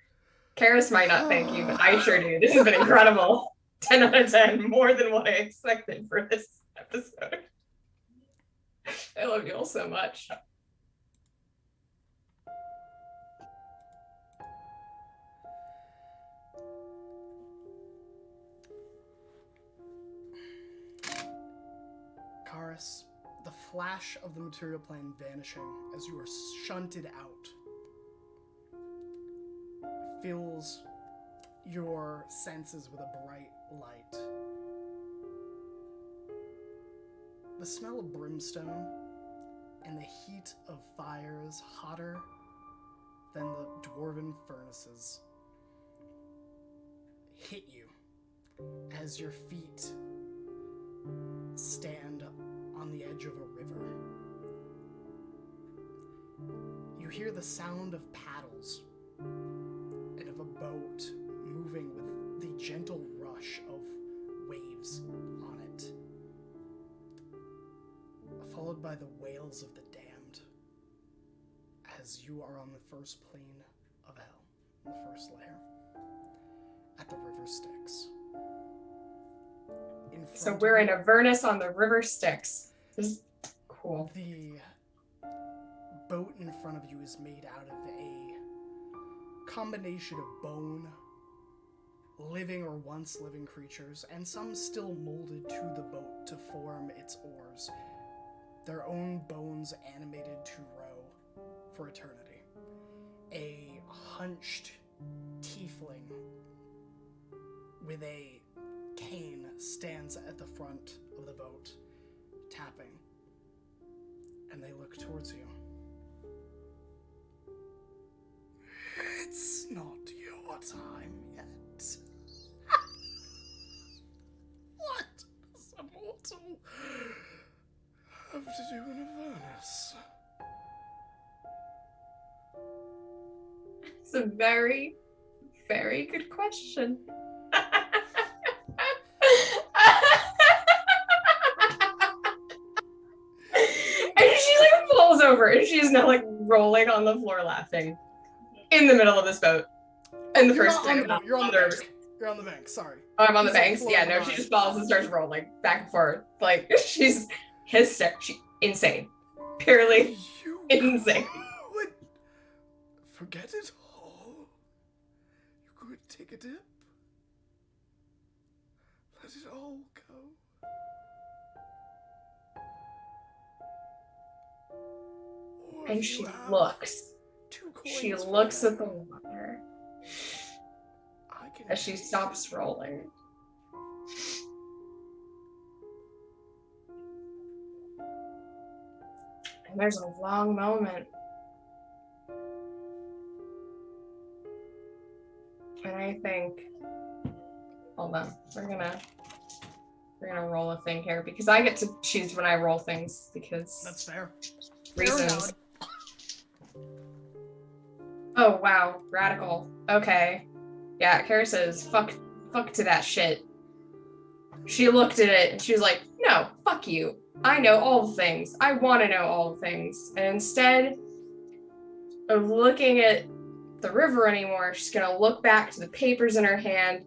Karis might not thank you, but I sure do. This has been incredible. 10 out of 10, more than what I expected for this episode. I love you all so much. Karis, the flash of the material plane vanishing as you are shunted out fills your senses with a bright light. The smell of brimstone and the heat of fires hotter than the dwarven furnaces hit you as your feet stand on the edge of a river. You hear the sound of paddles and of a boat moving with the gentle rush of waves on it, followed by the wails of the damned as you are on the first plane of hell, the first layer, at the river Styx. So we're in Avernus on the river Styx. This is cool. The boat in front of you is made out of a combination of bone, living or once living creatures, and some still molded to the boat to form its oars, their own bones animated to row for eternity. A hunched tiefling with a cane stands at the front of the boat, tapping, and they look towards you. It's not your time yet. What does a mortal have to do in Avernus? It's a very, very good question. And she like falls over and she's now like rolling on the floor laughing in the middle of this boat. And the You're first not on the boat. You're on the other- bank. You're on the bank. Sorry. Oh, I'm on the She's, like, banks. Yeah, no, floating she on. just falls and starts rolling back and forth. Like she's hysterical. She insane. Purely You insane. could forget it all. You could take a dip. Let it all go. Or And if she you have looks. 2 coins She for looks me, at the water I can as she take stops it. rolling. And there's a long moment. And I think, hold on, we're gonna roll a thing here because I get to choose when I roll things because That's fair. reasons. Oh wow, radical. Okay. Yeah, Kara says, fuck to that shit. She looked at it and she was like, no, fuck you. I know all the things. I want to know all the things. And instead of looking at the river anymore, she's going to look back to the papers in her hand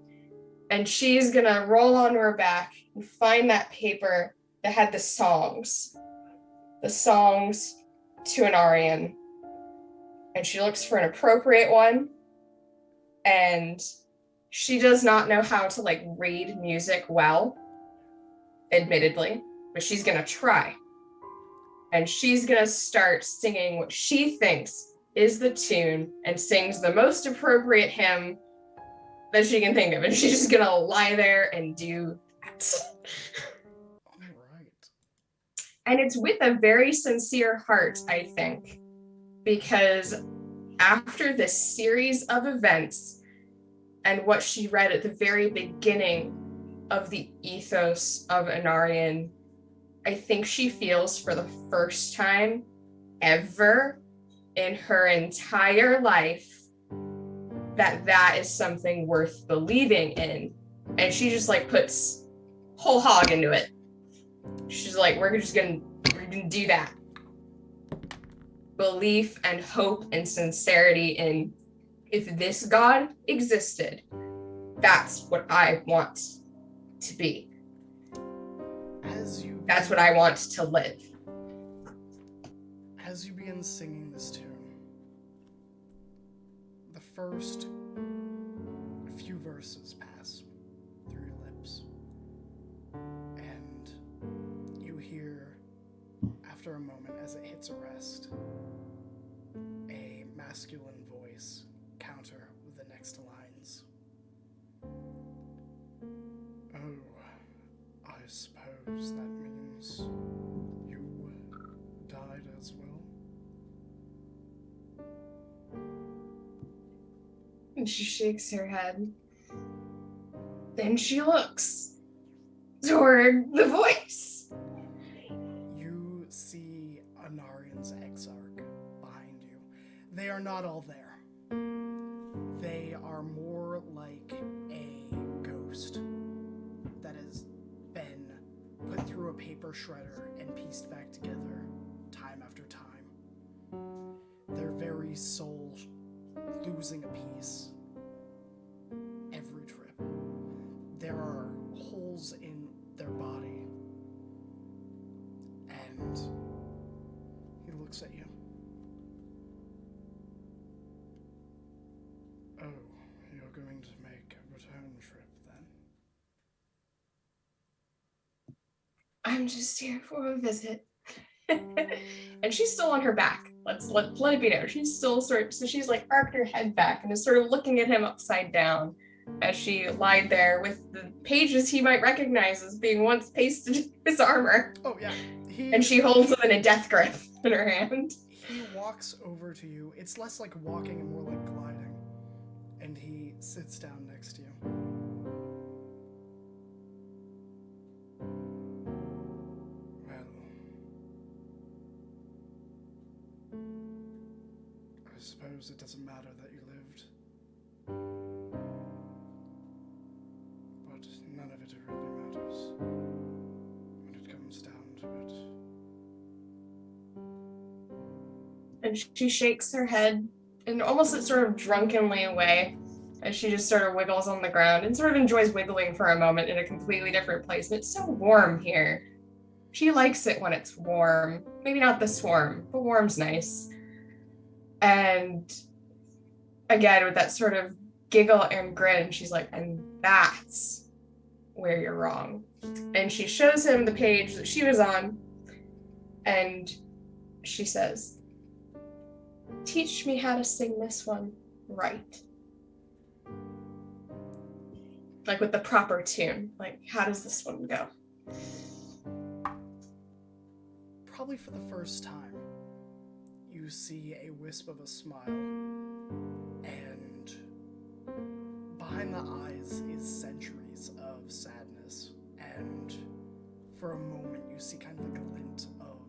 and she's going to roll onto her back and find that paper that had the songs. The songs to Anarion. And she looks for an appropriate one. And she does not know how to like read music well, admittedly, but she's gonna try. And she's gonna start singing what she thinks is the tune and sings the most appropriate hymn that she can think of. And she's just gonna lie there and do that. All right. And it's with a very sincere heart, I think, because after this series of events and what she read at the very beginning of the ethos of Anarion, I think she feels for the first time ever in her entire life that is something worth believing in. And she just like puts whole hog into it. She's like, we're gonna do that. belief and hope and sincerity in, if this God existed, that's what I want to be. That's what I want to live. As you begin singing this tune, the first few verses pass through your lips, and you hear, after a moment, as it hits a rest, a masculine voice counter with the next lines. Oh, I suppose that means you died as well. And she shakes her head. Then she looks toward the voice. You see Anarions Exarch behind you. They are not all there. They are more like a ghost that has been put through a paper shredder and pieced back together time after time. Their very soul losing a piece every trip. There are holes in their body, and he looks at you. Oh, you're going to make a return trip then? I'm just here for a visit. And she's still on her back. Let it be known. She's still so she's like arched her head back and is sort of looking at him upside down as she lied there with the pages he might recognize as being once pasted in his armor. Oh, yeah. And she holds them in a death grip in her hand. He walks over to you. It's less like walking and more like gliding. And he sits down next to you. Well, I suppose it doesn't matter that you lived. But none of it really matters when it comes down to it. And she shakes her head in almost a sort of drunkenly way as she just sort of wiggles on the ground and sort of enjoys wiggling for a moment in a completely different place. And it's so warm here. She likes it when it's warm. Maybe not this warm, but warm's nice. And again, with that sort of giggle and grin, she's like, and that's where you're wrong. And she shows him the page that she was on, and she says, teach me how to sing this one right. Like with the proper tune. Like, how does this one go? Probably for the first time, you see a wisp of a smile, and behind the eyes is centuries of sadness, and for a moment you see kind of like a glint of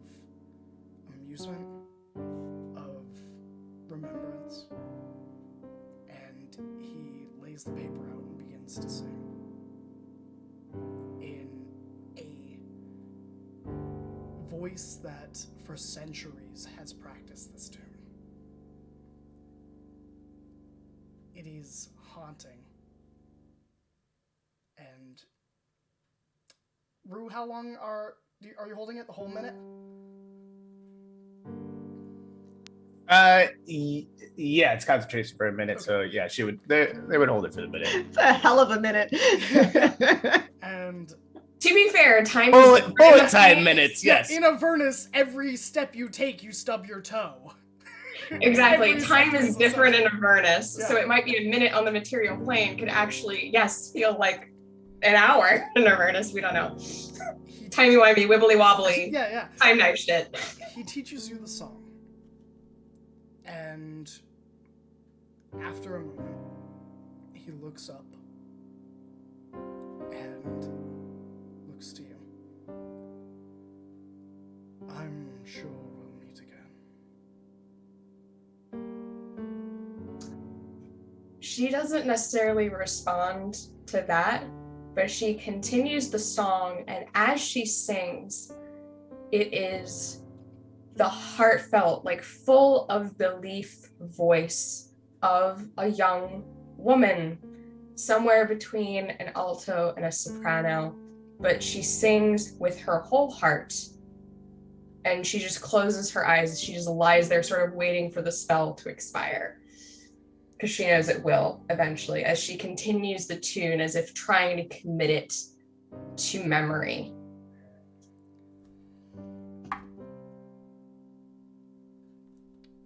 amusement, of remembrance, and he lays the paper out and begins to sing in a voice that for centuries has practiced this tune. It is haunting. And Rue, how long are you holding it? The whole minute? Yeah, it's concentration for a minute, Okay. so yeah, they would hold it for the minute. It's a hell of a minute. And To be fair, time Bullet time minutes, yes. in Avernus, every step you take, you stub your toe. Exactly. Every Time step is a different in second. Avernus, Yeah. so it might be a minute on the material plane could actually, yes, feel like an hour in Avernus. We don't know. Timey-wimey, wibbly-wobbly, Yeah. time knife shit. He teaches you the song. And after a moment, he looks up and looks to you. I'm sure we'll meet again. She doesn't necessarily respond to that, but she continues the song, and as she sings, it is the heartfelt, like full of belief voice of a young woman, somewhere between an alto and a soprano, but she sings with her whole heart. And she just closes her eyes. She just lies there sort of waiting for the spell to expire, because she knows it will eventually, as she continues the tune as if trying to commit it to memory.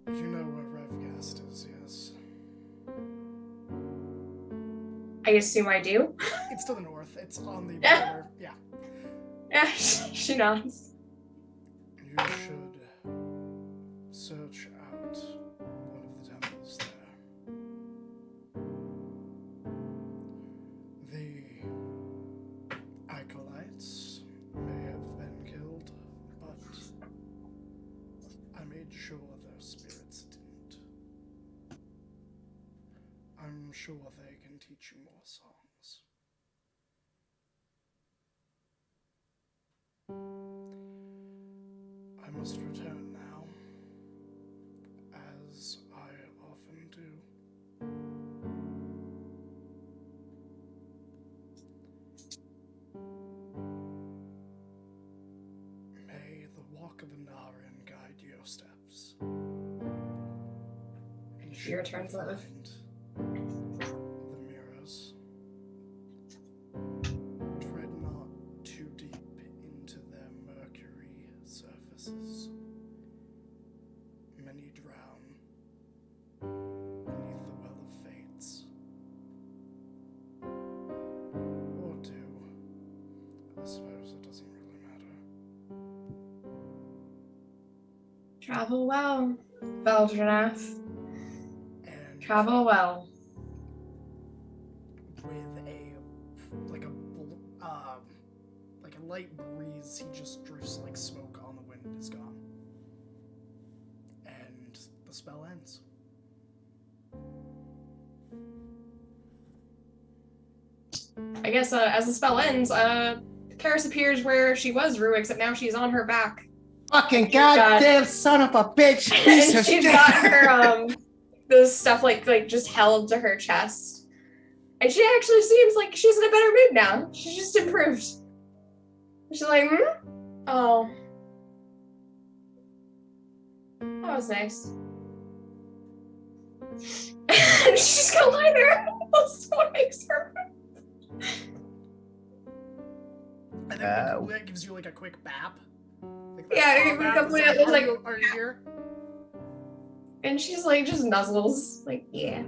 You know where Revgast is, yes? I assume I do. It's to the north. It's on the Yeah. border. Yeah. Yeah, she nods. You should search out one of the temples there. The acolytes may have been killed, but I made sure their spirits didn't. I'm sure they can teach you more songs. I must return now, as I often do. May the walk of Anarion guide your steps. And Your should turn, you Flo. find the mirrors, tread not too deep into their mercury surfaces. Many drown beneath the well of fates. Or do. I suppose it doesn't really matter. Travel well, Beldranath. And Travel well. with like a light breeze, he just drifts like smoke on the wind and is gone. And the spell ends. I guess as the spell ends, Karis appears where she was, Rue, except now she's on her back. Fucking goddamn son of a bitch! Piece And of she's shit. got her the stuff like just held to her chest. And she actually seems like she's in a better mood now. She's just improved. She's like, oh. That was nice. And she's just gonna lie there. That's what makes her. I think that gives you like a quick bap. Like that Yeah, claw you bap. wake up It's when it looks like- are you here? And she's like, just nuzzles. Like, yeah.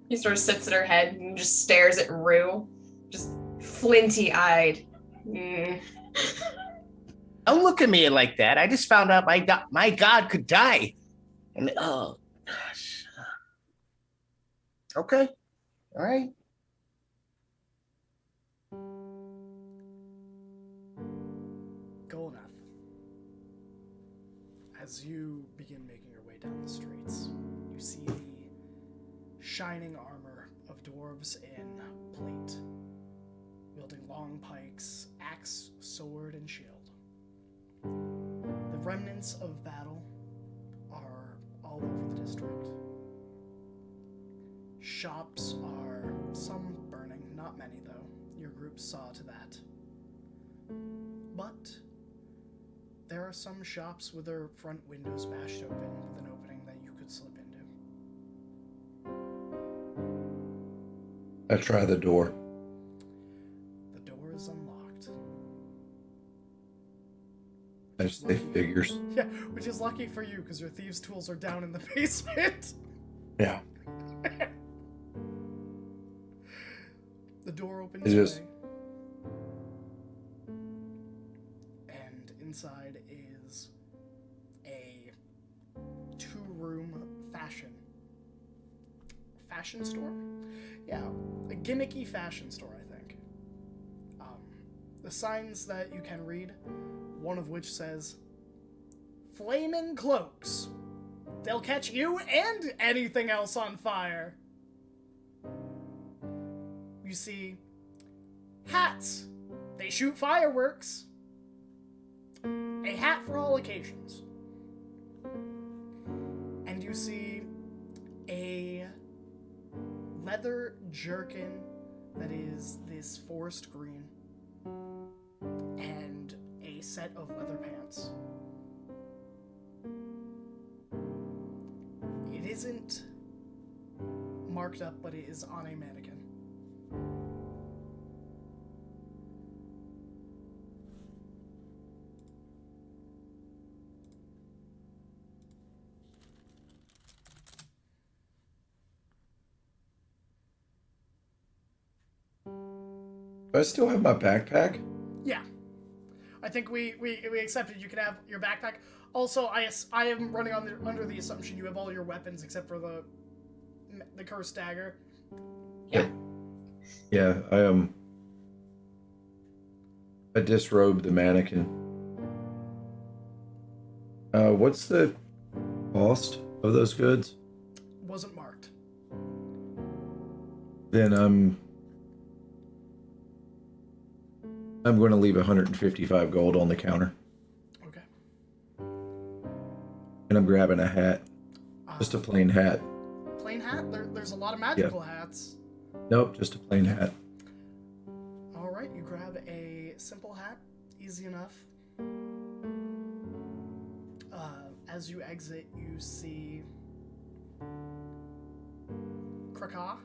He sort of sits at her head and just stares at Rue. Just flinty-eyed. Don't look at me like that. I just found out my god could die. And oh gosh. Okay. All right. Golnath. As you begin making your way down the streets, you see the shining armor of dwarves in plate, wielding long pikes, axe, sword, and shield. The remnants of battle are all over the district. Shops are some burning, not many though. Your group saw to that. But there are some shops with their front windows bashed open with an opening that you could slip into. I try the door. The door is unlocked. I say figures. Yeah, which is lucky for you because your thieves' tools are down in the basement. Yeah. The door opens It is. away. And inside is a 2-room fashion store. Yeah, a gimmicky fashion store, I think. The signs that you can read, one of which says, "Flaming cloaks. They'll catch you and anything else on fire." You see hats. They shoot fireworks. A hat for all occasions. And you see a leather jerkin that is this forest green, and a set of leather pants. It isn't marked up, but it is on a mannequin. Do I still have my backpack? Yeah. I think we accepted you can have your backpack. Also, I am running under the assumption you have all your weapons except for the cursed dagger. Yeah. Yeah, I disrobed the mannequin. What's the cost of those goods? Wasn't marked. Then I'm going to leave 155 gold on the counter. Okay. And I'm grabbing a hat. Just a plain hat. Plain hat? There's a lot of magical hats. Nope, just a plain hat. Alright, you grab a simple hat. Easy enough. As you exit, you see Kraka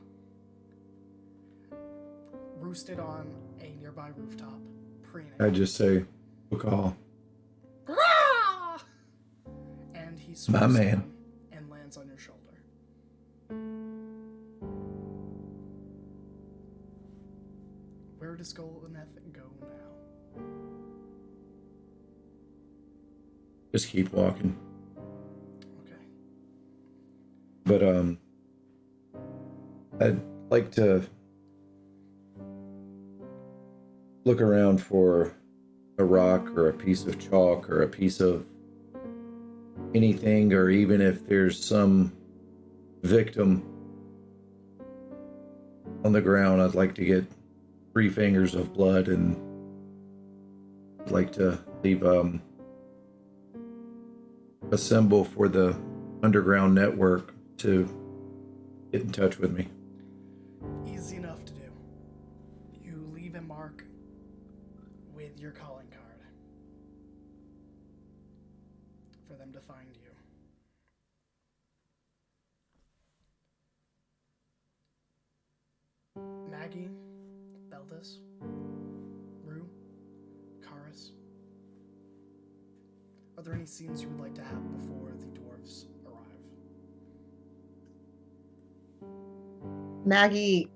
roosted on a nearby rooftop, preening. I just say, call. And he swoops My man. down and lands on your shoulder. Where does Goldeneth go now? Just keep walking. Okay. But I'd like to look around for a rock or a piece of chalk or a piece of anything, or even if there's some victim on the ground, I'd like to get 3 fingers of blood, and I'd like to leave a symbol for the underground network to get in touch with me. Easy enough to do. You leave a mark with your calling card for them to find you. Maggie, Beldis, Rue, Karis. Are there any scenes you would like to have before the dwarves arrive? Maggie,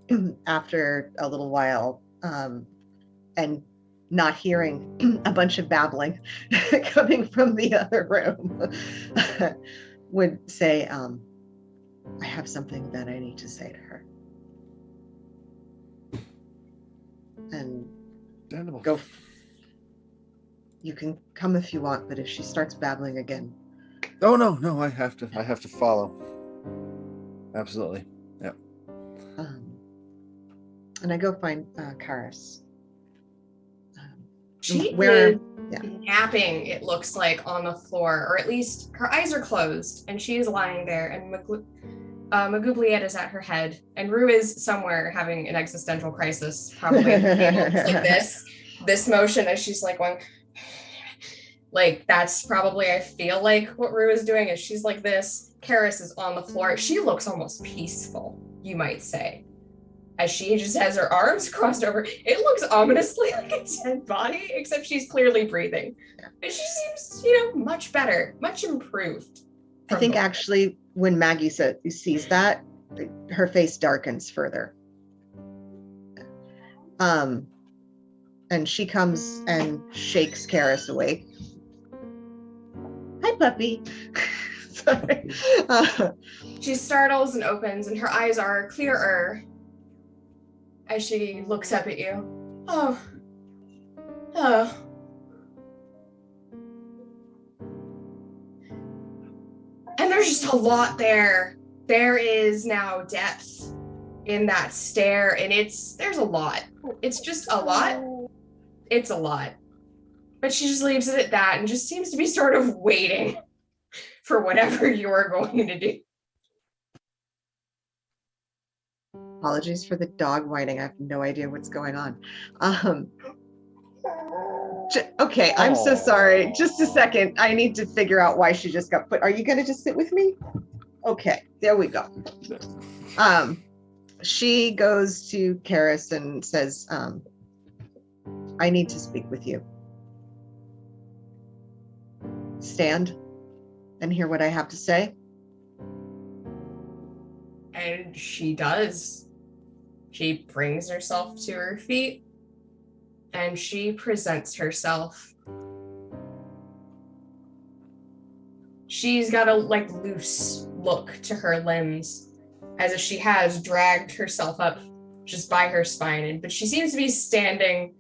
after a little while, and not hearing a bunch of babbling coming from the other room, would say, I have something that I need to say to her. And go. You can come if you want, but if she starts babbling again. Oh no, I have to follow. Absolutely. Yeah. And I go find Karis. She Where- is napping, it looks like, on the floor, or at least her eyes are closed, and she is lying there, and Magubliet is at her head, and Rue is somewhere having an existential crisis, probably at the table. It's like this motion as she's like going, like, that's probably, I feel like, what Rue is doing, is she's like this. Karis is on the floor. She looks almost peaceful, you might say, as she just has her arms crossed over. It looks ominously like a dead body, except she's clearly breathing. And she seems, much better, much improved. I think actually when Maggie sees that, her face darkens further. And she comes and shakes Karis awake. Hi, puppy. Sorry. She startles and opens, and her eyes are clearer as she looks up at you. Oh. And there's just a lot there. There is now depth in that stare, and there's a lot. It's just a lot. It's a lot. But she just leaves it at that and just seems to be sort of waiting for whatever you're going to do. Apologies for the dog whining. I have no idea what's going on. Okay, I'm so sorry. Just a second. I need to figure out why she just got put. Are you going to just sit with me? Okay, there we go. She goes to Karis and says, I need to speak with you. Stand and hear what I have to say. And she does. She brings herself to her feet and she presents herself. She's got a loose look to her limbs, as if she has dragged herself up just by her spine. But she seems to be standing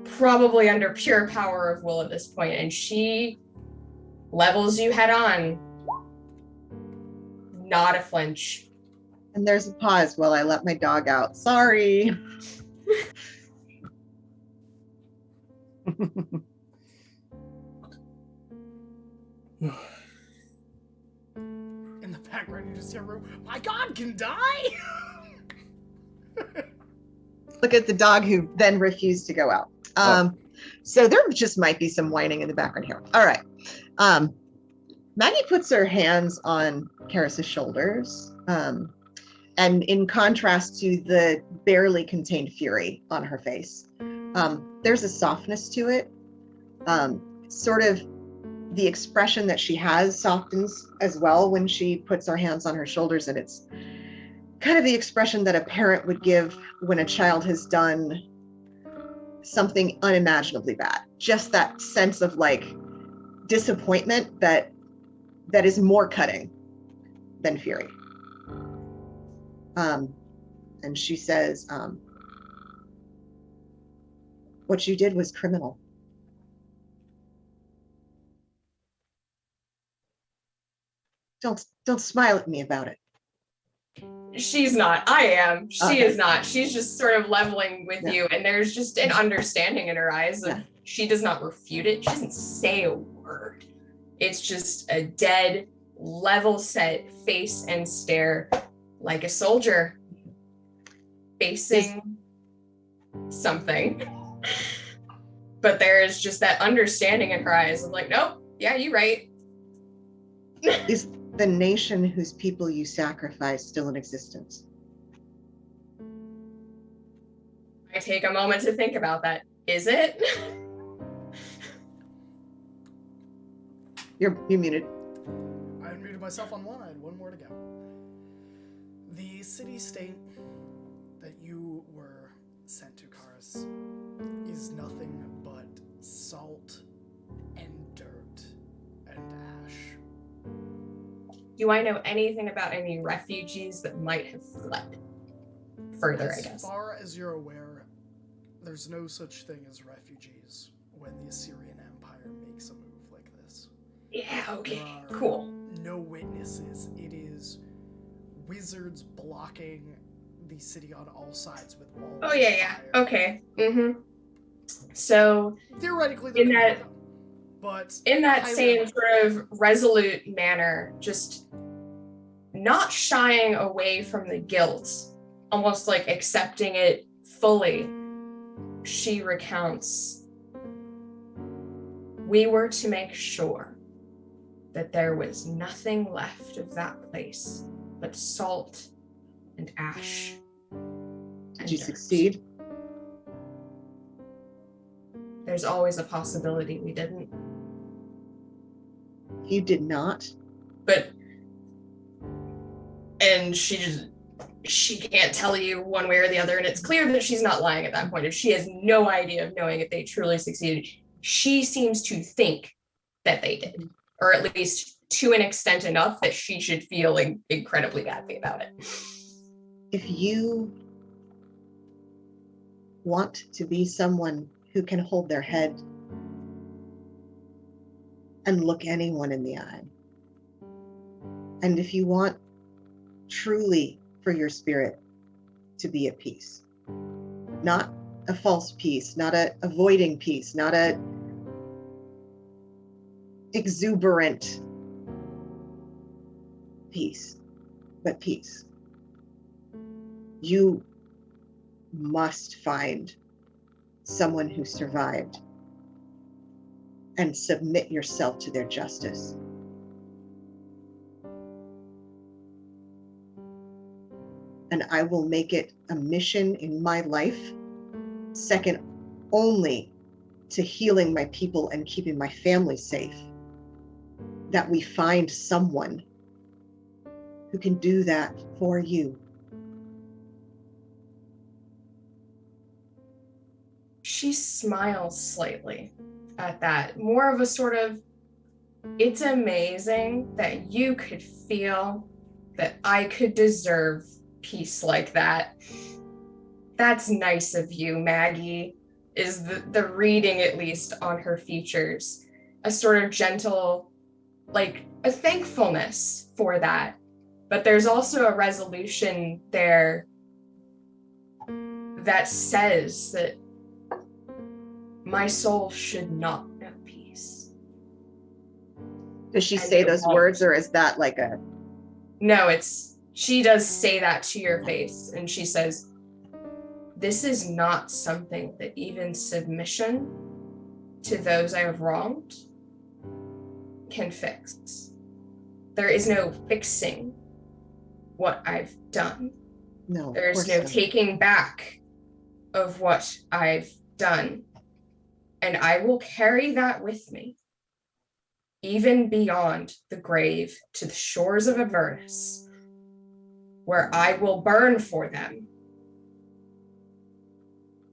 probably under pure power of will at this point, and she levels you head on. Not a flinch. And there's a pause while I let my dog out. Sorry. In the background, you just hear Rue, my God, can die? Look at the dog who then refused to go out. So there just might be some whining in the background here. All right. Maggie puts her hands on Karis's shoulders. And in contrast to the barely contained fury on her face, there's a softness to it. Sort of the expression that she has softens as well when she puts her hands on her shoulders, and it's kind of the expression that a parent would give when a child has done something unimaginably bad. Just that sense of disappointment that is more cutting than fury. And she says, what you did was criminal. Don't smile at me about it. She's not. I am. She is not. She's just sort of leveling with you, and there's just an understanding in her eyes. She does not refute it. She doesn't say a word. It's just a dead, level set face and stare, like a soldier facing something. But there is just that understanding in her eyes of nope, yeah, you're right. Is the nation whose people you sacrificed still in existence? I take a moment to think about that. Is it? You're muted. I unmuted myself on one. I had one more to go. The city-state that you were sent to, Karis, is nothing but salt and dirt and ash. Do I know anything about any refugees that might have fled further, I guess? As far as you're aware, there's no such thing as refugees when the Assyrian Empire makes a move like this. Yeah, okay, cool. No witnesses. It is wizards blocking the city on all sides with walls. Oh, yeah. Okay. Mm-hmm. So, theoretically, in that same sort of resolute manner, just not shying away from the guilt, almost accepting it fully, she recounts, we were to make sure that there was nothing left of that place but salt and ash. Did you succeed? There's always a possibility we didn't. You did not? And she can't tell you one way or the other, and it's clear that she's not lying at that point. If she has no idea of knowing if they truly succeeded, she seems to think that they did, or at least to an extent enough that she should feel incredibly badly about it. If you want to be someone who can hold their head and look anyone in the eye, and if you want truly for your spirit to be at peace, not a false peace, not a avoiding peace, not a exuberant peace, but peace. You must find someone who survived and submit yourself to their justice. And I will make it a mission in my life, second only to healing my people and keeping my family safe, that we find someone who can do that for you. She smiles slightly at that. More of a sort of, it's amazing that you could feel that I could deserve peace like that. That's nice of you, Maggie, is the reading, at least, on her features. A sort of gentle, like a thankfulness for that. But there's also a resolution there that says that my soul should not know peace. Does she And say it those won't. words, or is that like a... No, she does say that to your face, and she says, this is not something that even submission to those I have wronged can fix. There is no fixing what I've done. No, of There's course no not. taking back of what I've done. And I will carry that with me, even beyond the grave to the shores of Avernus, where I will burn for them.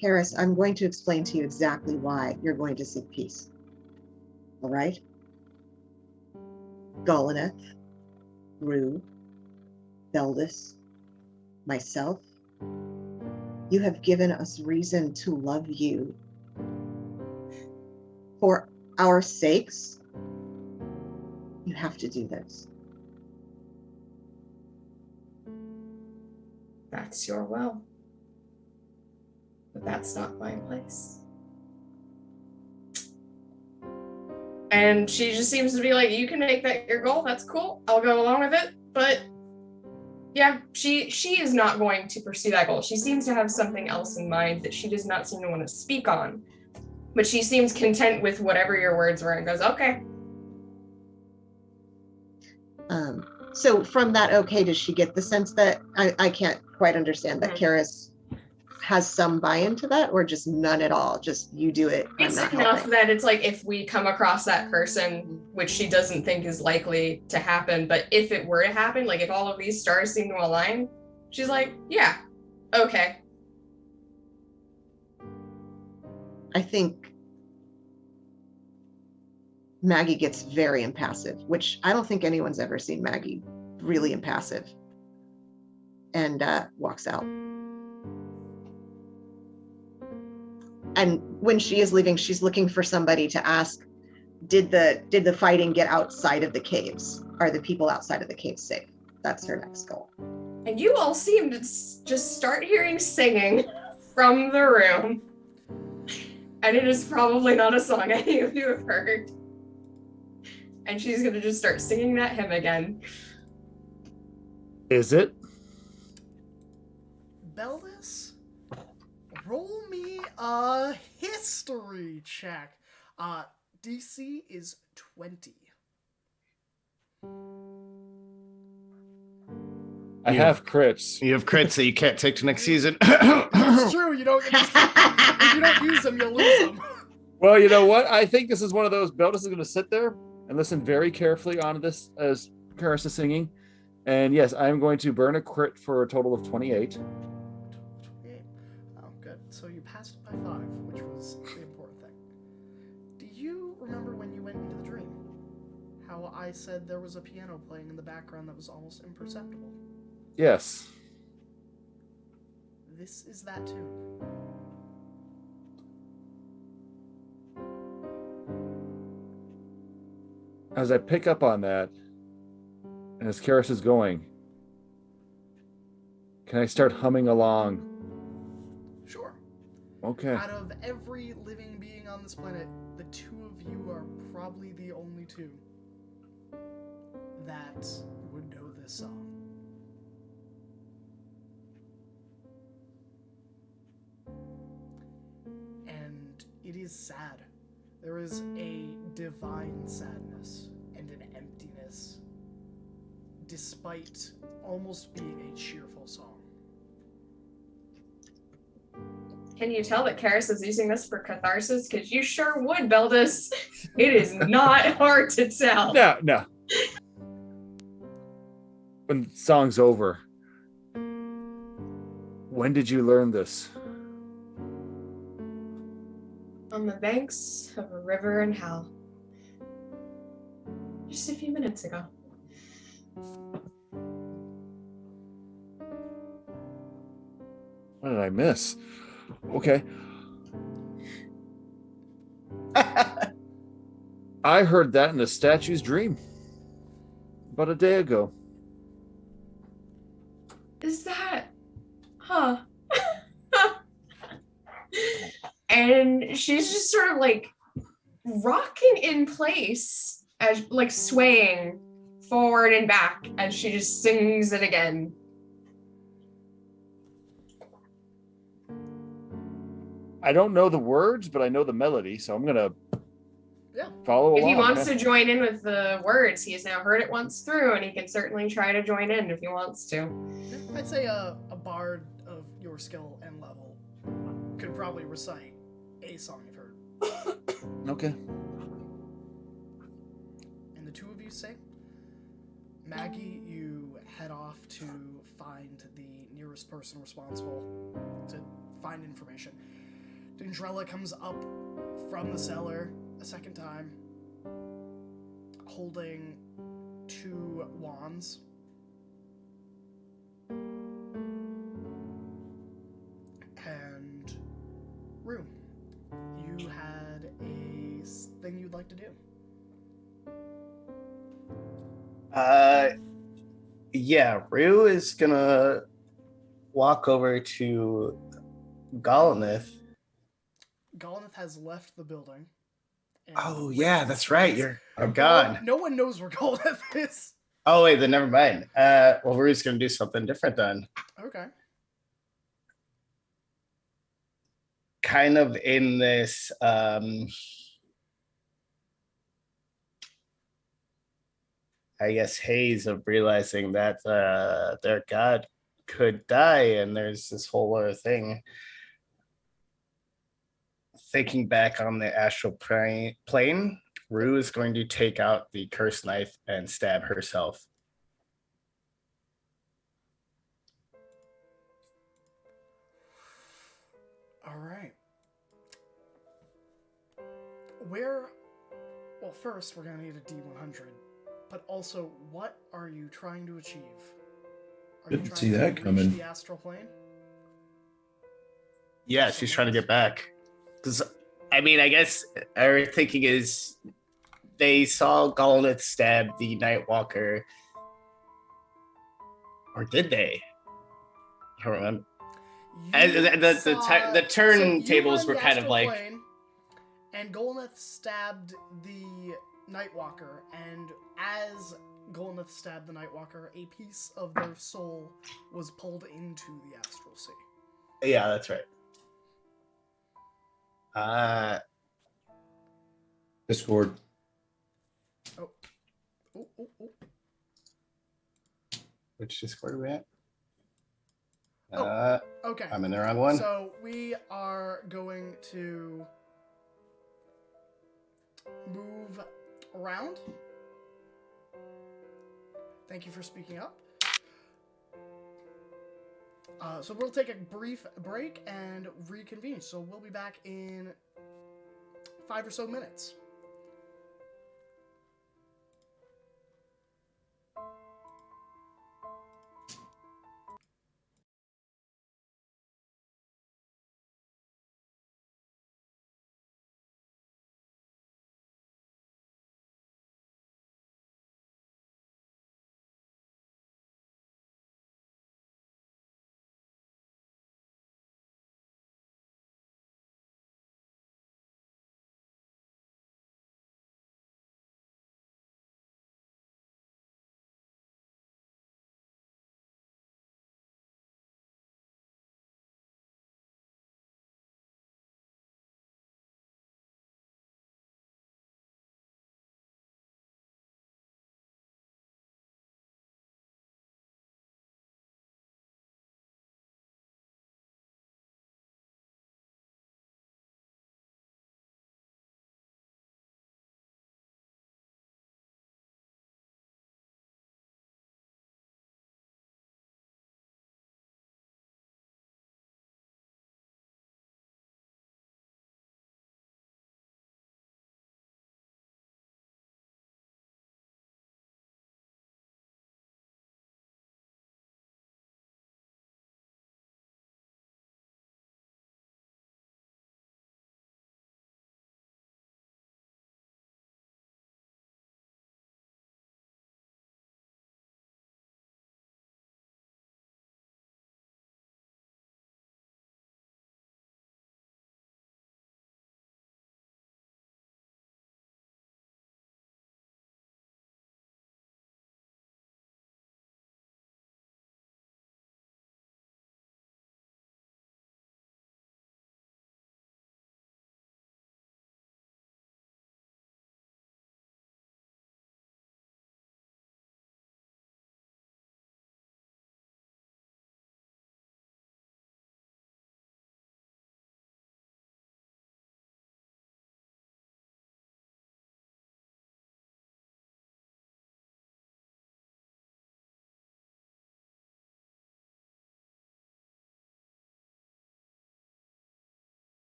Harris, I'm going to explain to you exactly why you're going to seek peace. All right? Golineth, Rue, Beldis, myself, you have given us reason to love you. For our sakes, you have to do this. That's your will. But that's not my place. And she just seems to be like, you can make that your goal. That's cool. I'll go along with it. But yeah, she is not going to pursue that goal. She seems to have something else in mind that she does not seem to want to speak on. But she seems content with whatever your words were and goes, okay. So from that, okay, does she get the sense that, I can't quite understand, that Karis has some buy-in to that, or just none at all? Just you do it, I'm It's not enough helping. that it's like, if we come across that person, which she doesn't think is likely to happen, but if it were to happen, like if all of these stars seem to align, she's like, yeah, okay. I think Maggie gets very impassive, which I don't think anyone's ever seen Maggie really impassive, and walks out. And when she is leaving, she's looking for somebody to ask, did the fighting get outside of the caves? Are the people outside of the caves safe? That's her next goal. And you all seem to just start hearing singing from the room. And it is probably not a song any of you have heard. And she's gonna just start singing that hymn again. Is it? Beldis, roll me a history check. DC is 20. I have crits. You have crits that you can't take to next season. That's true. You don't. If you don't use them, you'll lose them. Well, you know what? I think this is one of those. Beldis is going to sit there and listen very carefully on this as Karis is singing. And yes, I'm going to burn a crit for a total of 28. 28. Oh, good. So you passed it by 5, which was the important thing. Do you remember when you went into the dream? How I said there was a piano playing in the background that was almost imperceptible? Yes. This is that tune. As I pick up on that, and as Karis is going, can I start humming along? Sure. Okay. Out of every living being on this planet, the two of you are probably the only two that would know this song. And it is sad. There is a divine sadness and an emptiness, despite almost being a cheerful song. Can you tell that Karis is using this for catharsis? Because you sure would, Beldus. It is not hard to tell. No. When the song's over, when did you learn this? On the banks of a river in hell. Just a few minutes ago. What did I miss? Okay. I heard that in a statue's dream about a day ago. Is that... Huh. And she's just sort of like rocking in place, as like swaying forward and back as she just sings it again. I don't know the words, but I know the melody, so I'm gonna follow If along. he wants to join in with the words, he has now heard it once through, and he can certainly try to join in if he wants to. I'd say a bard of your skill and level could probably recite a song you've heard. Okay. And the two of you sing. Maggie, you head off to find the nearest person responsible to find information. Dendrella comes up from the cellar a second time, holding 2 wands. And Rue, you had a thing you'd like to do. Yeah, Rue is gonna walk over to Golnath. Golnath has left the building. and Oh yeah, raised that's his right. hands. You're gone. No one knows where Golnath is. Oh wait, then never mind. Well, Rue's gonna do something different then. Okay. Kind of in this I guess haze of realizing that their god could die, and there's this whole other thing. Thinking back on the astral plane, Rue is going to take out the cursed knife and stab herself. All right. Well, first we're gonna need a D100, but also, what are you trying to achieve? Are you Didn't trying see to that reach coming. the astral plane? Yeah, she's trying to get back. Because, I mean, I guess our thinking is they saw Golnath stab the Nightwalker. Or did they? I don't remember. The turntables were kind of like... Plane, and Golnath stabbed the Nightwalker, and as Golnath stabbed the Nightwalker, a piece of their soul was pulled into the astral sea. Yeah, that's right. Discord. Oh. Which Discord are we at? Okay. I'm in the wrong one. So we are going to move around. Thank you for speaking up. So we'll take a brief break and reconvene. So we'll be back in 5 or so minutes.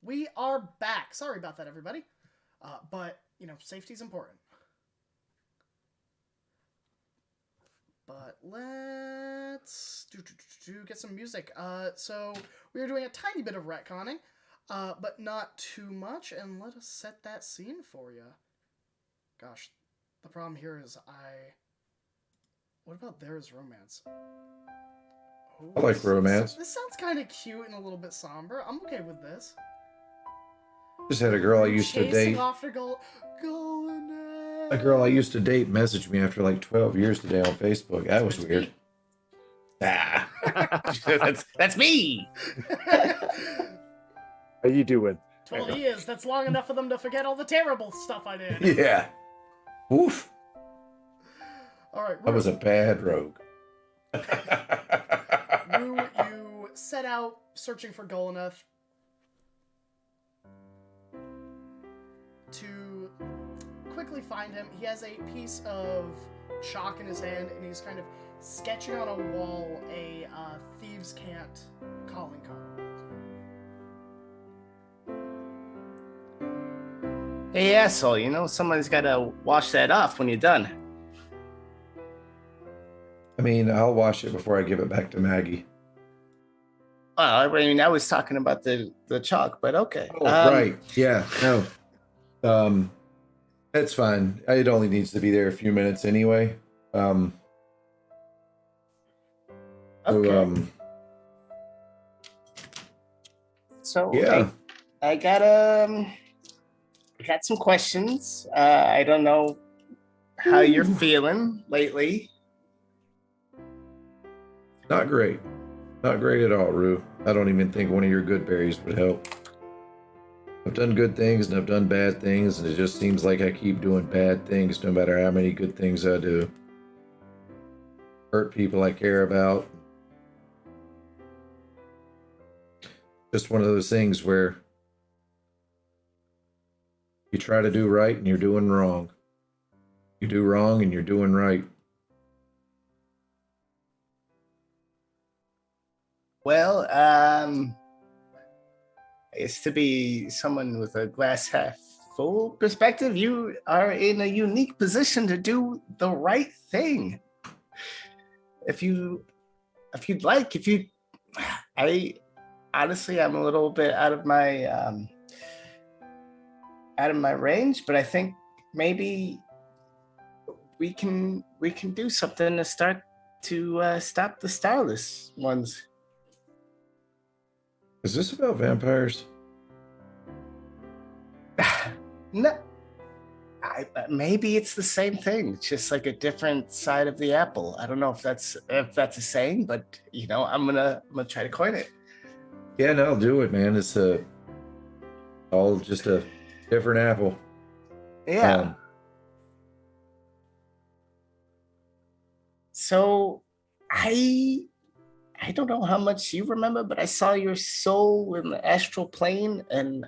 We are back. Sorry about that, everybody. But, safety's important. But let's get some music. So we are doing a tiny bit of retconning, but not too much. And let us set that scene for you. Gosh, the problem here is What about There Is Romance? Oh, I like romance. This sounds kind of cute and a little bit somber. I'm okay with this. Just had a girl I used to Chasing date. after Golden. A girl I used to date messaged me after like 12 years today on Facebook. That was weird. Ah, that's me. How you doing? 12 years. That's long enough for them to forget all the terrible stuff I did. Yeah. Oof. All right. I was a bad rogue. Rue, you set out searching for Golanath to quickly find him. He has a piece of chalk in his hand, and he's kind of sketching on a wall a thieves' cant calling card. Hey, asshole, someone's got to wash that off when you're done. I mean, I'll wash it before I give it back to Maggie. Well, I was talking about the chalk, but okay. Oh, right. Yeah. No. That's fine. It only needs to be there a few minutes anyway. Okay. So yeah. I got some questions. I don't know how you're feeling lately. Not great. Not great at all, Rue. I don't even think one of your good berries would help. I've done good things and I've done bad things, and it just seems like I keep doing bad things no matter how many good things I do. Hurt people I care about. Just one of those things where you try to do right and you're doing wrong. You do wrong and you're doing right. Well, it's to be someone with a glass half full perspective. You are in a unique position to do the right thing. Honestly, I'm a little bit out of my range, but I think maybe we can do something to start to stop the Starless ones. Is this about vampires? No, maybe it's the same thing. It's just like a different side of the apple. I don't know if that's a saying, but I'm gonna try to coin it. Yeah, no, do it, man. It's all just a different apple. Yeah. So I don't know how much you remember, but I saw your soul in the astral plane, and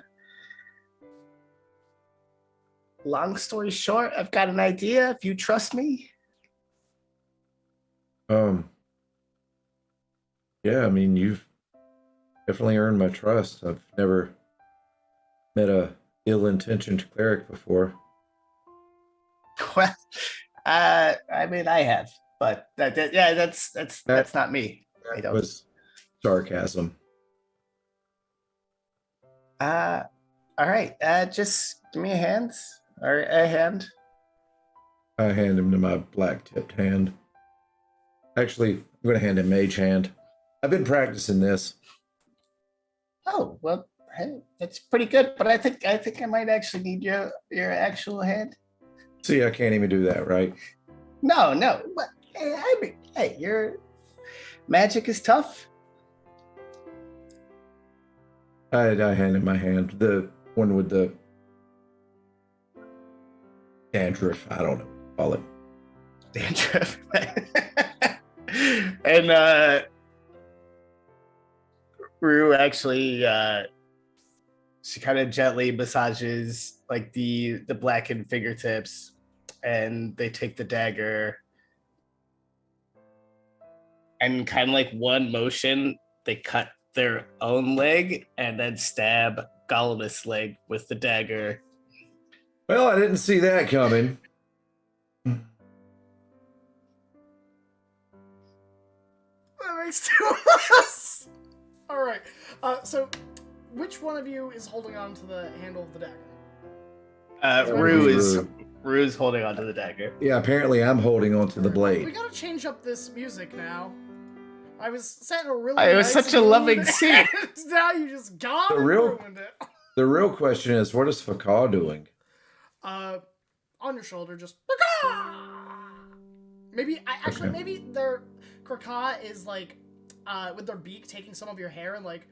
long story short, I've got an idea if you trust me. Yeah, I mean, you've definitely earned my trust. I've never met a ill-intentioned cleric before. Well, I have, but that's not me. That was sarcasm. All right. Just give me a hand. Or a hand. I hand him to my black-tipped hand. Actually, I'm going to hand him mage hand. I've been practicing this. Oh, well, hey, that's pretty good. But I think I might actually need your actual hand. See, I can't even do that, right? No. But hey, your magic is tough. I hand him my hand. The one with the dandruff. I don't know what to call it. Dandruff. And Rue actually she kind of gently massages like the blackened fingertips, and they take the dagger, and kind of like one motion they cut their own leg and then stab Gollum's leg with the dagger. Well, I didn't see that coming. That makes two of us. All right. So, which one of you is holding on to the handle of the dagger? Rue's holding onto the dagger. Yeah, apparently I'm holding on to the We blade. gotta change up this music now. I was set in a really It was nice such a mood, loving scene. and now you just gone and ruined it. The real question is, what is Fakar doing? On your shoulder, just maybe maybe their Kraka is like with their beak taking some of your hair and like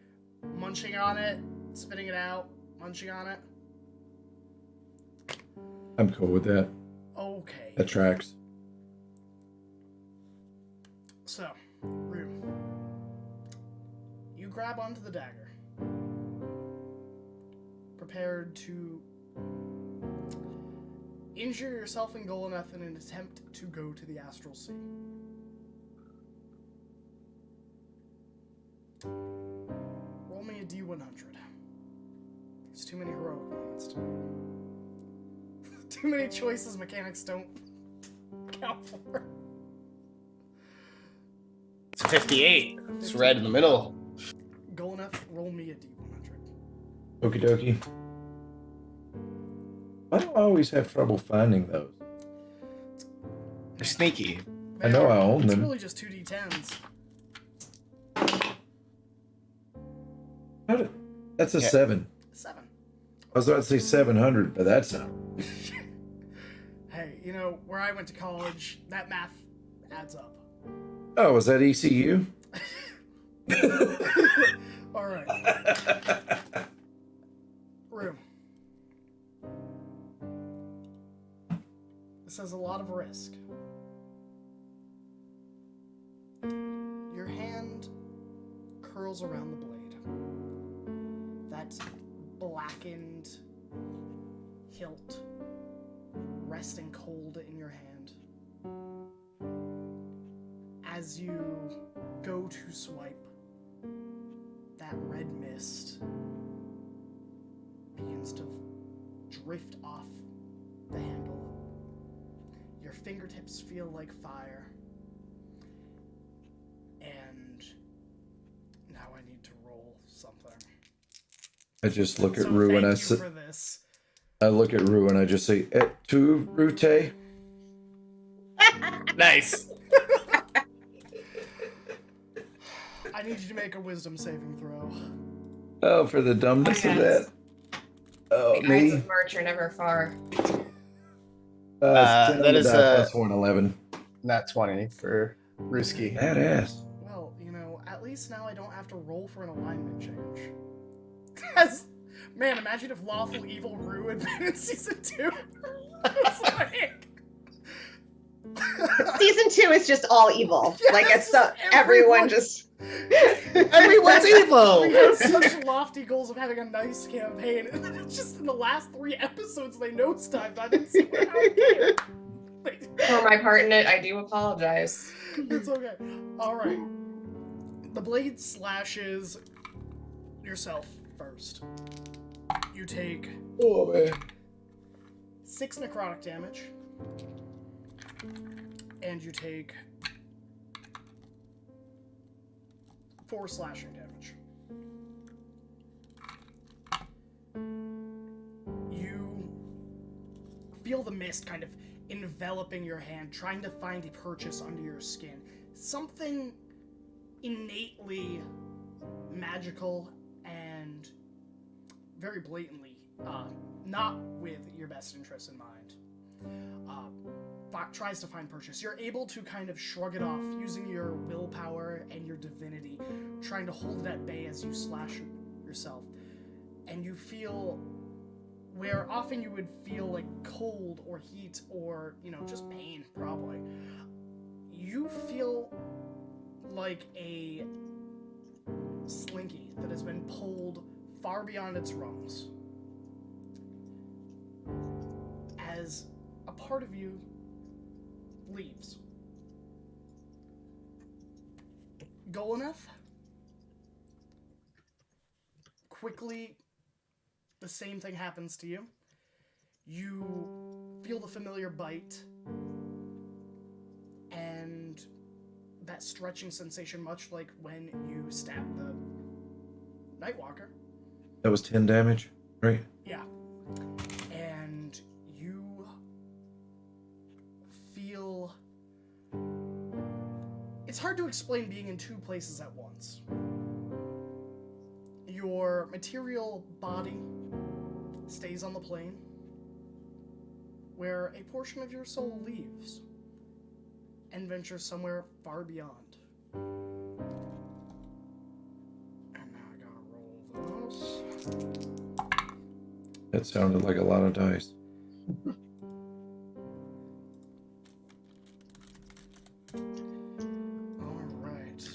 munching on it, spitting it out, munching on it. I'm cool with that. Okay. That tracks. So, Rue, you grab onto the dagger, prepared to injure yourself and Golometh in an attempt to go to the Astral Sea. Roll me a D100. There's too many heroic moments to do. Too many choices mechanics don't count for. It's 58. It's right in the middle. Golometh, roll me a D100. Okie dokie. Why do I always have trouble finding those? They're sneaky. I know I own It's them. really just 2D10s. That's a Yeah. 7. 7. I was about to say 700, but that's not. Hey, you know, where I went to college, that math adds up. Oh, was that ECU? Alright. Room. This has a lot of risk. Your hand curls around the blade. That blackened hilt resting cold in your hand. As you go to swipe, that red mist begins to drift off the handle. Your fingertips feel like fire. And now I need to roll something. I just look at So Rue and I thank you say, for this. I look at Rue and I just say, "Et tu, Rute?" Nice. I need you to make a wisdom saving throw. Oh, for the dumbness of that. Oh, The eyes me. of March are never far. That that is is, plus 1, 11. Not 20 for Ruski. Badass. Well, you know, at least now I don't have to roll for an alignment change. Man, imagine if Lawful Evil Rue had been in season 2. It's like... Season 2 is just all evil. Yeah, like it's it's just everyone just Everyone's evil. We had such lofty goals of having a nice campaign, and then it's just in the last 3 episodes they nosedived. I didn't see what happened. For my part in it, I do apologize. It's okay. Alright. The blade slashes yourself first. You take Oh, man. 6 necrotic damage. And you take 4 slashing damage. You feel the mist kind of enveloping your hand, trying to find a purchase under your skin. Something innately magical and very blatantly not with your best interests in mind. Tries to find purchase. You're able to kind of shrug it off using your willpower and your divinity, trying to hold it at bay as you slash yourself. And you feel where often you would feel like cold or heat or, you know, just pain, probably. You feel like a slinky that has been pulled far beyond its rungs. As a part of you leaves. Golometh, quickly, the same thing happens to you. You feel the familiar bite and that stretching sensation, much like when you stab the Nightwalker. That was 10 damage, right? Yeah. And you feel... It's hard to explain being in two places at once. Your material body stays on the plane, where a portion of your soul leaves and ventures somewhere far beyond. And now I gotta roll those. That sounded like a lot of dice. Alright.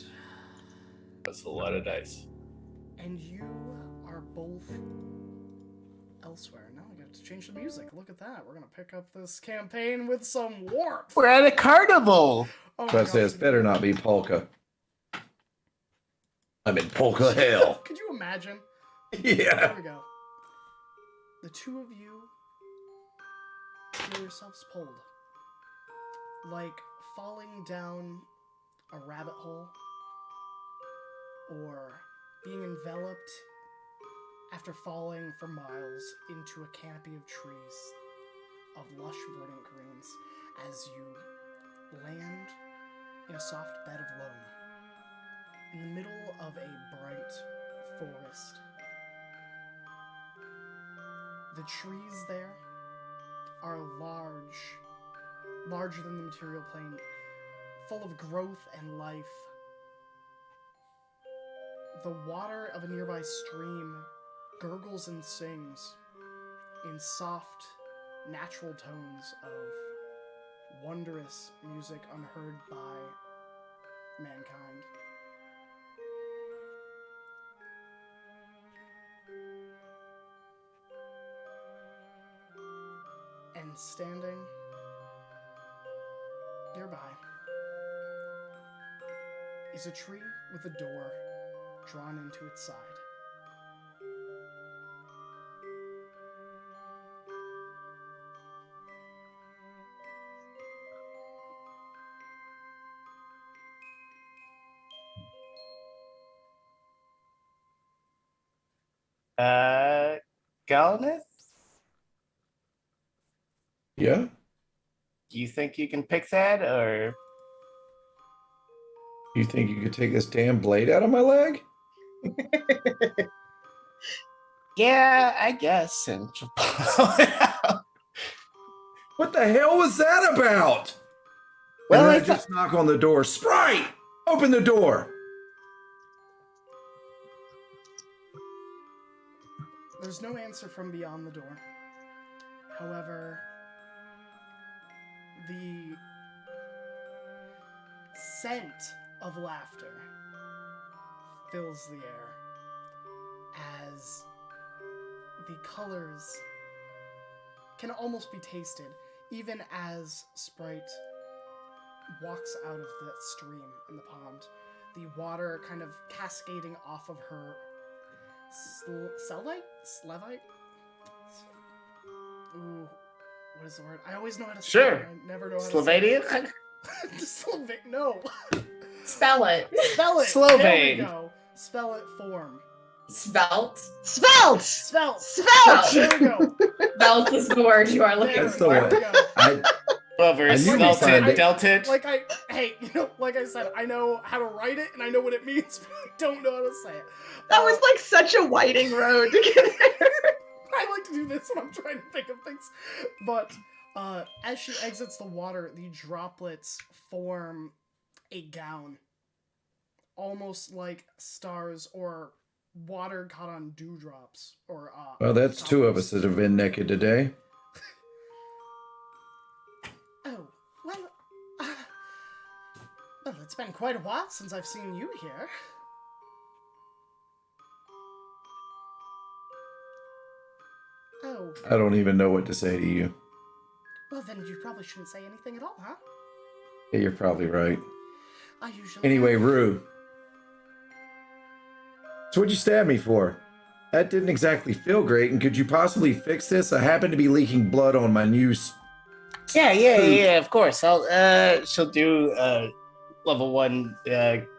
That's a lot of dice. And you are both elsewhere. Now I got to change the music. Look at that. We're gonna pick up this campaign with some warmth. We're at a carnival. Oh So I say it's better not be polka. I'm in polka hell. Could you imagine? Yeah. There we go. The two of you feel yourselves pulled. Like falling down a rabbit hole. Or being enveloped after falling for miles into a canopy of trees of lush verdant greens as you land in a soft bed of loam in the middle of a bright forest. The trees there are larger than the material plane, full of growth and life. The water of a nearby stream gurgles and sings in soft, natural tones of wondrous music unheard by mankind. And standing nearby is a tree with a door drawn into its side. Galnith, Yeah? do you think you can pick that, or? You think you could take this damn blade out of my leg? Yeah, I guess. And she'll pull it out. What the hell was that about? Well, and then I I just knock on the door. Sprite! Open the door! There's no answer from beyond the door. However, the scent of laughter fills the air as the colors can almost be tasted, even as Sprite walks out of that stream in the pond. The water kind of cascading off of her Slevite? Ooh, what is the word? I always know how to say Sure. it. I never know how to say it. Slovenian? No. Spell it. Spell it. Slovene. There we go. Spell it form. Svelte. Svelte! Svelte. Svelte! There we go. Svelte is the word you are looking There That's for. the we one. go. Over I knew we Smelted, found it. Delted. Like I said, I know how to write it and I know what it means, but I don't know how to say it. That was like such a winding road to get there. I like to do this when I'm trying to think of things. But as she exits the water, the droplets form a gown. Almost like stars or water caught on dewdrops. Or Well, that's two of us that have been naked today. Oh, well, it's been quite a while since I've seen you here. Oh, I don't even know what to say to you. well then you probably shouldn't say anything at all, huh? Yeah, you're probably right. I usually... Anyway, Rue. So what'd you stab me for? That didn't exactly feel great. And could you possibly fix this? I happen to be leaking blood on my new. Yeah. Of course. She'll do level 1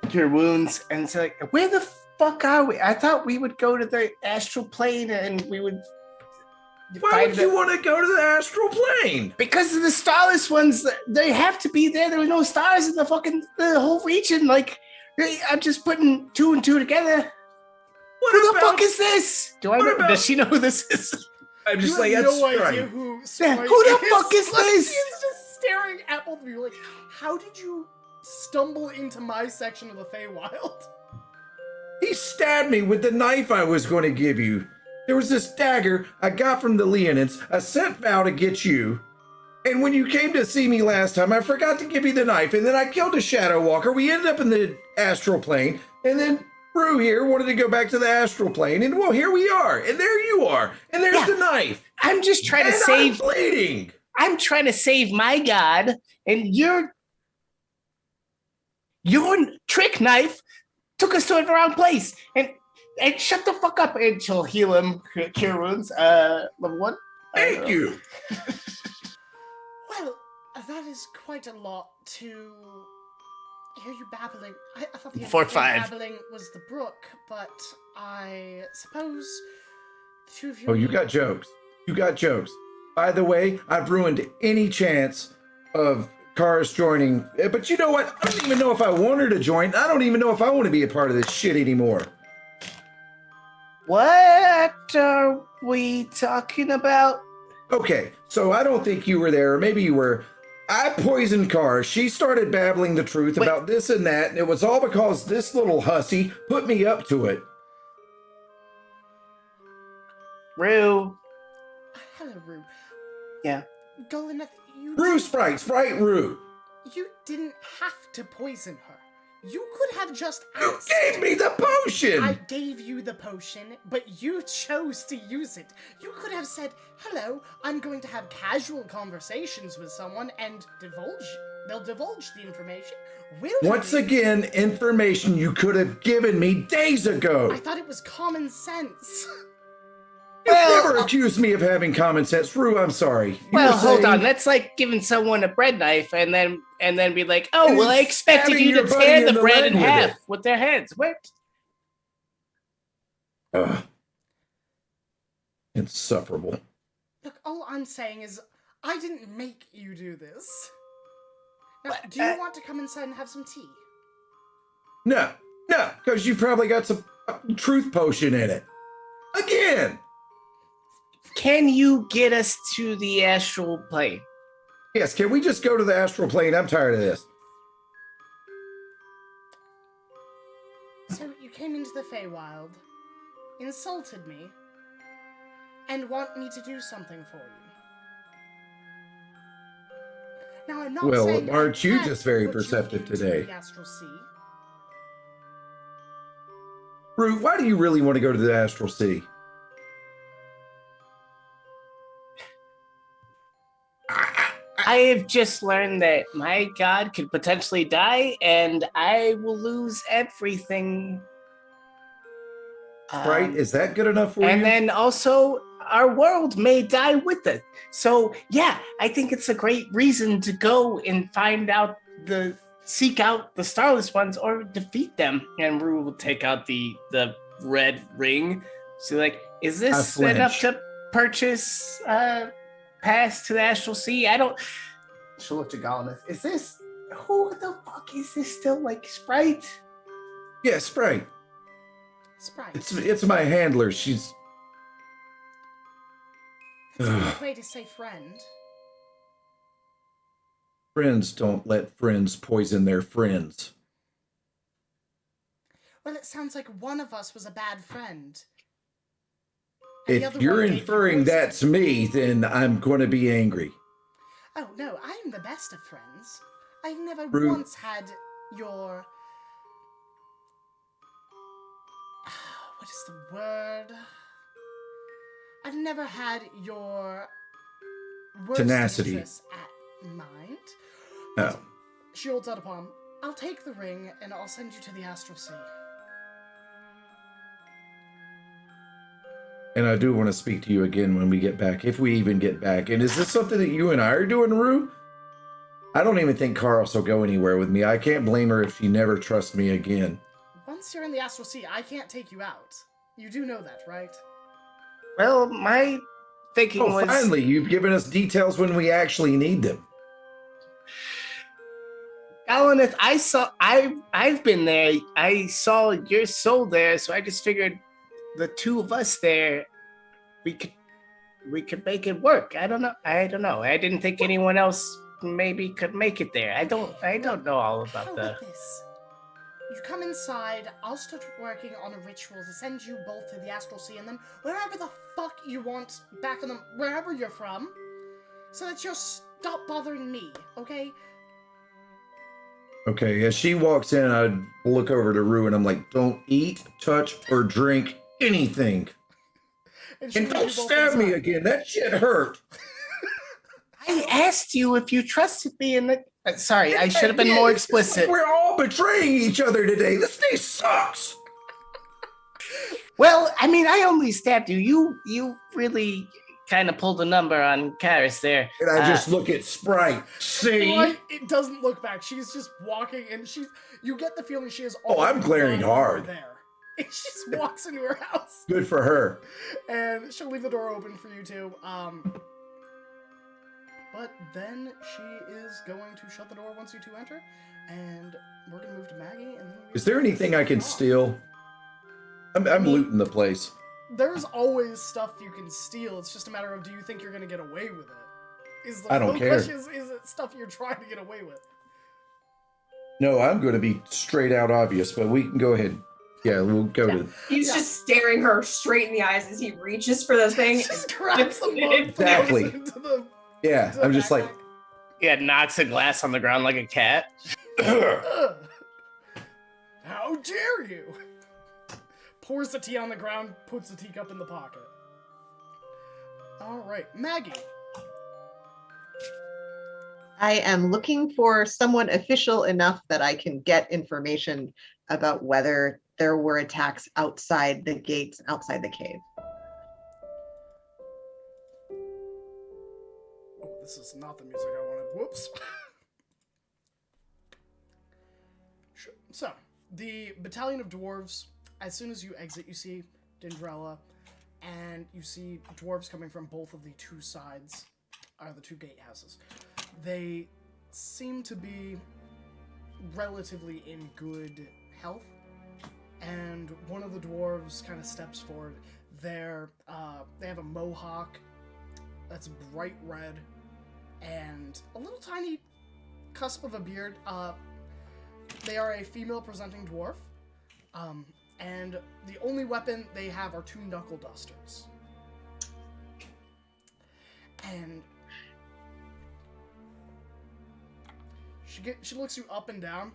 cure wounds, and it's like, where the fuck are we? I thought we would go to the astral plane and we would. Why would you want to go to the astral plane? Because of the starless ones, they have to be there. There were no stars in the whole region. Like, I'm just putting 2 and 2 together. Who the fuck is this? Does she know who this is? I'm just You like, have that's no idea right. who Yeah, Sprite who the fuck is Like, this? She's just staring at both of you like, how did you stumble into my section of the Feywild? He stabbed me with the knife I was going to give you. There was this dagger I got from the Leonids. I sent Val to get you. And when you came to see me last time, I forgot to give you the knife. And then I killed a Shadow Walker. We ended up in the astral plane. And then Rue here wanted to go back to the astral plane. And well, here we are. And there you are. And there's the knife. I'm just trying to And save. I'm bleeding. I'm trying to save my god, and your trick knife took us to the wrong place. And shut the fuck up. And she'll heal him, cure wounds. Level 1. Thank you. Well, that is quite a lot to hear you babbling. I thought the 4, only 5. babbling was the brook, but I suppose the two of you... Oh, you got jokes. You got jokes. By the way, I've ruined any chance of Cars joining. But you know what? I don't even know if I want her to join. I don't even know if I want to be a part of this shit anymore. What are we talking about? Okay, so I don't think you were there, or maybe you were. I poisoned Cars. She started babbling the truth about this and that, and it was all because this little hussy put me up to it. Rue. Hello, Rue. Yeah. Golden, you... Rue Sprite Rue. You didn't have to poison her. You could have just You asked. gave me the potion! I gave you the potion, but you chose to use it. You could have said, hello, I'm going to have casual conversations with someone and they'll divulge the information. Once again, information you could have given me days ago. I thought it was common sense. You've never accused me of having common sense. Rue, I'm sorry. You Well, were hold saying- on. That's like giving someone a bread knife and then be like, oh, And well, I expected stabbing you your to buddy tear in the the bread leg in with half it. with their hands. What? Ugh. Insufferable. Look, all I'm saying is, I didn't make you do this. Now, But, do you want to come inside and have some tea? No, because you probably got some truth potion in it. Again! Can you get us to the astral plane? Yes, can we just go to the astral plane? I'm tired of this. So you came into the Feywild, insulted me, and want me to do something for you. Now I'm not Well, saying aren't I you can't just very put you perceptive into today? The Astral Sea. Rue, why do you really want to go to the astral sea? I have just learned that my god could potentially die and I will lose everything. Right? Is that good enough for you? And then also, our world may die with it. So, yeah, I think it's a great reason to go and seek out the Starless Ones or defeat them. And Rue will take out the red ring. So, like, is this enough to purchase pass to the Astral Sea? She'll look to Gollum. Who the fuck is this still? Like, Sprite? Yeah, Sprite. Sprite. It's my handler. She's... That's a good way to say friend. Friends don't let friends poison their friends. Well, it sounds like one of us was a bad friend. And the If other you're one gave you inferring poison. that's me, then I'm going to be angry. Oh, no, I am the best of friends. I've never Rue. once had your... What is the word? I've never had your worst Tenacity. interests at mind. No. She holds out a palm. I'll take the ring and I'll send you to the Astral Sea. And I do want to speak to you again when we get back, if we even get back. And is this something that you and I are doing, Rue? I don't even think Carlos will go anywhere with me. I can't blame her if she never trusts me again. Once you're in the Astral Sea, I can't take you out. You do know that, right? Well, my thinking was... Finally, you've given us details when we actually need them. Alanith, I've been there. I saw your soul there, so I just figured the two of us there, we could make it work. I don't know. I didn't think anyone else maybe could make it there. I don't know all about How the... about this? You come inside, I'll start working on a ritual to send you both to the Astral Sea, and then wherever the fuck you want, back in the... wherever you're from, so that you'll stop bothering me, okay? Okay, as she walks in, I look over to Rue and I'm like, don't eat, touch, or drink anything. And don't stab me again. That shit hurt. I asked you if you trusted me in the... sorry, I should have been more explicit. We're all betraying each other today. This day sucks. Well, I mean, I only stabbed you. You really kind of pulled a number on Karis there. And I just look at Sprite. See? Like, it doesn't look back. She's just walking, and you get the feeling she is... Oh, I'm glaring hard. There. And she just walks into her house. Good for her. And she'll leave the door open for you two. But then she is going to shut the door once you two enter, and we're going to move to Maggie. And then is there anything I can steal? I'm looting the place. There's always stuff you can steal. It's just a matter of, do you think you're going to get away with it? Is the I don't care. question is it stuff you're trying to get away with? No, I'm going to be straight out obvious, but we can go ahead. Yeah, we'll go to... He's just staring her straight in the eyes as he reaches for the thing. Just grabs the mug, Exactly. into the... Yeah, I'm just like... Yeah, knocks a glass on the ground like a cat. How dare you? Pours the tea on the ground, puts the teacup in the pocket. Alright, Maggie. I am looking for someone official enough that I can get information about whether there were attacks outside the gates, outside the cave. Oh, this is not the music I wanted. Whoops. So, the battalion of dwarves, as soon as you exit, you see Dendrella, and you see dwarves coming from both of the two sides, the two gatehouses. They seem to be relatively in good health, and one of the dwarves kind of steps forward. They have a mohawk that's bright red, and a little tiny cusp of a beard. They are a female-presenting dwarf, and the only weapon they have are two knuckle dusters. And she looks you up and down,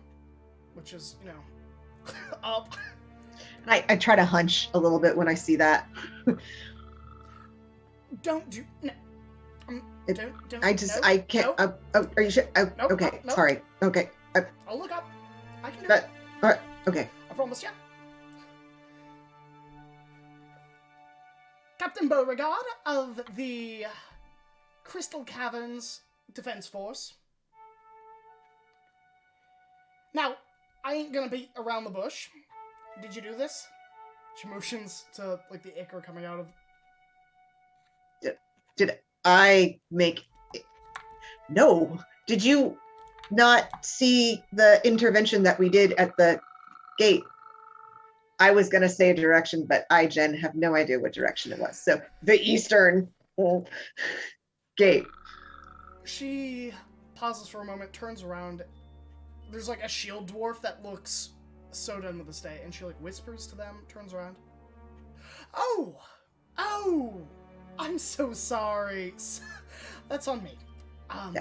which is, up. I try to hunch a little bit when I see that. Don't do... No. Don't. I can't... No. Are you sure? Nope, Okay, nope. sorry. Okay. I'll look up. I can do But, it. all right, okay. I promise you. Captain Beauregard of the Crystal Caverns Defense Force. Now, I ain't gonna beat around the bush. Did you do this? She motions to, the ichor coming out of... Did I make... No. Did you not see the intervention that we did at the gate? I was going to say a direction, but I, Jen, have no idea what direction it was. So the eastern gate. She pauses for a moment, turns around. There's a shield dwarf that looks so done with this day, and she whispers to them, turns around. Oh, I'm so sorry. That's on me.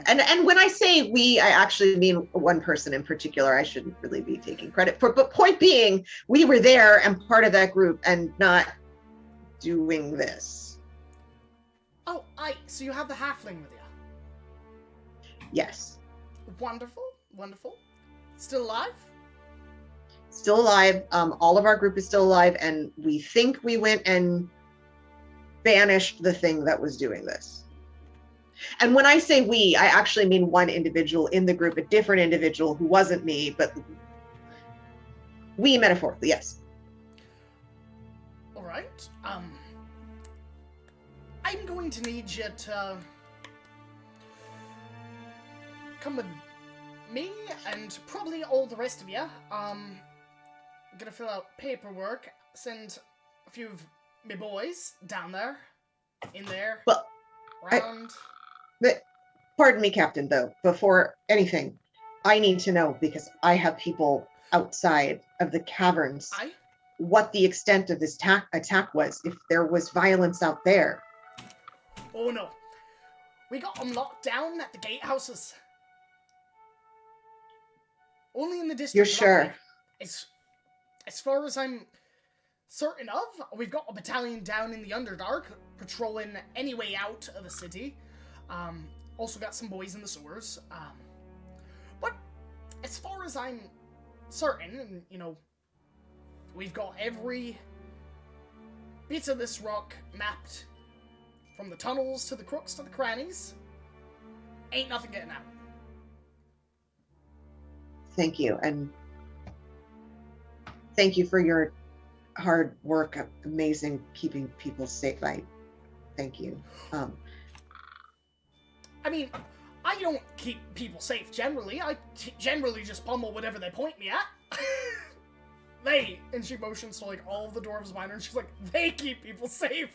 And when I say we, I actually mean one person in particular. I shouldn't really be taking credit for, but point being, we were there and part of that group and not doing this. Oh, so you have the halfling with you? Yes. Wonderful. Still alive? Still alive. All of our group is still alive, and we think we went and banished the thing that was doing this. And when I say we, I actually mean one individual in the group, a different individual who wasn't me, but we metaphorically, yes. All right. I'm going to need you to come with me and probably all the rest of you. I'm gonna fill out paperwork, send a few of my boys down there, in there, Well, around. But pardon me, Captain, though, before anything, I need to know, because I have people outside of the caverns, what the extent of this attack was, if there was violence out there. Oh no. We got them locked down at the gatehouses. Only in the district. You're sure? As far as I'm certain of, we've got a battalion down in the Underdark patrolling any way out of the city. Also got some boys in the sewers. But as far as I'm certain, and you know, we've got every bit of this rock mapped, from the tunnels to the crooks to the crannies. Ain't nothing getting out. Thank you, and thank you for your hard work. Amazing keeping people safe. Thank you. I mean, I don't keep people safe generally. I generally just pummel whatever they point me at. And she motions to like all of the dwarves behind her, and she's like, they keep people safe.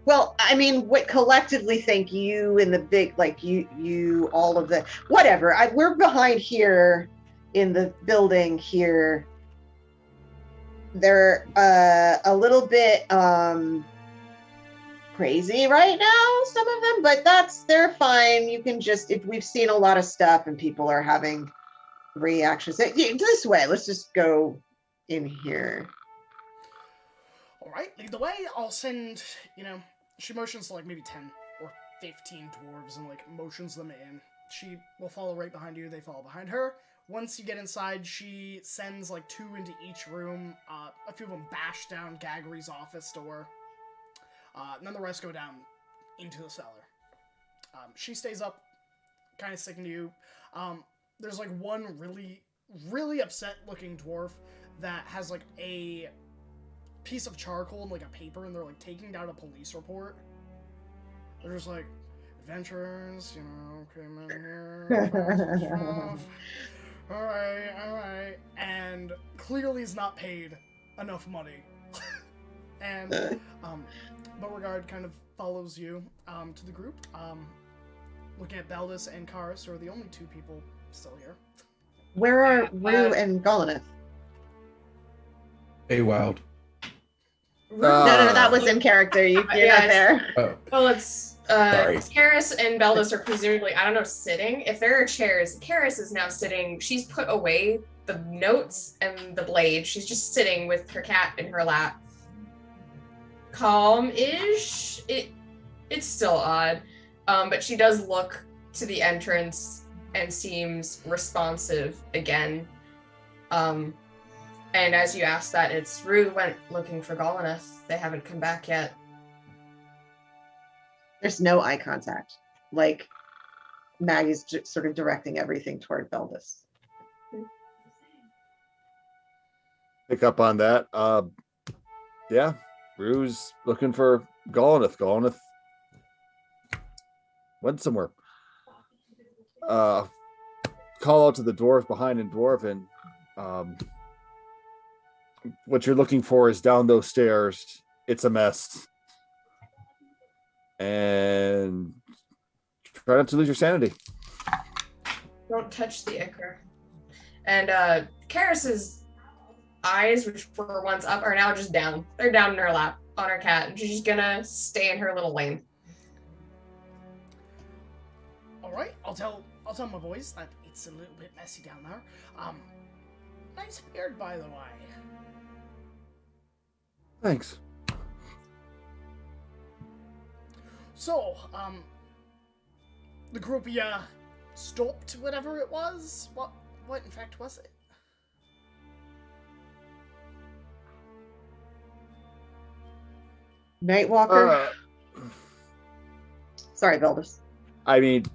Well, I mean, what collectively think you and the big, like you, all of the, whatever. We're behind here in the building here. They're a little bit crazy right now, some of them, but they're fine. You can just, if we've seen a lot of stuff and people are having reactions. This way, let's just go in here. All right, lead the way. I'll send, she motions to like maybe 10 or 15 dwarves and like motions them in. She will follow right behind you. They follow behind her. Once you get inside, she sends like 2 into each room. A few of them bash down Gaggery's office door. And then the rest go down into the cellar. She stays up, kind of sticking to you. There's like one really, really upset looking dwarf that has like a piece of charcoal and like a paper, and they're like taking down a police report. They're just like, adventurers, came in here, found some stuff. Alright. And clearly is not paid enough money. And, Beauregard kind of follows you, to the group. Looking at Beldis and Karis, who are the only 2 people still here. Where are Rue and Golineth? Hey, Wild. No, that was in character. You're not there. Oh. Well, it's Sorry. Karis and Beldis are presumably, I don't know, sitting. If there are chairs, Karis is now sitting. She's put away the notes and the blade. She's just sitting with her cat in her lap. Calm-ish. It's still odd. But she does look to the entrance and seems responsive again. And as you ask that, it's Rue went looking for Golineth. They haven't come back yet. There's no eye contact. Like, Maggie's just sort of directing everything toward Beldis. Pick up on that. Yeah, Rue's looking for Golineth. Golineth went somewhere. Call out to the dwarf behind in Dwarven. What you're looking for is down those stairs. It's a mess. And try not to lose your sanity. Don't touch the ichor. And Karis's eyes, which were once up, are now just down. They're down in her lap on her cat, and she's just gonna stay in her little lane. All right, I'll tell my boys that it's a little bit messy down there. Nice beard, by the way. Thanks. So, the group stopped whatever it was. What in fact was it? Nightwalker. Sorry, Veldis. I mean,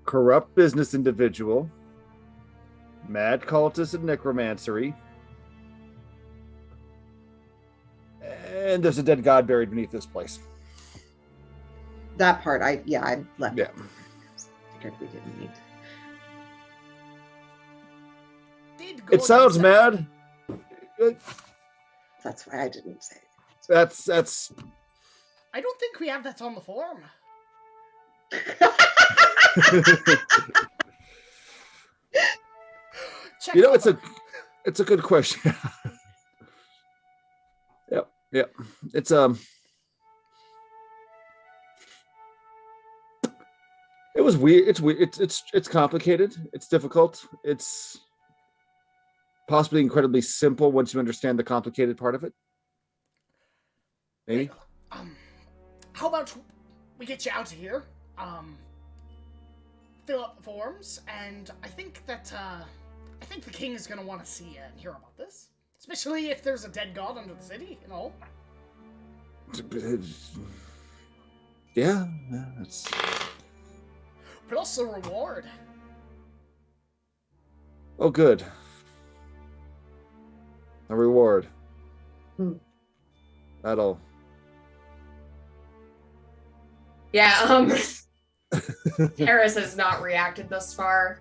corrupt business individual, mad cultist and necromancery, and there's a dead god buried beneath this place. That part, I left. Yeah. Figured we didn't need. It sounds mad. That's why I didn't say it. That's. I don't think we have that on the form. Check You know, over. it's a good question. Yep. It's It was weird. It's weird. It's complicated. It's difficult. It's possibly incredibly simple once you understand the complicated part of it. Maybe. How about we get you out of here? Fill up the forms, and I think the king is gonna want to see and hear about this, especially if there's a dead god under the city, you know. Yeah, that's. Plus a reward. Oh, good. A reward. That'll. Yeah, Harris has not reacted thus far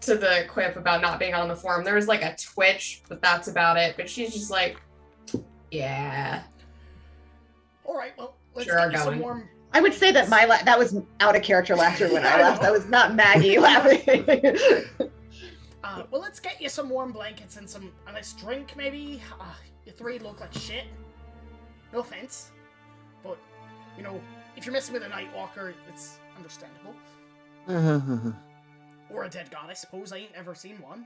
to the quip about not being on the forum. There was like a twitch, but that's about it. But she's just like, yeah. All right, well, let's Sure, get you some going. warm. I would say that that was out of character laughter when I left. That was not Maggie laughing. Well, let's get you some warm blankets and a nice drink, maybe. You three look like shit. No offense, but you know, if you're messing with a Nightwalker, it's understandable. Or a dead god, I suppose. I ain't ever seen one.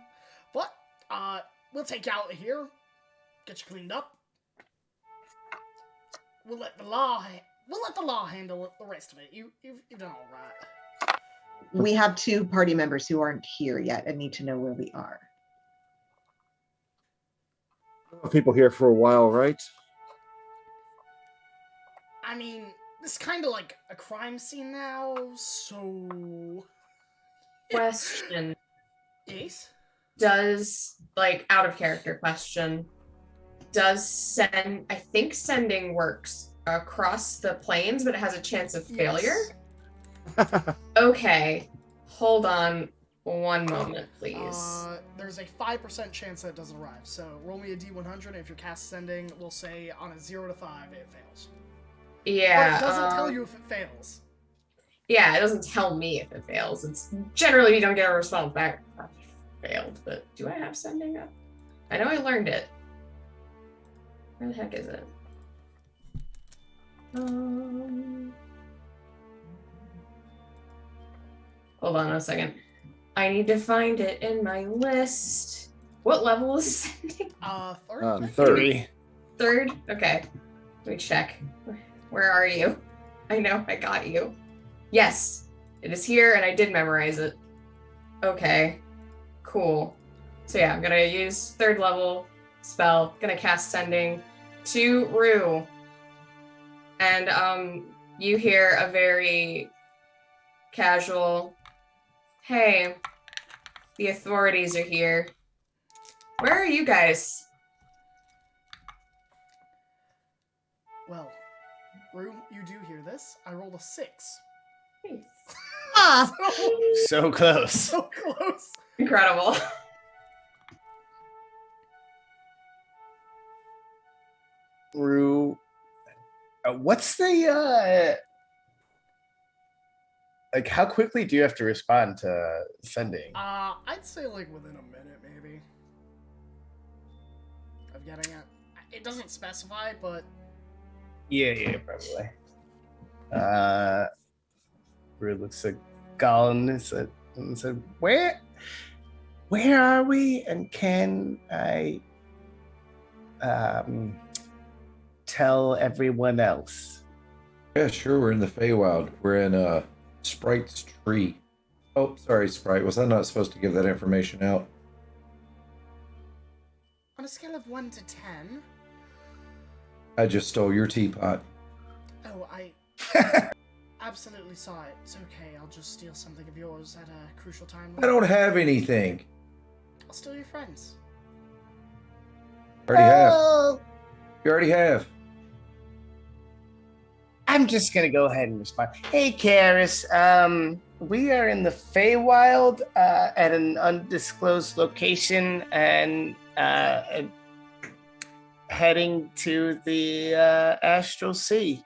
But we'll take you out of here, get you cleaned up. We'll let the law handle the rest of it. You've done all right. We have 2 party members who aren't here yet and need to know where we are. People here for a while, right? I mean, this is kind of like a crime scene now, so... Question. Yes? Does, like, out of character question, I think sending works across the planes, but it has a chance of failure? Yes. Okay. Hold on one moment, please. There's a 5% chance that it doesn't arrive, so roll me a D100, and if you're cast sending, we'll say on a 0 to 5, it fails. Yeah. But it doesn't tell you if it fails. Yeah, it doesn't tell me if it fails. It's generally you don't get a response back. Failed, but do I have sending up? I know I learned it. Where the heck is it? Hold on a second. I need to find it in my list. What level is sending? Third? Three. Third? Okay. Let me check. Where are you? I know, I got you. Yes, it is here, and I did memorize it. Okay, cool. So yeah, I'm gonna use 3rd level spell. Gonna cast Sending to Rue. And you hear a very casual, hey, the authorities are here. Where are you guys? Well, Rue, you do hear this. I rolled a 6. Nice. Ah, So close. So close. Incredible. Rue, what's the like? How quickly do you have to respond to sending? I'd say like within a minute, maybe. Of getting it. It doesn't specify, but Yeah, probably. Rue looks at Gollum and said, "Where are we? And can I tell everyone else?" Yeah, sure. We're in the Feywild. We're in Sprite's tree. Oh, sorry, Sprite. Was I not supposed to give that information out? on a scale of 1 to 10, I just stole your teapot. Oh, I absolutely saw it. It's okay. I'll just steal something of yours at a crucial time. I don't have anything. I'll steal your friends. Already have. Oh, You already have. I'm just gonna go ahead and respond. Hey, Karis. We are in the Feywild at an undisclosed location and heading to the Astral Sea.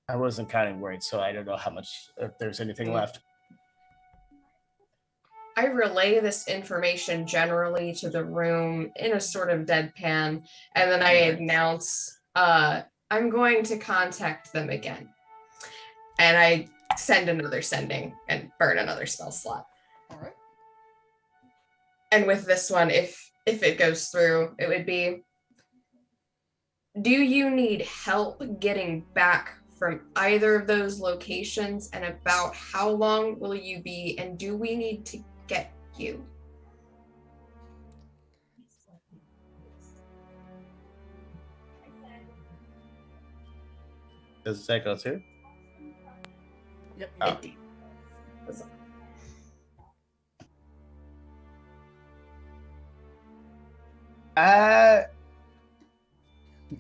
I wasn't counting words, so I don't know how much, if there's anything left. I relay this information generally to the room in a sort of deadpan, and then I announce, I'm going to contact them again. And I send another sending and burn another spell slot. All right. And with this one, if it goes through, it would be, do you need help getting back from either of those locations, and about how long will you be, and do we need to get you? Does that go too? Yep. Oh.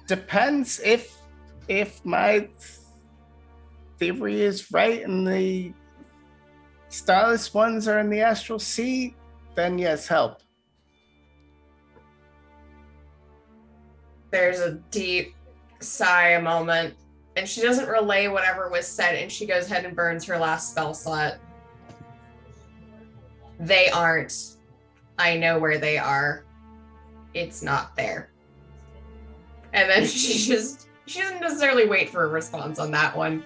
Depends if my theory is right and the starless ones are in the Astral Sea, then yes, help. There's a deep sigh a moment, and she doesn't relay whatever was said, and she goes ahead and burns her last spell slot. They aren't. I know where they are. It's not there. And then she doesn't necessarily wait for a response on that one.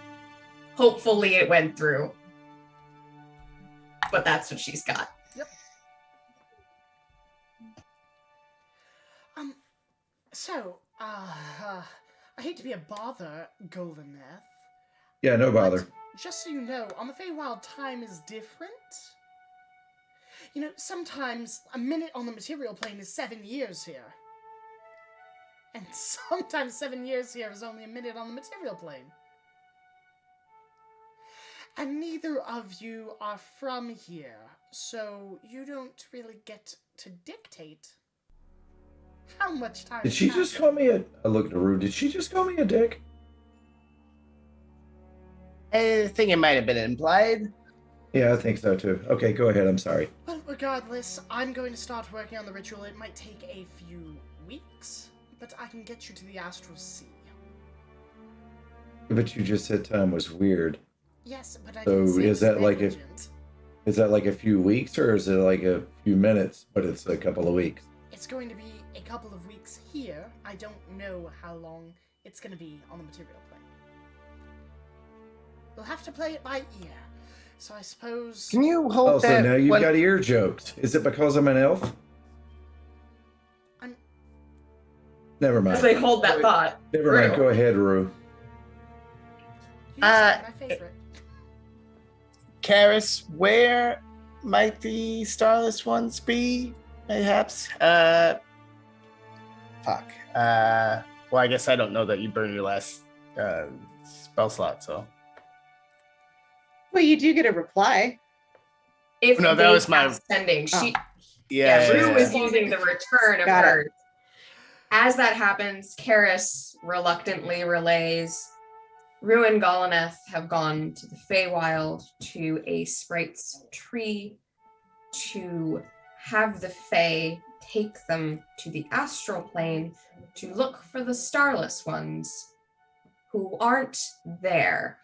Hopefully it went through. But that's what she's got. Yep. So, I hate to be a bother, Goldeneth. Yeah, no bother. But just so you know, on the Feywild, time is different. You know, sometimes a minute on the material plane is 7 years here. And sometimes 7 years here is only a minute on the material plane. And neither of you are from here, so you don't really get to dictate how much time. Did she just call me a... I looked at Rue. Did she just call me a dick? I think it might have been implied. Yeah, I think so too. Okay, go ahead. I'm sorry. Well, regardless, I'm going to start working on the ritual. It might take a few weeks, but I can get you to the Astral Sea. But you just said time was weird. Yes, but I So didn't say is that like a... negligent. Is that like a few weeks, or is it like a few minutes, but it's a couple of weeks? It's going to be a couple of weeks here. I don't know how long it's going to be on the material plane. We'll have to play it by ear. So I suppose... Can you hold Oh, that? so now you've one- got ear jokes. Is it because I'm an elf? I'm... Never As mind. they hold that thought. Never mind. Rue. Go ahead, Rue. You just my favorite. Karis, where might the starless ones be? Perhaps. Fuck. Well, I guess I don't know that you burned your last spell slot, so. Well, you do get a reply. If No, that they was my- pass sending, she Yeah. Rue yeah, was yeah. using the return of Got it. hers. As that happens, Karis reluctantly relays, Rue and Golaneth have gone to the Feywild, to a sprite's tree, to have the Fey take them to the astral plane to look for the starless ones who aren't there.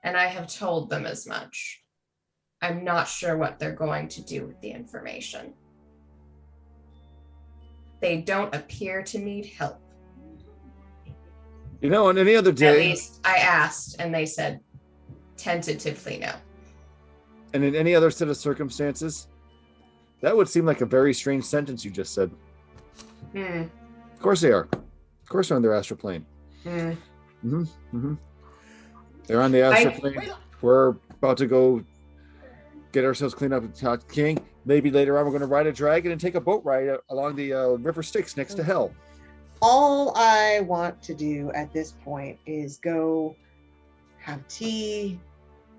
And I have told them as much. I'm not sure what they're going to do with the information. They don't appear to need help. You know, on any other At day, least I asked, and they said tentatively no. and in any other set of circumstances, that would seem like a very strange sentence you just said. Hmm. Of course they are. Of course they're on their astral plane. Hmm. They're on the astral I- plane. Wait, We're about to go get ourselves cleaned up and talk to King. maybe later on we're going to ride a dragon and take a boat ride along the river Styx next to Hell. All I want to do at this point is go have tea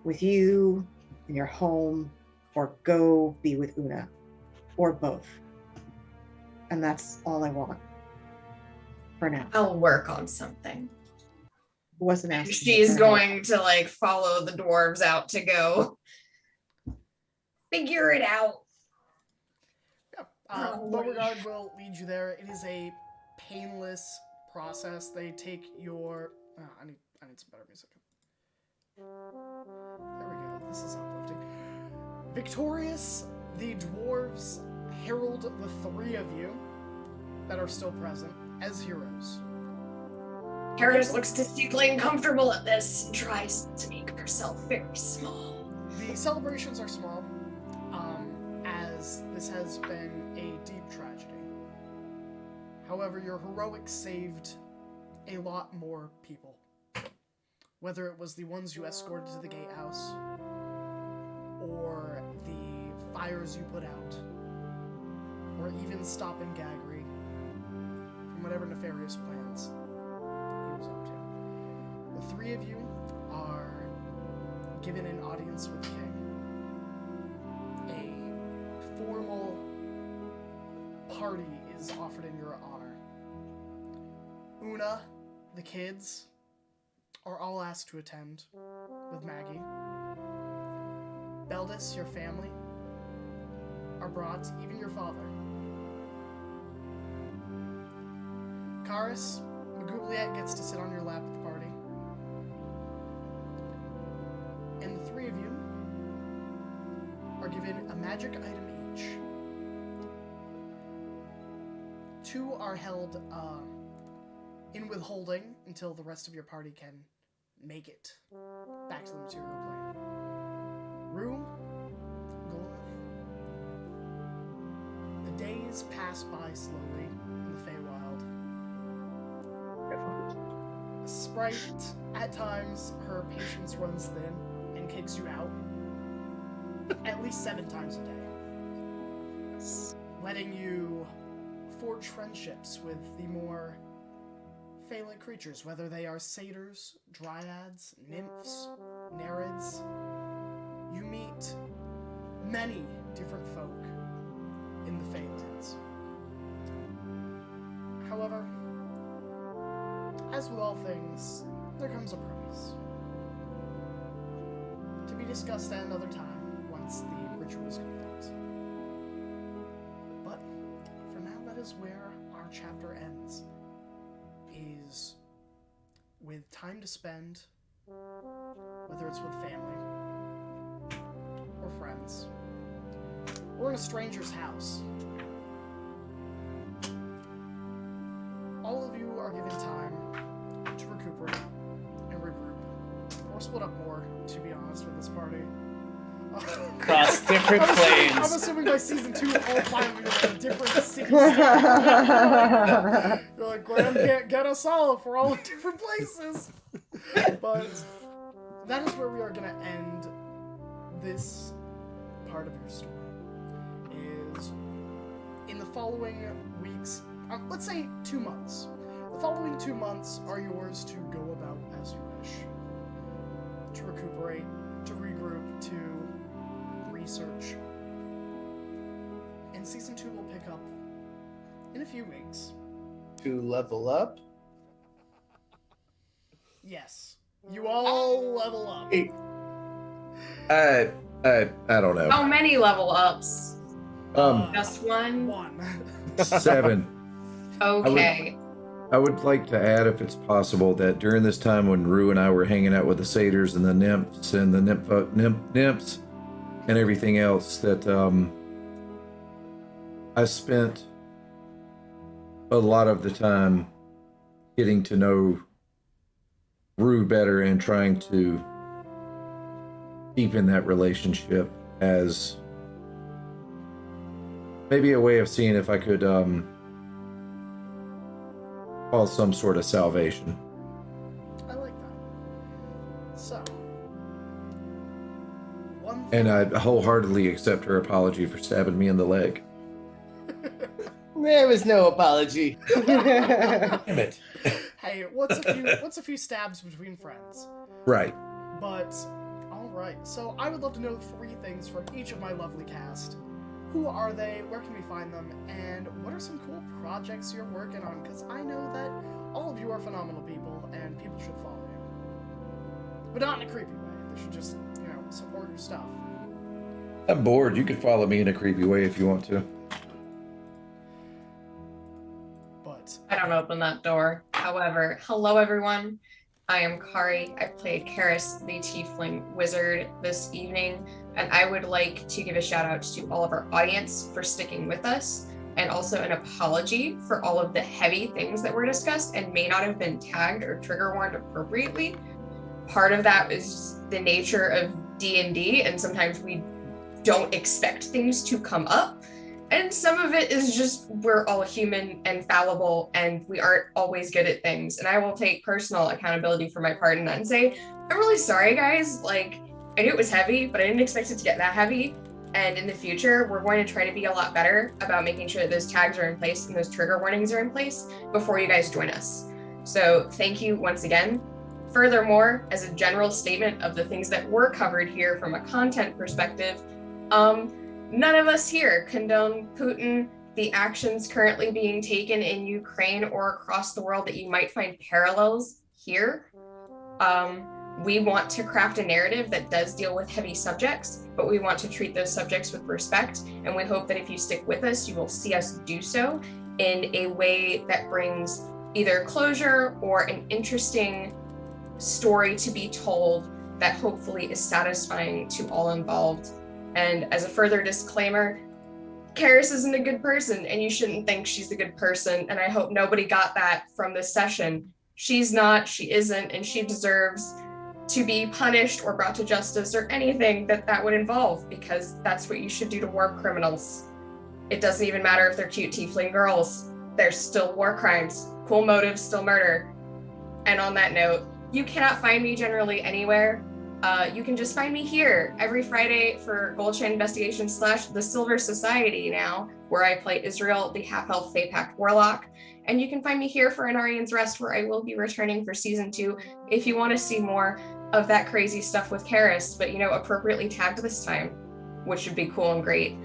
with you in your home, or go be with Una, or both. And that's all I want for now. I'll work on something. Wasn't asking. She's going to like follow the dwarves out to go figure it out. Beauregard will lead you there. It is a painless process. They take your... I need some better music. There we go. This is uplifting. Victorious, the dwarves herald the three of you that are still present as heroes. Karis looks distinctly uncomfortable at this and tries to make herself very small. The celebrations are small, as this has been a deep tragedy. However, your heroics saved a lot more people. Whether it was the ones you escorted to the gatehouse, or the fires you put out, or even stopping Gagri from whatever nefarious plans he was up to. The three of you are given an audience with the king. A formal party is offered in your honor. Una, the kids, are all asked to attend with Maggie. Beldis, your family, are brought, even your father. Karis, Magubliet gets to sit on your lap at the party. And the three of you are given a magic item each. Two are held in withholding until the rest of your party can make it back to the material plane. Rue, Goleth. The days pass by slowly in the Feywild. Sprite, at times, her patience runs thin and kicks you out at least 7 times a day, letting you forge friendships with the more Fey-like creatures, whether they are satyrs, dryads, nymphs, nereids. You meet many different folk in the Feylands. However, as with all things, there comes a price. To be discussed at another time, once the ritual is complete. But, for now, that is where our chapter ends. Is with time to spend, whether it's with family, or friends, or in a stranger's house. All of you are given time to recuperate and regroup, or split up more, to be honest, with this party. Across different planes. I'm assuming by season 2, all 5 of you are in different cities. You're like, Graham can't get us all if we're all in different places. But that is where we are going to end this part of your story. Is in the following weeks, let's say 2 months. The following 2 months are yours to go about as you wish. To recuperate, to regroup, to research. And season 2 will pick up in a few weeks. To level up? Yes. You all level up. I don't know. How many level ups? Just one? 1. 7. Okay. I would like to add, if it's possible, that during this time when Rue and I were hanging out with the satyrs and the nymphs and the nymphs and everything else, that I spent a lot of the time getting to know Rue better and trying to deepen that relationship as maybe a way of seeing if I could call some sort of salvation. I like that. So, one And I wholeheartedly accept her apology for stabbing me in the leg. There was no apology. Damn it. Hey, what's a few stabs between friends? Right. But, alright, so I would love to know 3 things from each of my lovely cast. Who are they, where can we find them, and what are some cool projects you're working on? Because I know that all of you are phenomenal people, and people should follow you. But not in a creepy way. They should just, support your stuff. I'm bored. You could follow me in a creepy way if you want to. But I don't open that door. However, hello everyone. I am Kari. I play Karis, the Tiefling Wizard, this evening, and I would like to give a shout out to all of our audience for sticking with us, and also an apology for all of the heavy things that were discussed and may not have been tagged or trigger warned appropriately. Part of that is the nature of D&D, and sometimes we don't expect things to come up. And some of it is just we're all human and fallible, and we aren't always good at things. And I will take personal accountability for my part in that and say, I'm really sorry, guys. Like, I knew it was heavy, but I didn't expect it to get that heavy. And in the future, we're going to try to be a lot better about making sure that those tags are in place and those trigger warnings are in place before you guys join us. So thank you once again. Furthermore, as a general statement of the things that were covered here from a content perspective, none of us here condone Putin, the actions currently being taken in Ukraine or across the world that you might find parallels here. We want to craft a narrative that does deal with heavy subjects, but we want to treat those subjects with respect. And we hope that if you stick with us, you will see us do so in a way that brings either closure or an interesting story to be told that hopefully is satisfying to all involved. And as a further disclaimer, Karis isn't a good person, and you shouldn't think she's a good person. And I hope nobody got that from this session. She's not, she isn't, and she deserves to be punished or brought to justice or anything that would involve, because that's what you should do to war criminals. It doesn't even matter if they're cute tiefling girls. There's still war crimes. Cool motives, still murder. And on that note, you cannot find me generally anywhere. You can just find me here every Friday for Gold Chain Investigation / The Silver Society now, where I play Israel, the half-elf Fae Pact Warlock. And you can find me here for Anarions Rest, where I will be returning for season 2 if you want to see more of that crazy stuff with Karis, but appropriately tagged this time, which would be cool and great.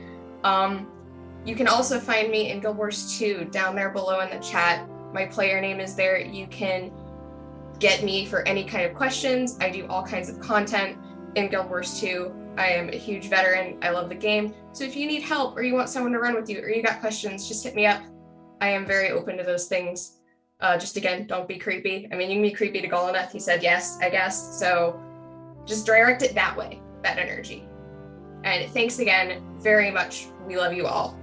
You can also find me in Guild Wars 2 down there below in the chat. My player name is there. You can get me for any kind of questions. I do all kinds of content in Guild Wars 2. I am a huge veteran. I love the game. So if you need help or you want someone to run with you or you got questions, just hit me up. I am very open to those things. Just again, don't be creepy. I mean, you can be creepy to Golanath. He said yes, I guess. So just direct it that way, that energy. And thanks again very much. We love you all.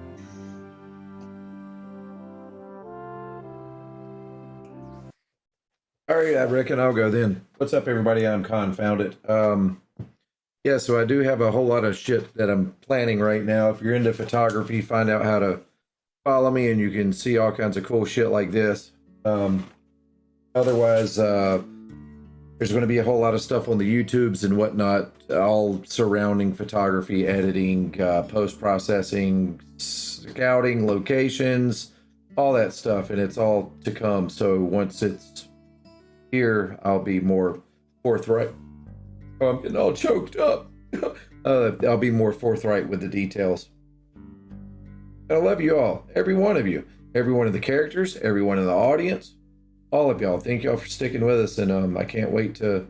All right, I reckon I'll go then. What's up, everybody? I'm Confounded. Yeah, so I do have a whole lot of shit that I'm planning right now. If you're into photography, find out how to follow me and you can see all kinds of cool shit like this. Otherwise, there's going to be a whole lot of stuff on the YouTubes and whatnot, all surrounding photography, editing, post-processing, scouting, locations, all that stuff, and it's all to come. So once it's here, I'll be more forthright. Oh, I'm getting all choked up. I'll be more forthright with the details. I love you all, every one of you, every one of the characters, everyone in the audience, all of y'all. Thank y'all for sticking with us, and I can't wait to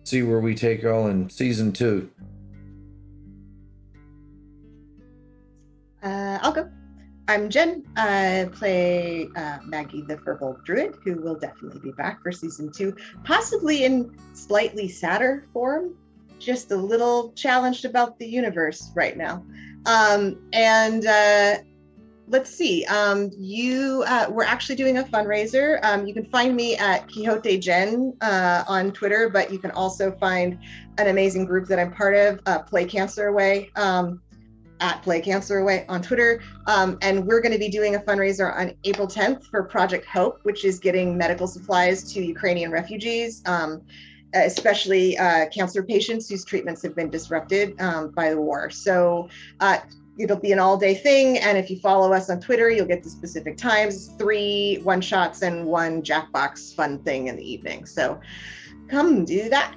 see where we take y'all in season 2. I'll go. I'm Jen. I play Maggie the Firbolg Druid, who will definitely be back for season 2, possibly in slightly sadder form, just a little challenged about the universe right now. Let's see. We're actually doing a fundraiser. You can find me at Quixote Jen on Twitter, but you can also find an amazing group that I'm part of, Play Cancer Away, at Play Cancer Away on Twitter. And we're going to be doing a fundraiser on April 10th for Project Hope, which is getting medical supplies to Ukrainian refugees. especially cancer patients whose treatments have been disrupted by the war. So it'll be an all-day thing, and if you follow us on Twitter, you'll get the specific times, 3 one-shots and 1 Jackbox fun thing in the evening. So come do that.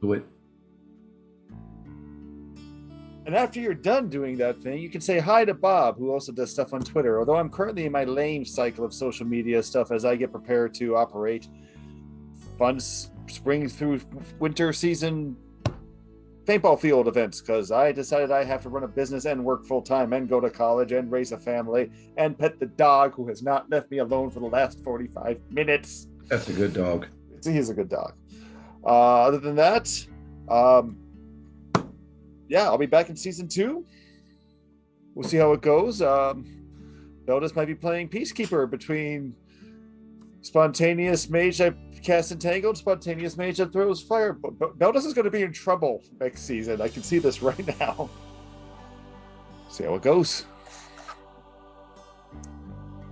Do it. And after you're done doing that thing, you can say hi to Bob, who also does stuff on Twitter. Although I'm currently in my lame cycle of social media stuff as I get prepared to operate fun spring through winter season paintball field events, because I decided I have to run a business and work full time and go to college and raise a family and pet the dog who has not left me alone for the last 45 minutes. That's a good dog. He's a good dog. Other than that, yeah, I'll be back in season 2. We'll see how it goes. Beldis might be playing Peacekeeper between Spontaneous Mage that casts Entangled, Spontaneous Mage that throws fire. But Beldis is going to be in trouble next season. I can see this right now. See how it goes.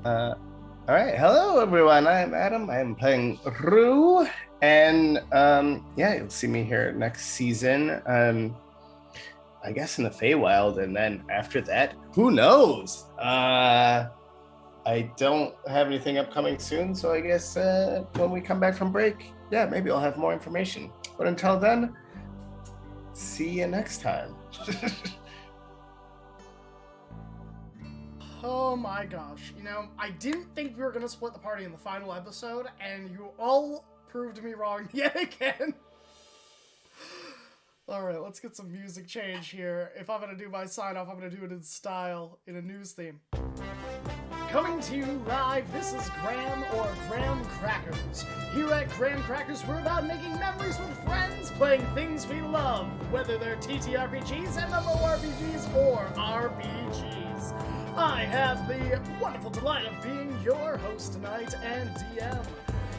All right, hello everyone. I'm Adam. I'm playing Rue, and yeah, you'll see me here next season. I guess in the Feywild, and then after that, who knows? I don't have anything upcoming soon, so I guess when we come back from break, yeah, maybe I'll have more information. But until then, see you next time. Oh my gosh. You know, I didn't think we were going to split the party in the final episode, and you all proved me wrong yet again. Alright, let's get some music change here. If I'm going to do my sign-off, I'm going to do it in style, in a news theme. Coming to you live, this is Graham or Graham Crackers. Here at Graham Crackers, we're about making memories with friends, playing things we love, whether they're TTRPGs, MMORPGs, or RPGs. I have the wonderful delight of being your host tonight and DM.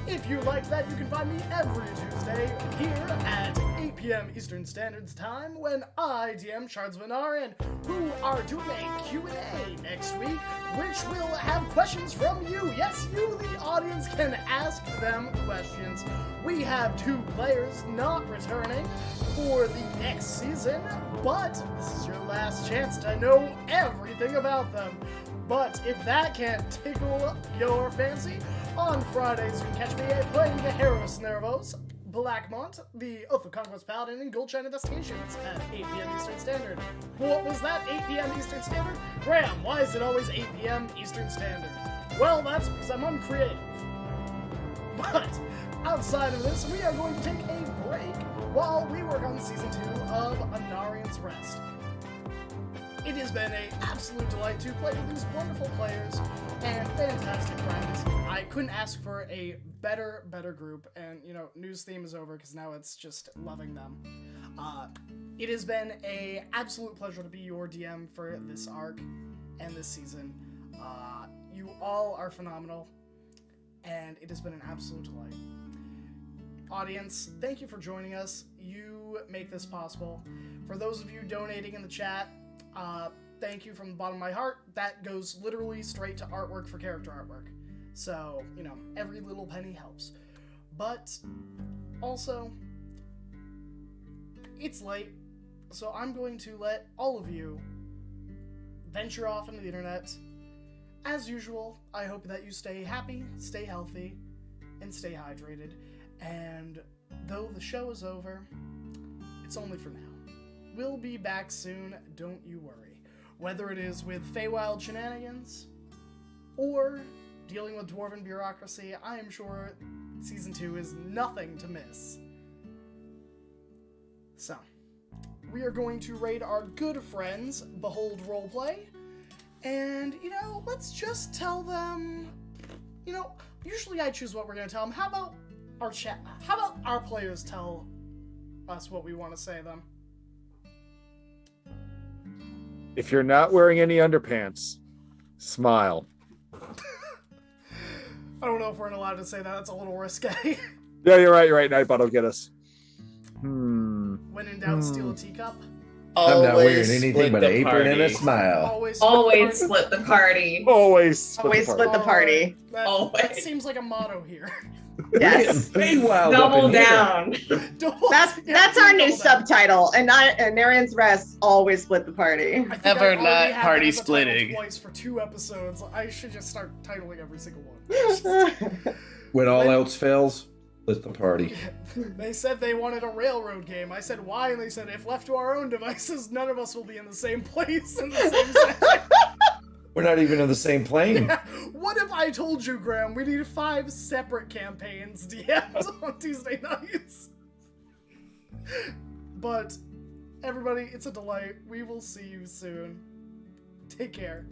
If you like that, you can find me every Tuesday here at 8 p.m. Eastern Standard Time when I DM Shards of Anarion, who are doing a Q&A next week, which will have questions from you. Yes, you, the audience, can ask them questions. We have 2 players not returning for the next season, but this is your last chance to know everything about them. But if that can't tickle your fancy, on Fridays you can catch me playing the Heros Nervos, Blackmont, the Oath of Conquest Paladin, and Goldshine Investigations at 8 p.m. Eastern Standard. What was that, 8 p.m. Eastern Standard? Graham, why is it always 8 p.m. Eastern Standard? Well, that's because I'm uncreative. But outside of this, we are going to take a break while we work on Season 2 of Anarions Rest. It has been an absolute delight to play with these wonderful players and fantastic friends. I couldn't ask for a better group, and, you know, news theme is over because now it's just loving them. It has been an absolute pleasure to be your DM for this arc and this season. You all are phenomenal, and it has been an absolute delight. Audience, thank you for joining us. You make this possible. For those of you donating in the chat, thank you from the bottom of my heart. That goes literally straight to artwork for character artwork. So, you know, every little penny helps. But also, it's late, so I'm going to let all of you venture off into the internet. As usual, I hope that you stay happy, stay healthy, and stay hydrated. And though the show is over, it's only for now. We'll be back soon, don't you worry. Whether it is with Feywild shenanigans, or dealing with Dwarven bureaucracy, I am sure Season 2 is nothing to miss. So, we are going to raid our good friends, Behold Roleplay, and, you know, let's just tell them, you know, usually I choose what we're going to tell them. How about our players tell us what we want to say to them? If you're not wearing any underpants, smile. I don't know if we're allowed to say that. That's a little risque. Yeah, you're right. Nightbot will get us. When in doubt, steal a teacup. I'm not wearing Always anything split but the an apron and a party. smile. Always split the party. Always Always split the party. That Always. seems like a motto here. Yes. Feywild up Double in here. down. That's our new subtitle. And Anarions Rest always split the party. I think Never I already not had that party as a title splitting. Twice for 2 episodes. I should just start titling every single one. When all else fails, split the party. They said they wanted a railroad game. I said why, and they said if left to our own devices, none of us will be in the same place in the same second. We're not even in the same plane. What if I told you, Graham, we need 5 separate campaigns DM'd on Tuesday nights? But everybody, it's a delight. We will see you soon. Take care.